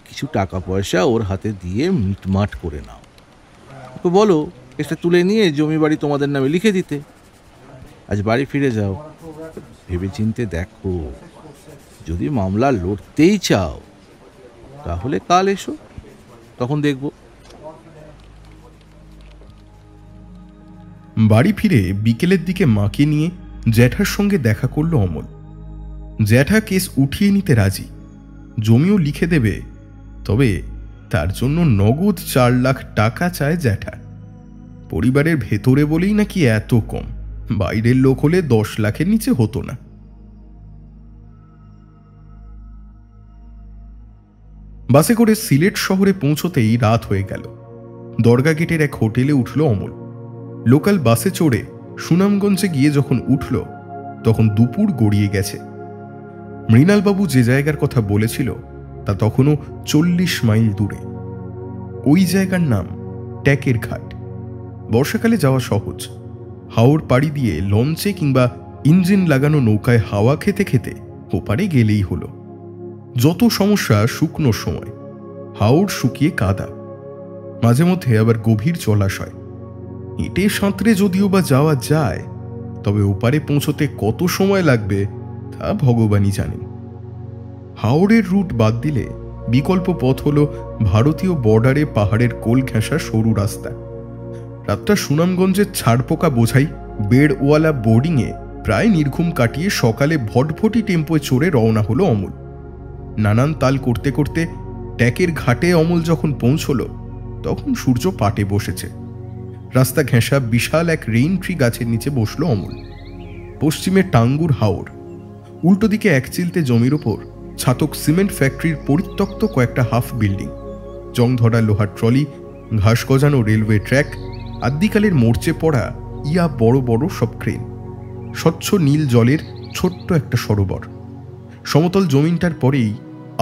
কিছু টাকা পয়সা ওর হাতে দিয়ে মিটমাট করে নাও। তো বলো কেসটা তুলে নিয়ে জমি বাড়ি তোমাদের নামে লিখে দিতে। আজ বাড়ি ফিরে যাও, ভেবে চিনতে দেখো। যদি মামলা লড়তেই চাও তাহলে কাল এসো, তখন দেখব। বাড়ি ফিরে বিকেলের দিকে মাকে নিয়ে জ্যাঠার সঙ্গে দেখা করল অমল। জ্যাঠা কেস উঠিয়ে নিতে রাজি, জমিও লিখে দেবে, তবে তার জন্য নগদ 4 লাখ টাকা চায় জ্যাঠা। পরিবারের ভেতরে বলেই নাকি এত কম, বাইরের লোক হলে 10 লাখের নিচে হতো না। বাসে করে সিলেট শহরে পৌঁছতেই রাত হয়ে গেল। দরগা গেটের এক হোটেলে উঠল অমল। লোকাল বাসে চড়ে সুনামগঞ্জে গিয়ে যখন উঠল তখন দুপুর গড়িয়ে গেছে। মৃণালবাবু যে জায়গার কথা বলেছিল তা তখনও 40 মাইল দূরে। ওই জায়গার নাম ট্যাকের ঘাট। বর্ষাকালে যাওয়া সহজ। হাওর পাড়ি দিয়ে লঞ্চে কিংবা ইঞ্জিন লাগানো নৌকায় হাওয়া খেতে খেতে ওপারে গেলেই হলো। যত সমস্যা শুকনোর সময়, হাওর শুকিয়ে কাদা, মাঝে মধ্যে আবার গভীর জলাশয়। হেঁটে সাঁতরে যদিও বা যাওয়া যায়, তবে ওপারে পৌঁছতে কত সময় লাগবে তা ভগবানই জানেন। হাওড়ের রুট বাদ দিলে বিকল্প পথ হল ভারতীয় বর্ডারে পাহাড়ের কোল ঘেঁষা সরু রাস্তা। রাতটা সুনামগঞ্জের ছাড়পোকা বোঝাই বেড়ওয়ালা বোর্ডিংয়ে প্রায় নির্ঘুম কাটিয়ে সকালে ভটভটি টেম্পোয় চড়ে রওনা হলো অমল। নানান তাল করতে করতে ট্যাকের ঘাটে অমল যখন পৌঁছল তখন সূর্য পাটে বসেছে। রাস্তা ঘেঁষা বিশাল এক রেইন ট্রি গাছের নিচে বসল অমল। পশ্চিমে টাঙ্গুর হাওর, উল্টো দিকে এক চিলতে জমির ওপর ছাতক সিমেন্ট ফ্যাক্টরির পরিত্যক্ত কয়েকটা হাফ বিল্ডিং, জং ধরা লোহার ট্রলি, ঘাস গজানো রেলওয়ে ট্র্যাক, আদ্যিকালের মরচে পড়া ইয়া বড় বড় সব ক্রেন, স্বচ্ছ নীল জলের ছোট্ট একটা সরোবর। সমতল জমিনটার পরেই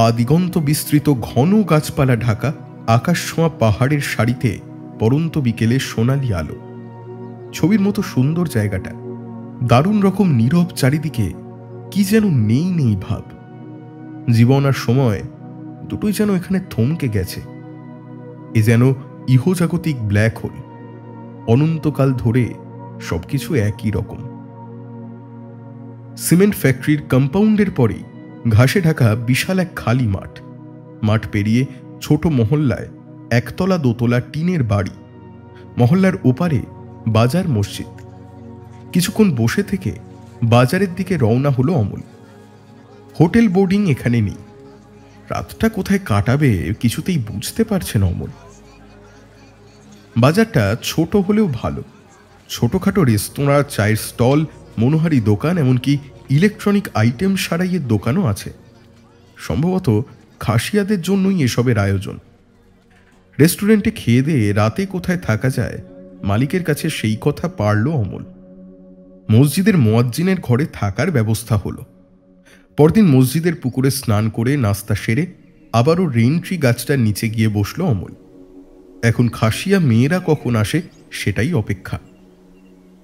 আদিগন্ত বিস্তৃত ঘন গাছপালা ঢাকা আকাশ ছোঁয়া পাহাড়ের সারিতে পরন্ত বিকেলে সোনালি আলো। ছবির মতো সুন্দর জায়গাটা, দারুণ রকম নীরব চারিদিকে, কি যেন নেই নেই ভাব। জীবন আর সময় দুটোই যেন এখানে থমকে গেছে। এ যেন ইহজাগতিক ব্ল্যাক হোল, অনন্তকাল ধরে সবকিছু একই রকম। সিমেন্ট ফ্যাক্টরির কম্পাউন্ডের পরেই ঘাসে ঢাকা বিশাল এক খালি মাঠ। মাঠ পেরিয়ে ছোট মহল্লায় একতলা দোতলা টিনের বাড়ি। মহল্লার ওপারে বাজার মসজিদ। কিছুক্ষণ বসে থেকে বাজারের দিকে রওনা হলো অমল। হোটেল বোর্ডিং এখানে নেই। রাতটা কোথায় কাটাবে কিছুতেই বুঝতে পারছে না অমল। বাজারটা ছোট হলেও ভালো। ছোটখাটো রেস্তোরাঁ, চায়ের স্টল, মনোহারি দোকান, এমনকি ইলেকট্রনিক আইটেম সারাইয়ের দোকানও আছে। সম্ভবত খাসিয়াদের জন্যই এসবের আয়োজন। রেস্টুরেন্টে খেয়ে দিয়ে রাতে কোথায় থাকা যায় মালিকের কাছে সেই কথা পারল অমল। মসজিদের মুয়াজ্জিনের ঘরে থাকার ব্যবস্থা হলো। পরদিন মসজিদের পুকুরে স্নান করে নাস্তা সেরে আবারও রেইন ট্রি গাছটার নিচে গিয়ে বসল অমল। এখন খাসিয়া মেয়েরা কখন আসে সেটাই অপেক্ষা।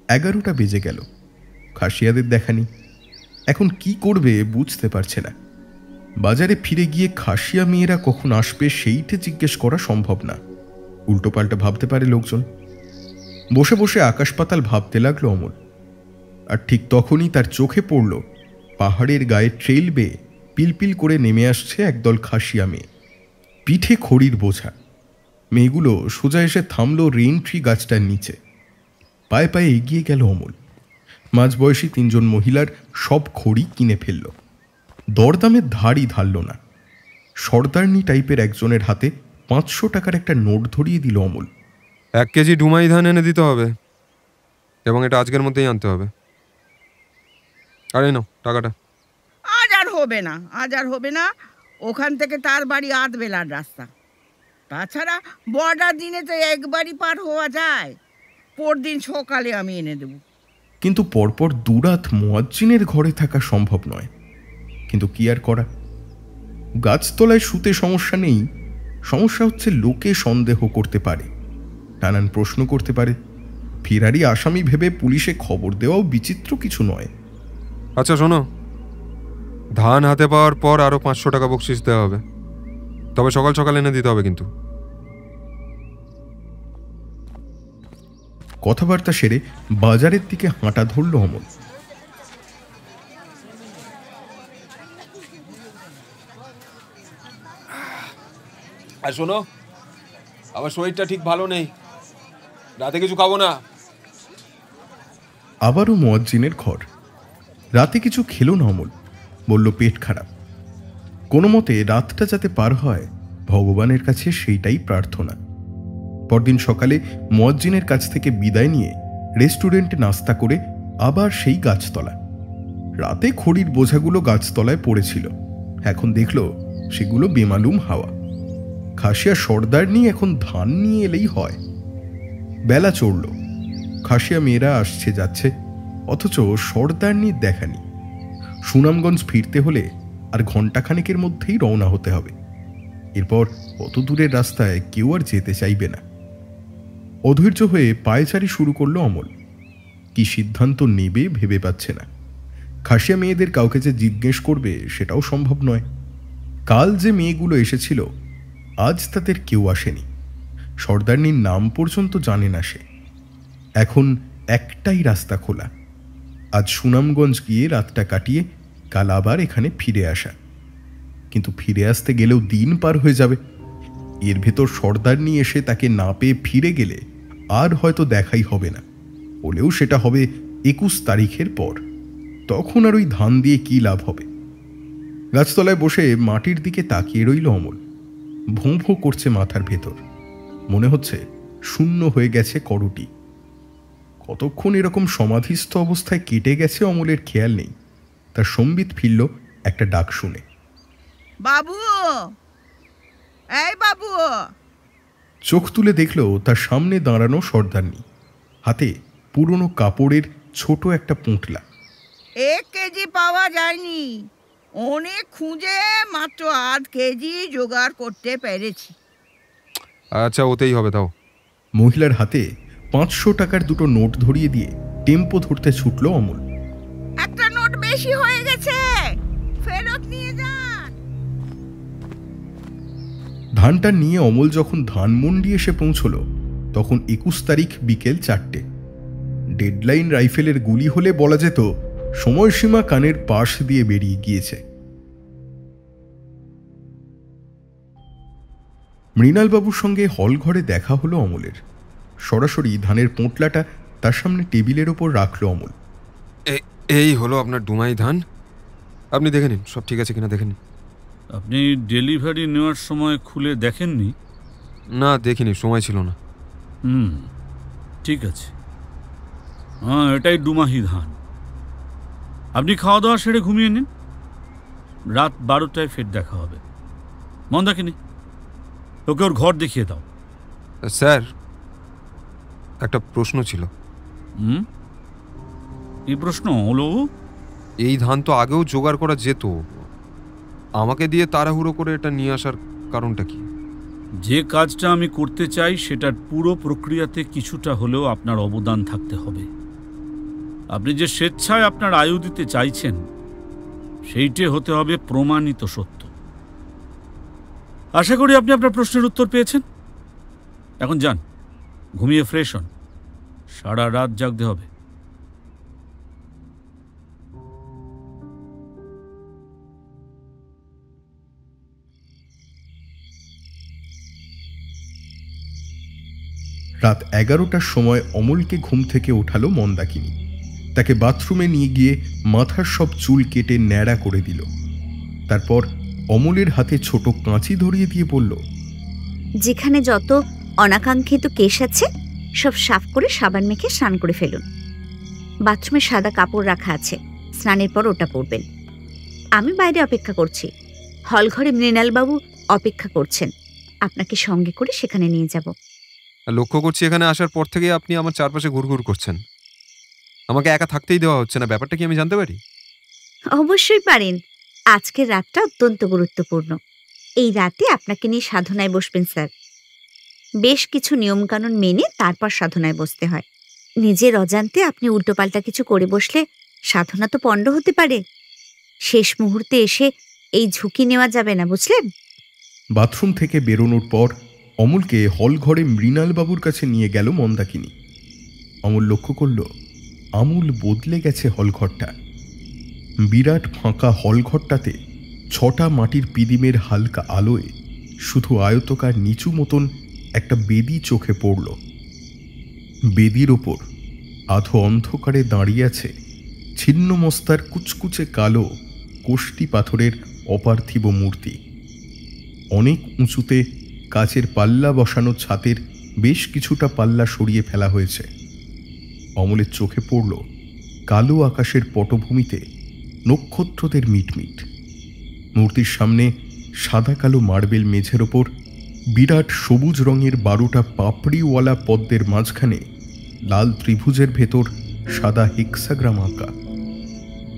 11টা বেজে গেল, খাসিয়াদের দেখা নেই। এখন কি করবে বুঝতে পারছে না। বাজারে ফিরে গিয়ে খাসিয়া মেয়েরা কখন আসবে সেইটা জিজ্ঞেস করা সম্ভব না, উল্টোপাল্টা ভাবতে পারে লোকজন। বসে বসে আকাশ পাতাল ভাবতে লাগলো অমল। আর ঠিক তখনই তার চোখে পড়ল পাহাড়ের গায়ে ট্রেল বেয়ে পিলপিল করে নেমে আসছে একদল খাসিয়া মেয়ে, পিঠে খড়ির বোঝা। মেয়েগুলো সোজা এসে থামল রেইন ট্রি গাছটার নিচে। পায়ে পায়ে এগিয়ে গেল অমল। মাঝবয়সী 3 জন মহিলার সব খড়ি কিনে ফেলল। দরদামের ধারই ধারল না। সর্দারনি টাইপের একজনের হাতে 500 টাকার একটা নোট ধরিয়ে দিল অমল। 1 কেজি ডুমাই ধান এনে দিতে হবে এবং এটা আজকের মধ্যেই আনতে হবে। আরে নাও টাকাটা। আজ আর হবে না। ওখান থেকে তার বাড়ি 8 বেলার রাস্তা। তাছাড়া বর্ডার দিনে তো একবারই পার হওয়া যায়। পরদিন সকালে আমি এনে দেব। কিন্তু পরপর 2 রাত মুয়াজ্জিনের ঘরে থাকা সম্ভব নয়। কিন্তু কি আর করা। গাছতলায় শুতে সমস্যা নেই, সমস্যা হচ্ছে লোকে সন্দেহ করতে পারে, নানান প্রশ্ন করতে পারে। ফেরারি আসামি ভেবে পুলিশে খবর দেওয়াও বিচিত্র কিছু নয়। আচ্ছা শোনো, ধান হাতে পাওয়ার পর আরো 500 টাকা বকশিস দেওয়া হবে, তবে সকাল সকাল এনে দিতে হবে কিন্তু। কথাবার্তা সেরে বাজারের দিকে হাঁটা ধরল অমল। আর শোনো, আমার শরীরটা ঠিক ভালো নেই, রাতে কিছু খাবো না। আবারও মুয়াজ্জিনের ঘর। রাতে কিছু খেলো না অমল, বলল পেট খারাপ। কোনো মতে রাতটা যাতে পার হয় ভগবানের কাছে সেইটাই প্রার্থনা। পরদিন সকালে মুয়াজ্জিনের কাছ থেকে বিদায় নিয়ে রেস্টুরেন্টে নাস্তা করে আবার সেই গাছতলা। রাতে খড়ির বোঝাগুলো গাছতলায় পড়েছিল, এখন দেখল সেগুলো বেমালুম হাওয়া। খাসিয়া সর্দার নিয়ে এখন ধান নিয়ে এলেই হয়। বেলা চড়ল, খাসিয়া মেয়েরা আসছে যাচ্ছে, অথচ সর্দারনির দেখা নেই। সুনামগঞ্জ ফিরতে হলে আর ঘণ্টাখানেকের মধ্যেই রওনা হতে হবে। এরপর অত দূরের রাস্তায় কেউ আর যেতে চাইবে না। অধৈর্য হয়ে পায়চারি শুরু করলো অমল। কি সিদ্ধান্ত নেবে ভেবে পাচ্ছে না। খাসিয়া মেয়েদের কাউকে যে জিজ্ঞেস করবে সেটাও সম্ভব নয়। কাল যে মেয়েগুলো এসেছিল আজ তাদের কেউ আসেনি। সর্দারনির নাম পর্যন্ত জানে না সে। এখন একটাই রাস্তা খোলা, আজ সুনামগঞ্জ গিয়ে রাতটা কাটিয়ে কাল আবার এখানে ফিরে আসা। কিন্তু ফিরে আসতে গেলেও দিন পার হয়ে যাবে। এর ভেতর সর্দারনি এসে তাকে না পেয়ে ফিরে গেলে আর হয়তো দেখাই হবে না, হলেও সেটা হবে 21 তারিখের পর। তখন আর ওই ধান দিয়ে কি লাভ হবে। গাছতলায় বসে মাটির দিকে তাকিয়ে রইল অমল। ভোঁ ভোঁ করছে মাথার ভেতর, মনে হচ্ছে শূন্য হয়ে গেছে করটি। কতক্ষণ এরকম সমাধিস্থ অবস্থায় কেটে গেছে অমলের খেয়াল নেই। তার সম্বিত ফিরল একটা ডাক শুনে। বাবু, এই বাবু। চোখ তুলে দেখল তার সামনে দাঁড়ানো সর্দারনি, হাতে পুরনো কাপড়ের ছোট একটা পুঁটলা। 1 কেজি পাওয়া যায়নি, অনেক খুঁজে মাত্র 8 কেজি জোগাড় করতে পেরেছি। আচ্ছা ওতেই হবে তাও। মহিলার হাতে 500 টাকার 2টো নোট ধরিয়ে দিয়ে টেম্পো ধরতে ছুটল অমল। একটা নোট বেশি হয়ে গেছে, ফেরত নিয়ে যান। ধানটা নিয়ে অমল যখন ধানমন্ডি এসে পৌঁছল তখন 21 তারিখ বিকেল 4টে। ডেডলাইন রাইফেলের গুলি হলে বলা যেত সময়সীমা কানের পাশ দিয়ে বেরিয়ে গিয়েছে। মৃণালবাবুর সঙ্গে হল ঘরে দেখা হলো অমলের। সরাসরি ধানের পোঁটলাটা তার সামনে টেবিলের ওপর রাখলো অমল। এই হলো আপনার ডুমাই ধান, আপনি দেখে নিন সব ঠিক আছে কিনা দেখে নিন। আপনি ডেলিভারি নেওয়ার সময় খুলে দেখেননি? না, দেখিনি, সময় ছিল না। ঠিক আছে। হ্যাঁ, এটাই ডুমাহি ধান। আপনি খাওয়া দাওয়া সেরে ঘুমিয়ে নিন, রাত 12টায় ফের দেখা হবে। মন্দাকিনী, ওকে ওর ঘর দেখিয়ে দাও। স্যার, একটা প্রশ্ন ছিল। কি প্রশ্ন হলো? এই ধান তো আগেও জোগাড় করা যেত, আমাকে দিয়ে তাড়াহুড়ো করে এটা নিয়ে আসার কারণটা কি? যে কাজটা আমি করতে চাই সেটার পুরো প্রক্রিয়াতে কিছুটা হলেও আপনার অবদান থাকতে হবে। আপনি যে স্বেচ্ছায় আপনার আয়ু দিতে চাইছেন সেইটে হতে হবে প্রমাণিত সত্য। আশা করি আপনি আপনার প্রশ্নের উত্তর পেয়েছেন। এখন যান, ঘুমিয়ে ফ্রেশ হন, সারা রাত জাগতে হবে। রাত 11টার সময় অমলকে ঘুম থেকে ওঠালো মন্দাকিনী। তাকে বাথরুমে নিয়ে গিয়ে মাথার সব চুল কেটে ন্যাড়া করে দিল। তারপর অমলের হাতে ছোট কাঁচি ধরিয়ে দিয়ে বলল, যেখানে যত অনাকাঙ্ক্ষিত কেশ আছে সব সাফ করে সাবান মেখে স্নান করে ফেলুন। বাথরুমে সাদা কাপড় রাখা আছে, স্নানের পর ওটা পরবেন। আমি বাইরে অপেক্ষা করছি, হলঘরে মৃণালবাবু অপেক্ষা করছেন, আপনাকে সঙ্গে করে সেখানে নিয়ে যাব। লক্ষ্য করছি এখানে আসার পর থেকে আপনি আমার চারপাশে ঘুরঘুর করছেন, আমাকে একা থাকতেই দেওয়া হচ্ছে না। ব্যাপারটা কি আমি জানতে পারি? অবশ্যই পারেন। আজকের রাতটা অত্যন্ত গুরুত্বপূর্ণ। এই রাতে আপনাকে নিয়ে সাধনায় বসবেন স্যার। বেশ কিছু নিয়মকানুন মেনে তারপর সাধনায় বসতে হয়। নিজের অজান্তে আপনি উল্টোপাল্টা কিছু করে বসলে সাধনা তো পণ্ড হতে পারে। শেষ মুহূর্তে এসে এই ঝুঁকি নেওয়া যাবে না, বুঝলেন? বাথরুম থেকে বেরোনোর পর অমলকে হলঘরে মৃণালবাবুর কাছে নিয়ে গেল মন্দাকিনী। অমল লক্ষ্য করল আমূল বদলে গেছে হলঘরটা। বিরাট ফাঁকা হলঘরটাতে 6টা মাটির পিদিমের হালকা আলোয় শুধু আয়তকার নিচু মতন একটা বেদি চোখে পড়ল। বেদির ওপর আধো অন্ধকারে দাঁড়িয়ে আছে ছিন্নমস্তার কুচকুচে কালো কোষ্টি পাথরের অপার্থিব মূর্তি। অনেক উঁচুতে কাচের পাল্লা বসানো ছাতের বেশ কিছুটা পাল্লা সরিয়ে ফেলা হয়েছে। অমলের চোখে পড়ল কালো আকাশের পটভূমিতে নক্ষত্রদের মিটমিট। মূর্তির সামনে সাদা কালো মার্বেল মেঝের ওপর বিরাট সবুজ রঙের 12টা পাপড়িওয়ালা পদ্মের মাঝখানে লাল ত্রিভুজের ভেতর সাদা হেক্সাগ্রাম আঁকা।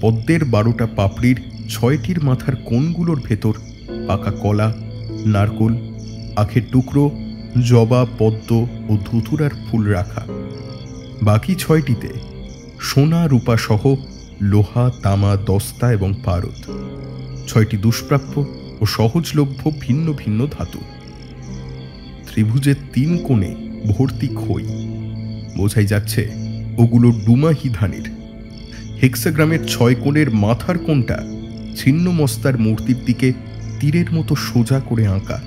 পদ্মের 12টা পাপড়ির 6টির মাথার কোণগুলোর ভেতর পাকা কলা, নারকোল, আখের টুকরো, জবা, পদ্ম ও ধুতুরার ফুল রাখা। বাকি 6টিতে সোনা রূপা সহ লোহা, তামা, দস্তা এবং পারদ, 6টি দুষ্প্রাপ্য ও সহজলভ্য ভিন্ন ভিন্ন ধাতু। ত্রিভুজের 3 কোণে ভর্তি খই, বোঝাই যাচ্ছে ওগুলো ডুমাহি ধানের। হেক্সাগ্রামের 6 কোণের মাথার কোণটা ছিন্নমস্তার মূর্তির দিকে তীরের মতো সোজা করে আঁকা,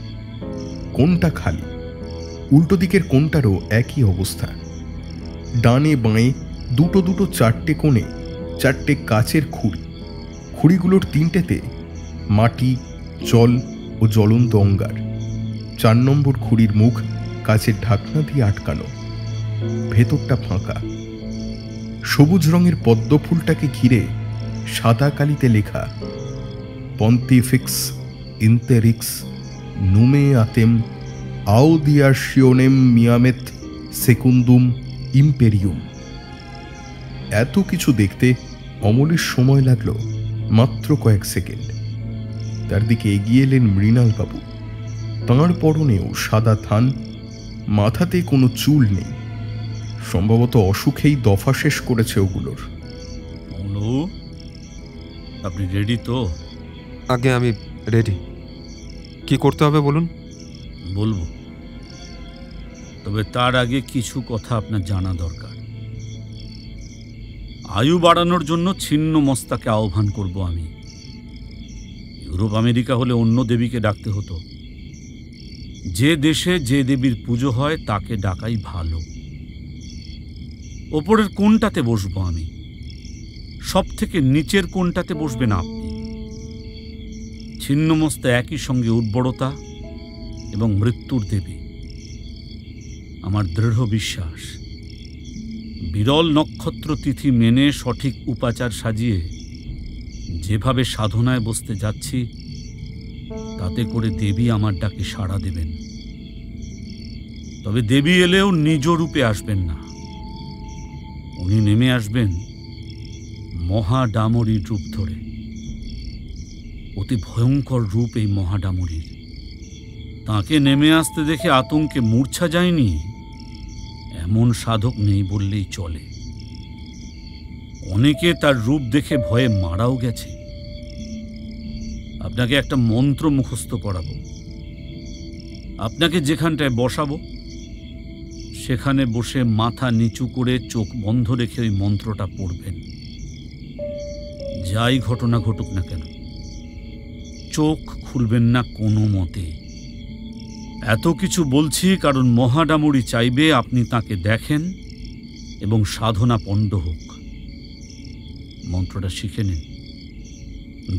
কোণটা খালি। উল্টো দিকের কোণটারও একই অবস্থা। ডানে বাঁয়ে দুটো 4টে কোণে 4টে কাচের খুঁড়ি। খুঁড়িগুলোর 3টেতে মাটি, জল ও জ্বলন্ত অঙ্গার। 4 নম্বর খুঁড়ির মুখ কাচের ঢাকনা দিয়ে আটকানো, ভেতরটা ফাঁকা। সবুজ রঙের পদ্ম ফুলটাকে ঘিরে সাদা কালিতে লেখা পন্টিফিক্স ইন্টেরিক্স নুমে আতেম আউদিয়াশিওনেম মিয়ামেত সেকুন্দুম ইম্পেরিয়ুম। এত কিছু দেখতে অমলের সময় লাগলো মাত্র কয়েক সেকেন্ড। তার দিকে এগিয়ে এলেন মৃণালবাবু। তাঁর পরনেও সাদা থান, মাথাতে কোনো চুল নেই। সম্ভবত অসুখেই দফা শেষ করেছে ওগুলোর। আপনি রেডি তো? আগে আমি রেডি। কি করতে হবে বলুন? বলবো, তবে তার আগে কিছু কথা আপনার জানা দরকার। আয়ু বাড়ানোর জন্য ছিন্নমস্তাকে আহ্বান করব আমি। ইউরোপ আমেরিকা হলে অন্য দেবীকে ডাকতে হতো। যে দেশে যে দেবীর পুজো হয় তাকে ডাকাই ভালো। ওপরের কোণটাতে বসবো আমি, সব থেকে নিচের কোণটাতে বসবেন আপনি। ছিন্নমস্তা একই সঙ্গে উর্বরতা এবং মৃত্যুর দেবী। আমার দৃঢ় বিশ্বাস, বিরল নক্ষত্র তিথি মেনে সঠিক উপাচার সাজিয়ে যেভাবে সাধনায় বসতে যাচ্ছি, তাতে করে দেবী আমার ডাকে সাড়া দেবেন। তবে দেবী এলেও নিজ রূপে আসবেন না, উনি নেমে আসবেন মহাডামরীর রূপ ধরে। অতি ভয়ঙ্কর রূপ এই মহাডামরীর। তাকে নেমে আসতে দেখে আতঙ্কে মূর্ছা যায়নি এমন সাধক নেই বললেই চলে। অনেকে তার রূপ দেখে ভয়ে মারাও গেছে। আপনাকে একটা মন্ত্র মুখস্থ করাবো। আপনাকে যেখানটায় বসাবো সেখানে বসে মাথা নিচু করে চোখ বন্ধ রেখে ওই মন্ত্রটা পড়বেন। যাই ঘটনা ঘটুক না কেন চোখ খুলবেন না কোনো মতে। এত কিছু বলছি কারণ মহাডামরী চাইবে আপনি তাকে দেখেন এবং সাধনা পণ্ড হোক। মন্ত্রটা শিখে নিন।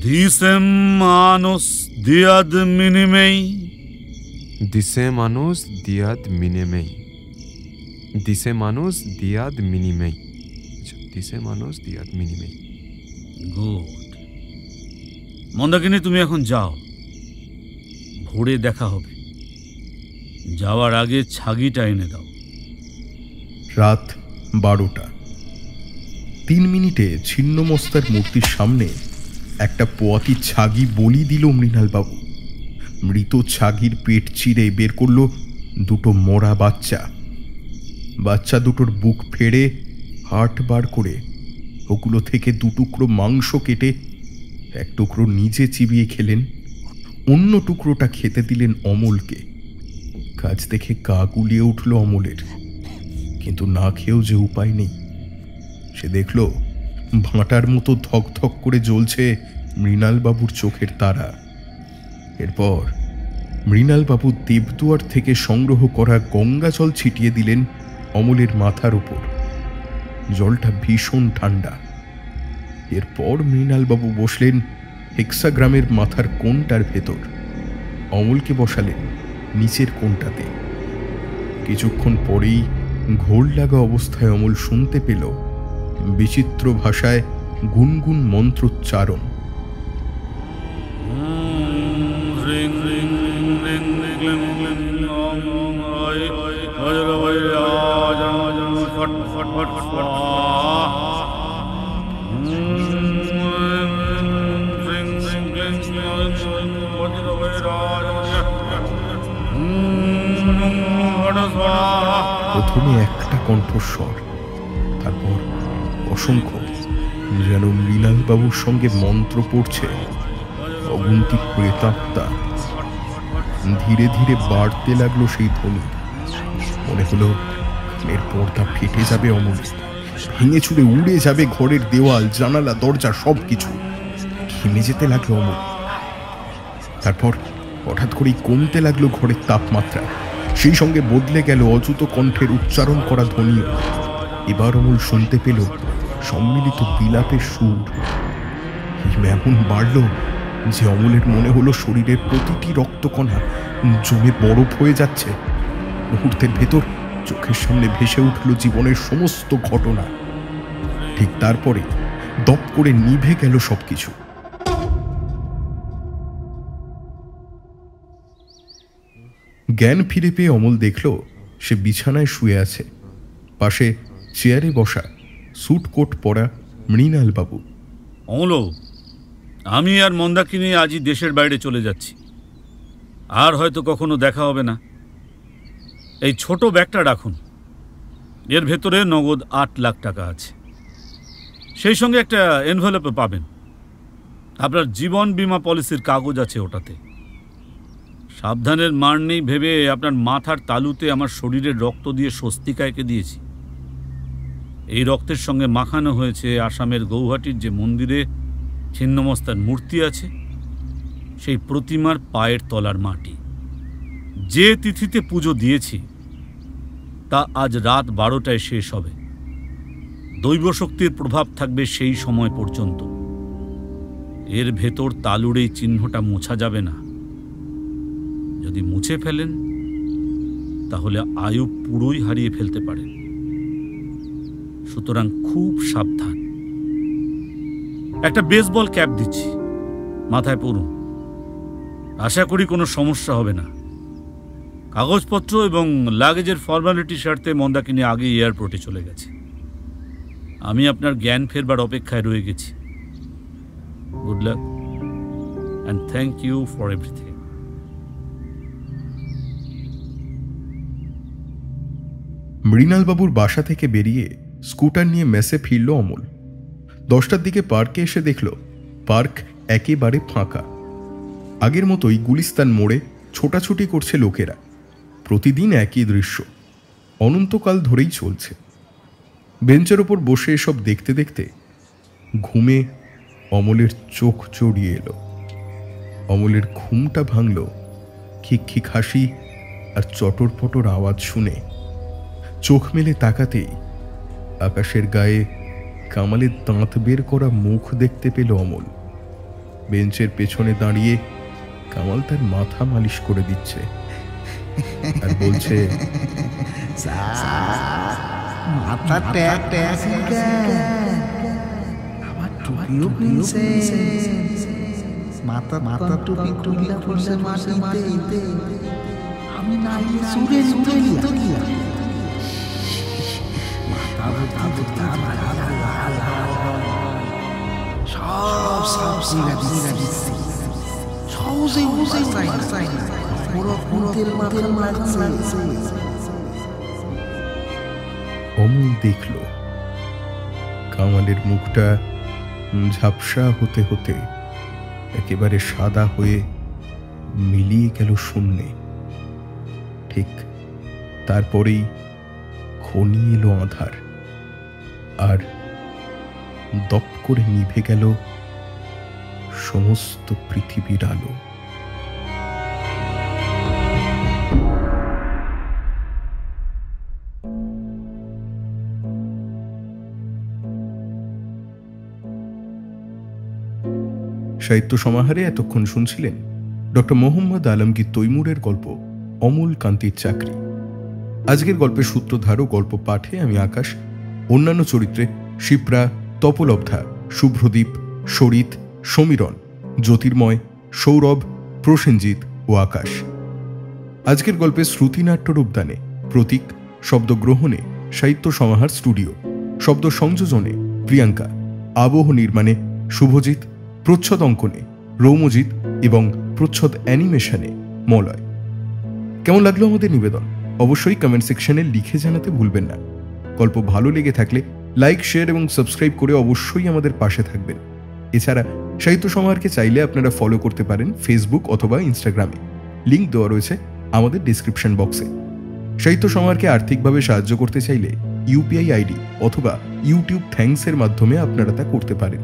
দিসেম মানুষ দিয়াদ মিনিমেই, দিসে মানুষ দিয়াদ মিনিমেই, দিসে মানুষ দিয়াদ মিনিমেই, দিসে মানুষ দিয়াদ মিনিমেই। গুড। মন্দাকিনী, তুমি এখন যাও, ভোরে দেখা হবে। যাওয়ার আগে ছাগিটা এনে দাও। রাত 12টা। 3 মিনিটে ছিন্নমস্তার মূর্তির সামনে একটা পোয়াতি ছাগি বলি দিল মৃণালবাবু। মৃত ছাগির পেট চিরে বের করল দুটো মরা বাচ্চা। বাচ্চা দুটোর বুক ফেড়ে হাট বার করে ওগুলো থেকে 2 টুকরো মাংস কেটে 1 টুকরো নিজে চিবিয়ে খেলেন, অন্য টুকরোটা খেতে দিলেন অমলকে। কাজ দেখে গা গুলিয়ে উঠল অমলের, কিন্তু না খেয়েও যে উপায় নেই। সে দেখল ভাঁটার মতো ধকধক করে জ্বলছে মৃণালবাবুর চোখের তারা। এরপর মৃণালবাবু দেবদুয়ার থেকে সংগ্রহ করা গঙ্গা জল ছিটিয়ে দিলেন অমলের মাথার উপর। জলটা ভীষণ ঠান্ডা। এরপর মৃণালবাবু বসলেন হেক্সাগ্রামের মাথার কোণটার ভেতর, অমলকে বসালেন নিচের কোণটাতে। কিছুক্ষণ পরেই ঘোর লাগা অবস্থায় অমল শুনতে পেল বিচিত্র ভাষায় গুনগুন মন্ত্রোচ্চারণ। প্রথমে একটা কণ্ঠস্বর, তারপর অসংখ্য, যেন মৃণালবাবুর সঙ্গে মন্ত্র পড়ছে অগুন্তি প্রেতাত্মা। ধীরে ধীরে বাড়তে লাগলো সেই ধ্বনি। মনে হলো এর পর্দা ফেটে যাবে অমল, ভেঙে চুরে উড়ে যাবে ঘরের দেওয়াল, জানালা, দরজা সবকিছু। ঘেমে যেতে লাগলো অমল। তারপর হঠাৎ করেই কমতে লাগলো ঘরের তাপমাত্রা। সেই সঙ্গে বদলে গেল অযুত কণ্ঠের উচ্চারণ করা ধ্বনিও। এবার অমল শুনতে পেল সম্মিলিত বিলাপের সুর। এমন বাড়ল যে অমলের মনে হলো শরীরের প্রতিটি রক্তকণা জমে বরফ হয়ে যাচ্ছে। মুহূর্তের ভেতর চোখের সামনে ভেসে উঠল জীবনের সমস্ত ঘটনা। ঠিক তারপরে দপ করে নিভে গেল সবকিছু। জ্ঞান ফিরে পেয়ে অমল দেখল সে বিছানায় শুয়ে আছে। পাশে চেয়ারে বসা স্যুট কোট পরা মৃণালবাবু। অমল, আমি আর মন্দাকিনী আজই দেশের বাইরে চলে যাচ্ছি। আর হয়তো কখনো দেখা হবে না। এই ছোট ব্যাগটা রাখুন, এর ভেতরে নগদ 8 লাখ টাকা আছে। সেই সঙ্গে একটা এনভেলপে পাবেন। আপনার জীবন বীমা পলিসির কাগজ আছে ওটাতে। সাবধানের মার নেই ভেবে আপনার মাথার তালুতে আমার শরীরের রক্ত দিয়ে স্বস্তিকায়কে দিয়েছি। এই রক্তের সঙ্গে মাখানো হয়েছে আসামের গৌহাটির যে মন্দিরে ছিন্নমস্তার মূর্তি আছে, সেই প্রতিমার পায়ের তলার মাটি। যে তিথিতে পুজো দিয়েছি তা আজ রাত 12টায় শেষ হবে। দৈব শক্তির প্রভাব থাকবে সেই সময় পর্যন্ত। এর ভেতর তালুর এই চিহ্নটা মোছা যাবে না। যদি মুছে ফেলেন তাহলে আয়ু পুরোই হারিয়ে ফেলতে পারেন। সুতরাং খুব সাবধান। একটা বেসবল ক্যাপ দিচ্ছি, মাথায় পরুন। আশা করি কোনো সমস্যা হবে না। কাগজপত্র এবং লাগেজের ফর্মালিটি স্বার্থে মন্দাকিনী আগে এয়ারপোর্টে চলে গেছে। আমি আপনার জ্ঞান ফেরবার অপেক্ষায় রয়ে গেছি। Good luck and thank you for everything. মৃণালবাবুর বাসা থেকে বেরিয়ে স্কুটার নিয়ে মেসে ফিরল অমল। 10টার দিকে পার্কে এসে দেখল পার্ক একেবারে ফাঁকা। আগের মতোই গুলিস্তান মোড়ে ছোটাছুটি করছে লোকেরা। প্রতিদিন একই দৃশ্য, অনন্তকাল ধরেই চলছে। বেঞ্চের ওপর বসে এসব দেখতে দেখতে ঘুমে অমলের চোখ জড়িয়ে এলো। অমলের ঘুমটা ভাঙল খিকখিক হাসি আর চটর পটর আওয়াজ শুনে। চোখ মেলে তাকাতেই আকাশের গায়ে কামালের দাঁত বের করা মুখ দেখতে পেল অমল। বেঞ্চের পেছনে দাঁড়িয়ে কামাল তার মাথা মালিশ করে দিচ্ছে আর বলছে, অমল দেখল কামালের মুখটা ঝাপসা হতে হতে একেবারে সাদা হয়ে মিলিয়ে গেল শূন্যে। ঠিক তারপরেই ঘনিয়ে এলো আঁধার, আর দপ করে নিভে গেল সমস্ত পৃথিবীর আলো। সাহিত্য সমাহারে এতক্ষণ শুনছিলেন ডক্টর মোহাম্মদ আলমগীর তৈমুরের গল্প অমল কান্তির চাকরি। আজকের গল্পের সূত্রধার ও গল্প পাঠে আমি আকাশ। অন্যান্য চরিত্রে শিপ্রা, তপলব্ধা, শুভ্রদীপ, শরিত, সমীরণ, জ্যোতির্ময়, সৌরভ, প্রসেনজিৎ ও আকাশ। আজকের গল্পে শ্রুতিনাট্য রূপদানে প্রতীক, শব্দগ্রহণে সাহিত্য সমাহার স্টুডিও, শব্দ সংযোজনে প্রিয়াঙ্কা, আবহ নির্মাণে শুভজিৎ, প্রচ্ছদ অঙ্কনে রৌমজিৎ এবং প্রচ্ছদ অ্যানিমেশনে মলয়। কেমন লাগলো আমাদের নিবেদন অবশ্যই কমেন্ট সেকশনে লিখে জানাতে ভুলবেন না। গল্প ভালো লেগে থাকলে লাইক, শেয়ার এবং সাবস্ক্রাইব করে অবশ্যই আমাদের পাশে থাকবেন। এছাড়া সাহিত্য সমাহারকে চাইলে আপনারা ফলো করতে পারেন ফেসবুক অথবা ইনস্টাগ্রামে। লিঙ্ক দেওয়া রয়েছে আমাদের ডিসক্রিপশন বক্সে। সাহিত্য সমাহারকে আর্থিকভাবে সাহায্য করতে চাইলে ইউপিআই আইডি অথবা ইউটিউব থ্যাঙ্কসের মাধ্যমে আপনারা তা করতে পারেন।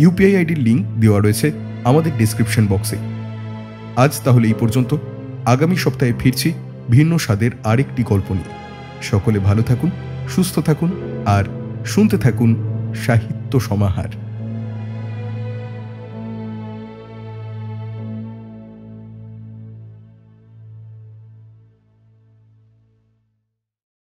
ইউপিআই আইডির লিঙ্ক দেওয়া রয়েছে আমাদের ডিসক্রিপশন বক্সে। আজ তাহলে এই পর্যন্ত। আগামী সপ্তাহে ফিরছি ভিন্ন স্বাদের আরেকটি গল্প নিয়ে। সকলে ভালো থাকুন, সুস্থ থাকুন আর শুনতে থাকুন সাহিত্য সমাহার।